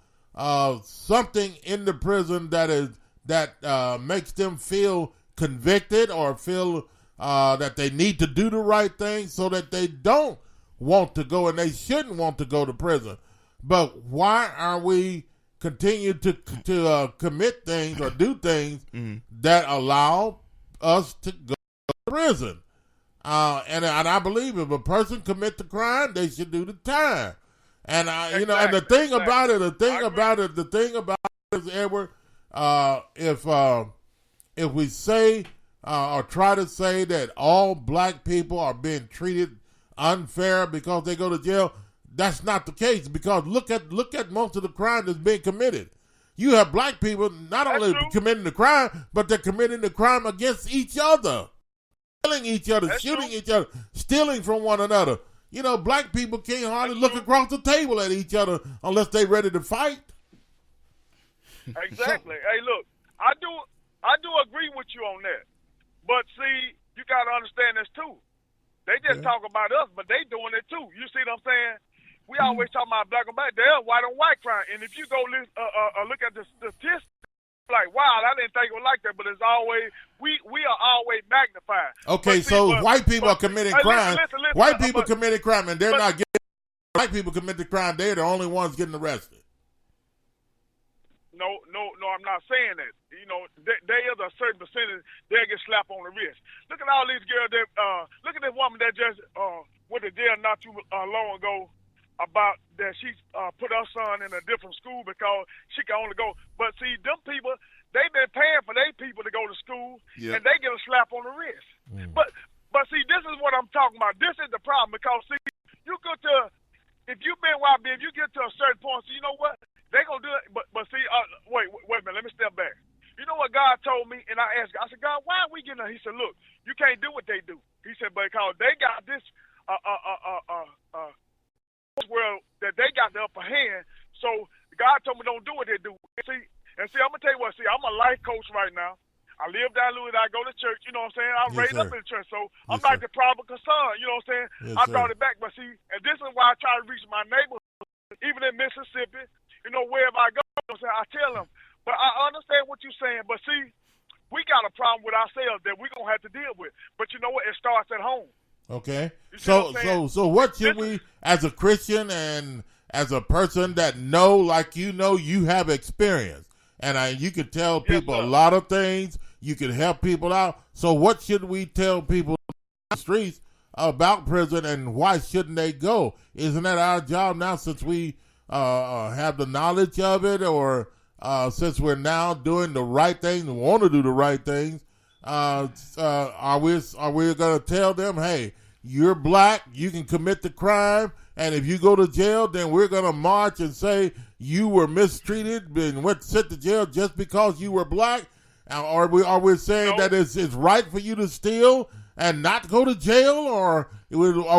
something in the prison that makes them feel convicted or feel that they need to do the right thing so that they don't want to go, and they shouldn't want to go to prison. But why are we continue to commit things or do things that allow us to go to prison? And I believe if a person commit the crime, they should do the time. And you know, and the thing about it is, Edward, if we say or try to say that all black people are being treated unfair because they go to jail, that's not the case, because look at most of the crime that's being committed. You have black people not only committing the crime, but they're committing the crime against each other, killing each other, shooting each other, stealing from one another. You know, black people can't hardly look across the table at each other unless they're ready to fight. Exactly. Hey, look, I do agree with you on that. But see, you got to understand this too. They just talk about us, but they doing it too. You see what I'm saying? We always talk about black and white. There's white on white crime. And if you go look at the statistics, like, wow, I didn't think it was like that, but it's always, we are always magnified. Okay, white people are committing crime. Listen, white people committing crime, and they're not getting, white people commit the crime, they're the only ones getting arrested. No, I'm not saying that. you know, there is a certain percentage they'll get slapped on the wrist. Look at all these girls that look at this woman that just went to jail not too long ago about that she put her son in a different school because she can only go. But see, them people, they've been paying for their people to go to school, and they get a slap on the wrist. But see, this is what I'm talking about. This is the problem because see, you go to if you've been YB, if you get to a certain point, so you know what they gonna do it. But see, wait a minute, let me step back. You know what God told me, and I asked, I said, God, why are we getting? He said, look, you can't do what they do. He said, because they got this world that they got the upper hand. So God told me don't do what they do. See, I'm gonna tell you what. See, I'm a life coach right now. I live down Louis. I go to church. You know what I'm saying? I was raised up in the church, so I'm like the prodigal son. You know what I'm saying? I brought it back, but see, and this is why I try to reach my neighborhood, even in Mississippi. You know, wherever I go, you know what I'm saying? I tell them. But I understand what you're saying. But see, we got a problem with ourselves that we're gonna have to deal with. But you know what? It starts at home. Okay. So what should we, as a Christian and as a person that know, like you have experience, and you can tell people a lot of things. You can help people out. So what should we tell people on the streets about prison, and why shouldn't they go? Isn't that our job now, since we have the knowledge of it, or since we're now doing the right things, want to do the right things? Are we going to tell them, hey, you're black, you can commit the crime, and if you go to jail, then we're going to march and say you were mistreated and went sent to jail just because you were black? Are we saying that it's right for you to steal and not go to jail, or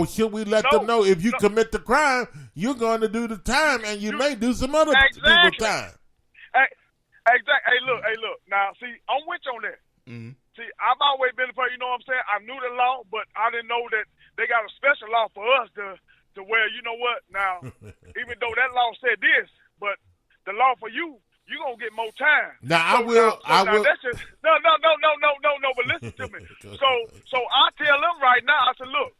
should we let them know if you commit the crime, you're going to do the time, and you may do some other people's time? Exactly. Hey, look. Now, see, I'm with you on that. Mm-hmm. See, I've always been a person, you know what I'm saying? I knew the law, but I didn't know that they got a special law for us to where, you know what, now, even though that law said this, but the law for you, you're going to get more time. Now, I will. That's just, no, but listen to me. So I tell them right now, I said, look,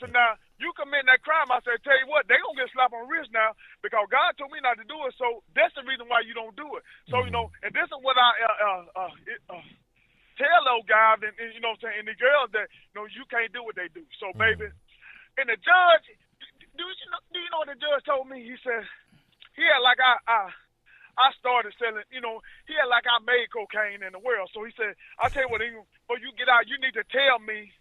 now, you commit that crime, I said, tell you what, they going to get slapped on the wrist now because God told me not to do it, so that's the reason why you don't do it. So, you know, and this is what I tell those guys and you know what I'm saying, and the girls that, you know, you can't do what they do. So, baby, and the judge, do you know what the judge told me? He said, yeah, like I started selling, you know, he had like I made cocaine in the world. So he said, I tell you what, before you get out, you need to tell me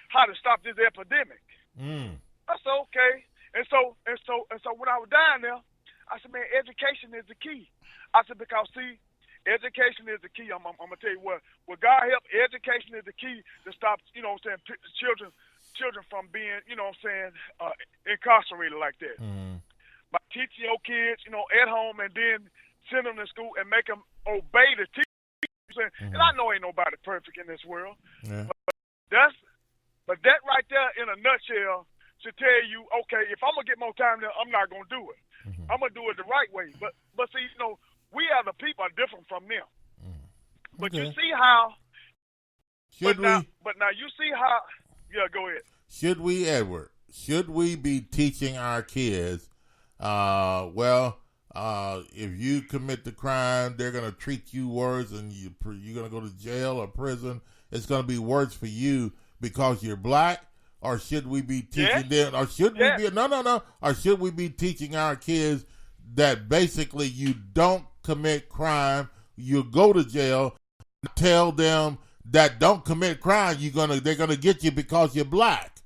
how to stop this epidemic. I said, okay. And so when I was down there, I said, man, education is the key. I said, because see, education is the key. I'm gonna tell you what, with God help, education is the key to stop, you know what I'm saying, children from being, you know what I'm saying, incarcerated like that. By teaching your kids, you know, at home, and then send them to school and make them obey the teachers. And I know ain't nobody perfect in this world. Yeah. But that right there in a nutshell should tell you, okay, if I'm going to get more time there, I'm not going to do it. I'm going to do it the right way. But see, you know, we as the people are different from them. But you see how but now you see how go ahead. Should we, Edward, be teaching our kids if you commit the crime, they're going to treat you worse, and you're going to go to jail or prison. It's going to be worse for you because you're black? Or should we be teaching them? Or should we be Or should we be teaching our kids that basically you don't commit crime, you go to jail? Tell them that don't commit crime. They're gonna get you because you're black.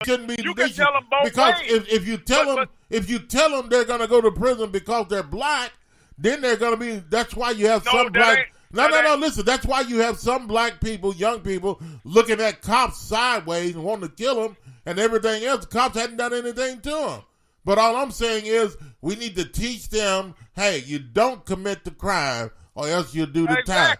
Shouldn't be. You can tell them both because ways. if you tell them they're gonna go to prison because they're black, then they're gonna be. That's why you have some black. Listen, that's why you have some black people, young people, looking at cops sideways and wanting to kill them and everything else. The cops hadn't done anything to them. But all I'm saying is we need to teach them, hey, you don't commit the crime or else you'll do the time.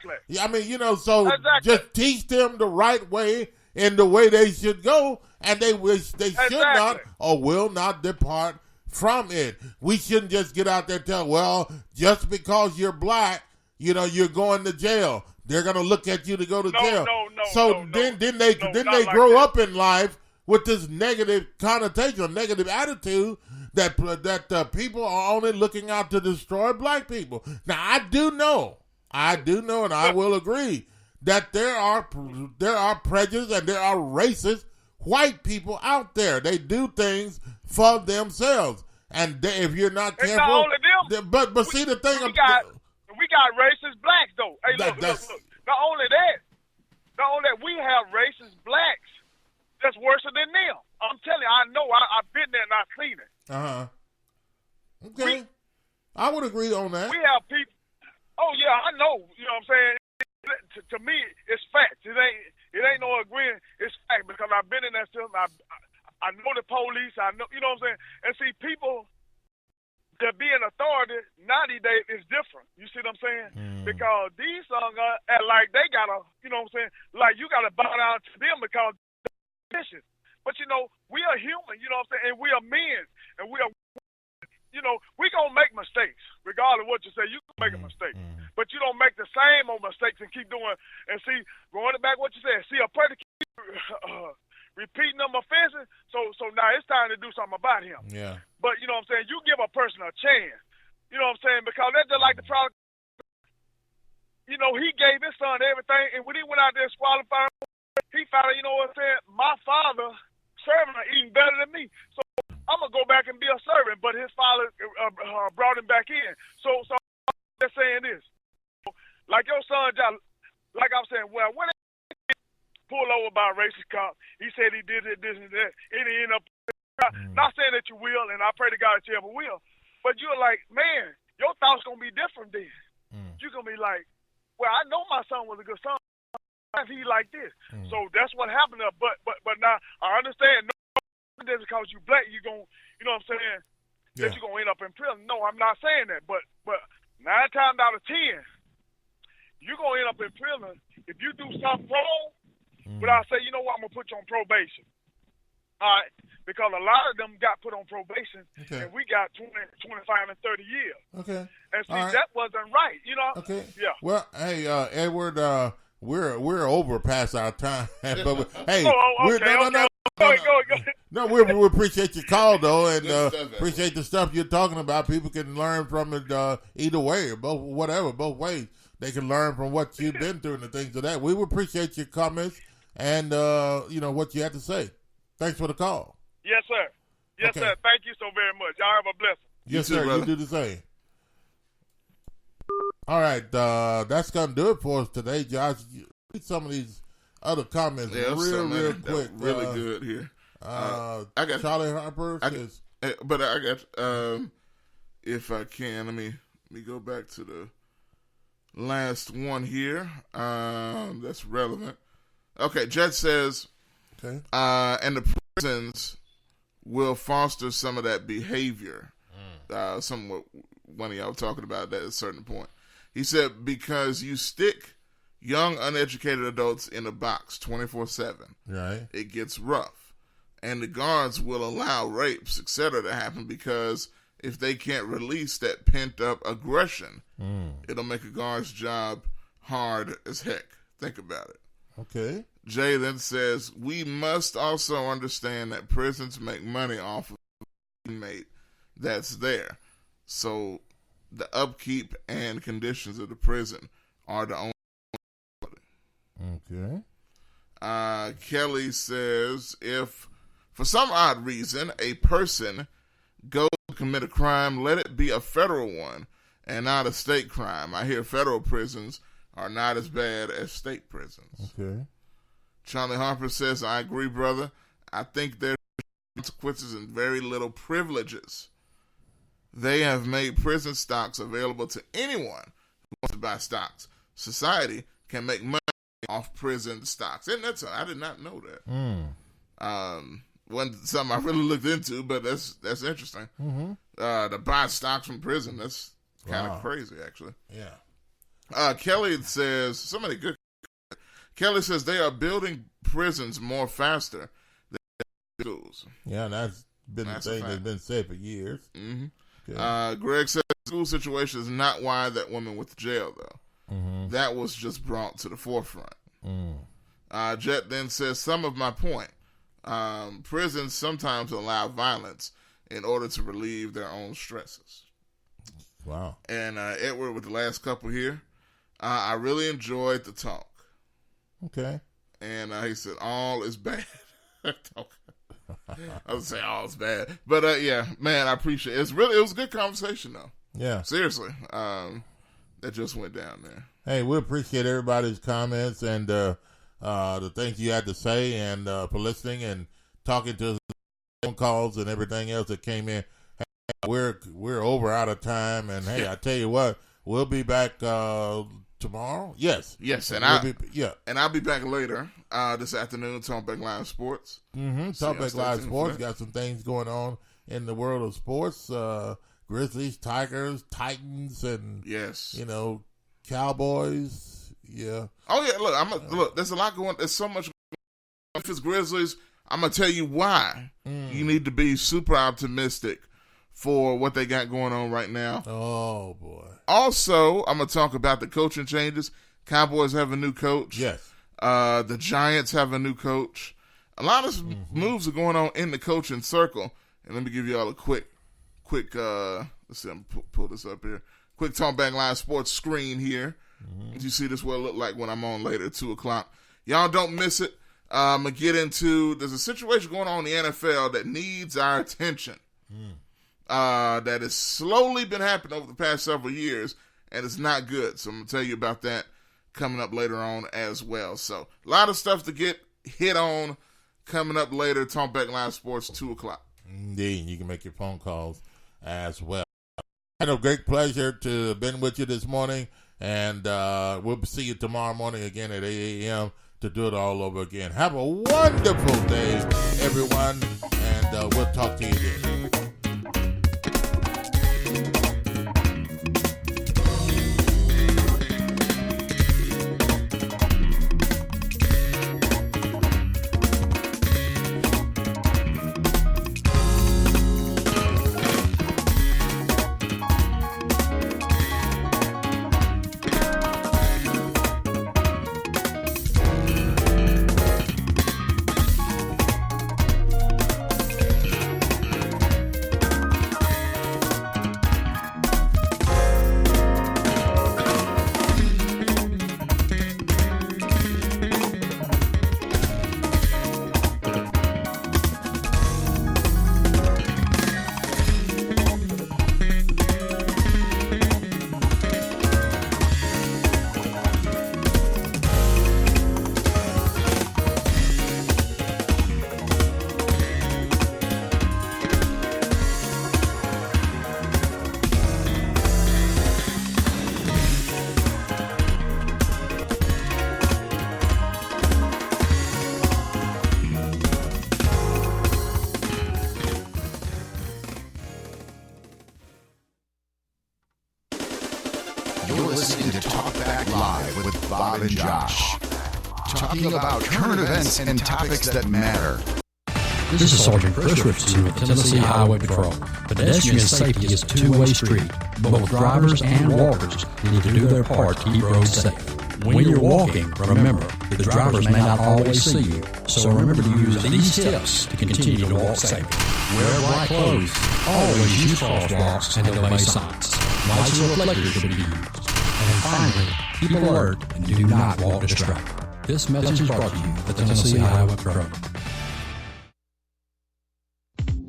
Just teach them the right way and the way they should go, and they should not or will not depart from it. We shouldn't just get out there and tell, well, just because you're black, you're going to jail. They're going to look at you to go to jail. Then they grow up in life with this negative connotation, negative attitude that people are only looking out to destroy black people. Now, I do know, and I will agree that there are prejudice and there are racist white people out there. They do things for themselves, and if you're not careful, it's not only them. But see the thing, we got racist blacks though. Hey, look. Not only that, we have racist blacks that's worse than them. I'm telling you, I know. I've been there and I've seen it. Okay, I would agree on that. We have people. Oh yeah, I know. You know what I'm saying? To me, it's facts. It ain't no agreeing. It's fact because I've been in that system. I know the police. I know. You know what I'm saying? And see, people that be in authority nowadays is different. You see what I'm saying? Because these songs are like they gotta. You know what I'm saying? Like you gotta bow down to them because they're vicious. But you know, we are human. You know what I'm saying? And we are men. And we are. You know, we gonna make mistakes, regardless of what you say. You can make a mistake, but you don't make the same old mistakes and keep doing. And see, going back what you said. See, a person keep repeating them offenses. So now it's time to do something about him. Yeah. But you know what I'm saying. You give a person a chance. You know what I'm saying, because that's just like the product. You know, he gave his son everything, and when he went out there disqualified, he found out. You know what I'm saying. My father serving or eating better than me. So I'm gonna go back and be a servant, but his father brought him back in. So I'm just saying this, like your son, like I was saying, well, when he pulled over by a racist cop, he said he did it, this and that, and he ended up. Not saying that you will, and I pray to God that you ever will, but you're like, man, your thoughts gonna be different then. You're gonna be like, well, I know my son was a good son. He like this, so that's what happened. But now I understand. Just because you black, you gon' you know what I'm saying, that you're gonna end up in prison. No, I'm not saying that, but 9 times out of 10, you're gonna end up in prison if you do something wrong. But I say, you know what, I'm gonna put you on probation. All right, because a lot of them got put on probation, and we got 20, 25, and 30 years. Okay, and see that wasn't right, you know. Okay, yeah. Well, hey, Edward, we're over past our time, but hey, No, we appreciate your call though, and appreciate the stuff you're talking about. People can learn from it either way, or both ways. They can learn from what you've been through and the things of that. We would appreciate your comments and what you have to say. Thanks for the call. Yes, sir. Yes, sir. Thank you so very much. Y'all have a blessing. Yes, sir. You do the same. All right, that's gonna do it for us today, Josh. Read some of these other comments real quick. Really good here. I got Charlie Harper. But I got if I can, let me go back to the last one here. That's relevant. Okay, Jet says, and the prisons will foster some of that behavior. One of y'all talking about that at a certain point. He said, because you stick young, uneducated adults in a box 24/7, right? It gets rough. And the guards will allow rapes, etc. to happen because if they can't release that pent-up aggression, it'll make a guard's job hard as heck. Think about it. Okay. Jay then says, we must also understand that prisons make money off of the inmate that's there. So the upkeep and conditions of the prison are the only. Okay. Kelly says, if for some odd reason a person goes to commit a crime, let it be a federal one and not a state crime. I hear federal prisons are not as bad as state prisons. Okay. Charlie Harper says, I agree, brother. I think there's consequences and very little privileges. They have made prison stocks available to anyone who wants to buy stocks. Society can make money off prison stocks. And that's, I did not know that. Wasn't something I really looked into, but that's interesting. To buy stocks from prison, that's kind of crazy, actually. Yeah. Kelly says, somebody good. Kelly says they are building prisons more faster than schools. Yeah, that's been the thing that's been said for years. Okay. Greg says the school situation is not why that woman went to jail, though. That was just brought to the forefront. Jet then says, some of my point. Prisons sometimes allow violence in order to relieve their own stresses. Wow. And Edward, with the last couple here, I really enjoyed the talk. Okay. And he said, all is bad. I would say all is bad. But, yeah, man, I appreciate it. It was a good conversation, though. Yeah. Seriously. That just went down there. Hey, we appreciate everybody's comments and the things you had to say and for listening and talking to us, phone calls and everything else that came in. Hey, we're over out of time, and hey, I tell you what, we'll be back tomorrow. Yes, and I'll be back later this afternoon. TaalkBackLive Sports. TaalkBackLive Sports got some things going on in the world of sports. Grizzlies, Tigers, Titans, and Cowboys. Yeah. Oh yeah. Look. There's a lot going. There's so much. If it's Grizzlies, I'm gonna tell you why you need to be super optimistic for what they got going on right now. Oh boy. Also, I'm gonna talk about the coaching changes. Cowboys have a new coach. Yes. The Giants have a new coach. A lot of moves are going on in the coaching circle. And let me give you all a quick. Let's see. I'm pull this up here. Quick TaalkBackLive Sports screen here. You see this what it look like when I'm on later at 2:00. Y'all don't miss it. I'm gonna get into. There's a situation going on in the NFL that needs our attention. That has slowly been happening over the past several years, and it's not good. So I'm gonna tell you about that coming up later on as well. So a lot of stuff to get hit on coming up later. TaalkBackLive Sports 2:00. Indeed, you can make your phone calls as well. I had a great pleasure to have been with you this morning, and we'll see you tomorrow morning again at 8 a.m. to do it all over again. Have a wonderful day, everyone, and we'll talk to you then. Talking about current events and topics that matter. This is Sergeant Chris Richardson with Tennessee Highway Patrol. Pedestrian safety is a two-way street. Both drivers and walkers need to do their part to keep roads safe. When you're walking, remember, the drivers may not always see you, so remember to use these tips to continue to walk safely. Wear bright clothes. Always use crosswalks and obey signs. Lights and reflectors should be used. And finally, keep alert and do not walk distracted. This message is brought to you by the Tennessee Highway Patrol.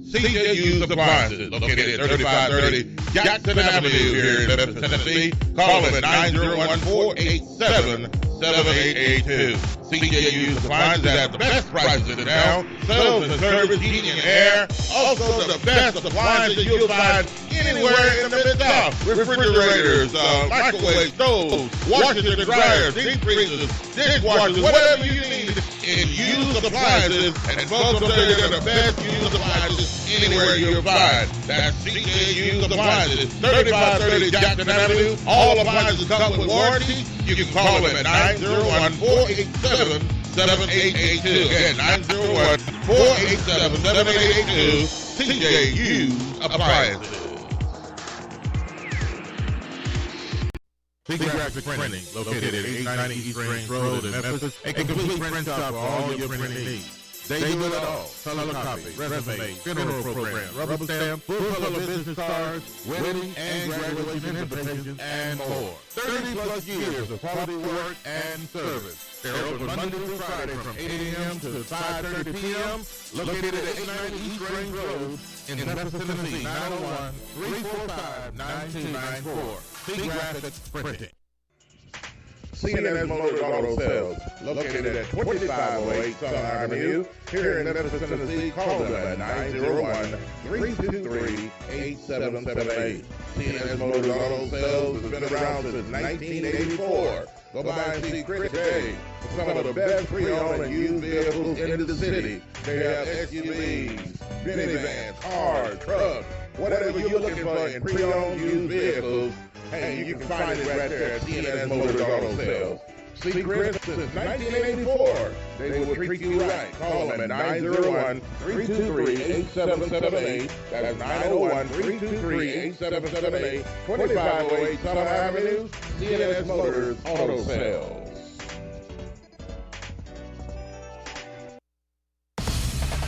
CJU's Appliances, located at 3530 Jackson Avenue here in Memphis, Tennessee. Call them at 901-487-7882. CJU's Appliances have the best prices in town. Sales and service, heating and air. Also the best appliances you'll find anywhere in the Mid-South. Refrigerators, microwave stoves, washers and dryers, deep freezers, dishwashers, whatever you need in used appliances. And folks will tell you they're the best used appliances anywhere you'll find. That's CJU's Appliances, 3530 Jackson Avenue. All appliances come with warranty. You can call them at 901-487-7882. Again, 901-487-7882. CJU's Appliances. Big Graphic Printing, located at 890 East Range Road in Memphis. A complete print shop for all your printing needs. They do it all. Color copy, resume, funeral program, rubber stamp, full color business cards, wedding and graduation invitations, and more. 30-plus years of quality work and service. They're open Monday through Friday from 8 a.m. to 5:30 p.m. Located at 890 East Range Road in Memphis, Tennessee, 901-345-9294. C Graphics Printing. C&S Motors Auto Sales, located at 2508 Southern Avenue, here in Memphis, Tennessee. Call them at 901-323-8778. C&S Motors Auto Sales has been around since 1984. Go by and see Chris Day for some of the best pre-owned and used vehicles in the city. They have SUVs, minivans, cars, trucks, whatever you're looking for in pre-owned used vehicles. Hey, you can find it right there at C&S Motors Auto Sales. See Chris since 1984. They will treat you right. Call them at 901-323-8778. That's 901-323-8778. 2508 Southern Avenue, C&S Motors Auto Sales.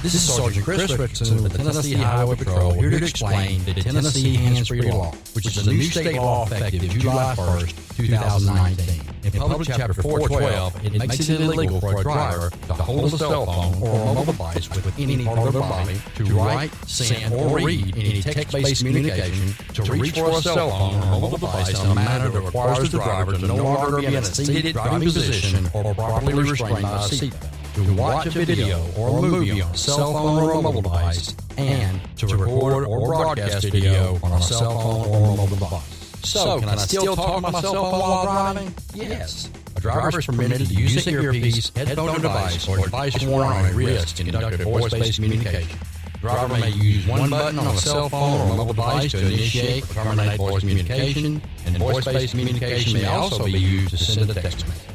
This is Sergeant Chris Richardson with the Tennessee Highway Patrol, here to explain the Tennessee Hands-Free Law, which is a new state law effective July 1st, 2019. In Public Chapter 412, it makes it illegal for a driver to hold a cell phone or a mobile device with any part of their body, to write, send, or read any text-based communication, to reach for a cell phone or a mobile device in a manner that requires the driver to no longer be in a seated driving position or properly restrained by a seatbelt, to watch a video or a movie on a cell phone or a mobile device, and to record or broadcast video on a cell phone or a mobile device. So, can I still talk on my cell phone while driving? Yes. A driver is permitted to use an earpiece, headphone device, or device worn on a wrist to conduct a voice-based communication. The driver may use one button on a cell phone or a mobile device to initiate or terminate voice communication, and voice-based communication may also be used to send a text message.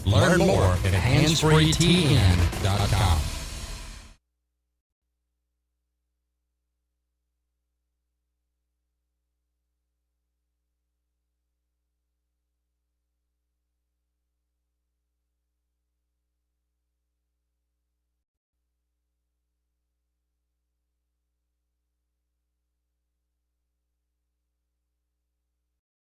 Learn more at handsfreetn.com.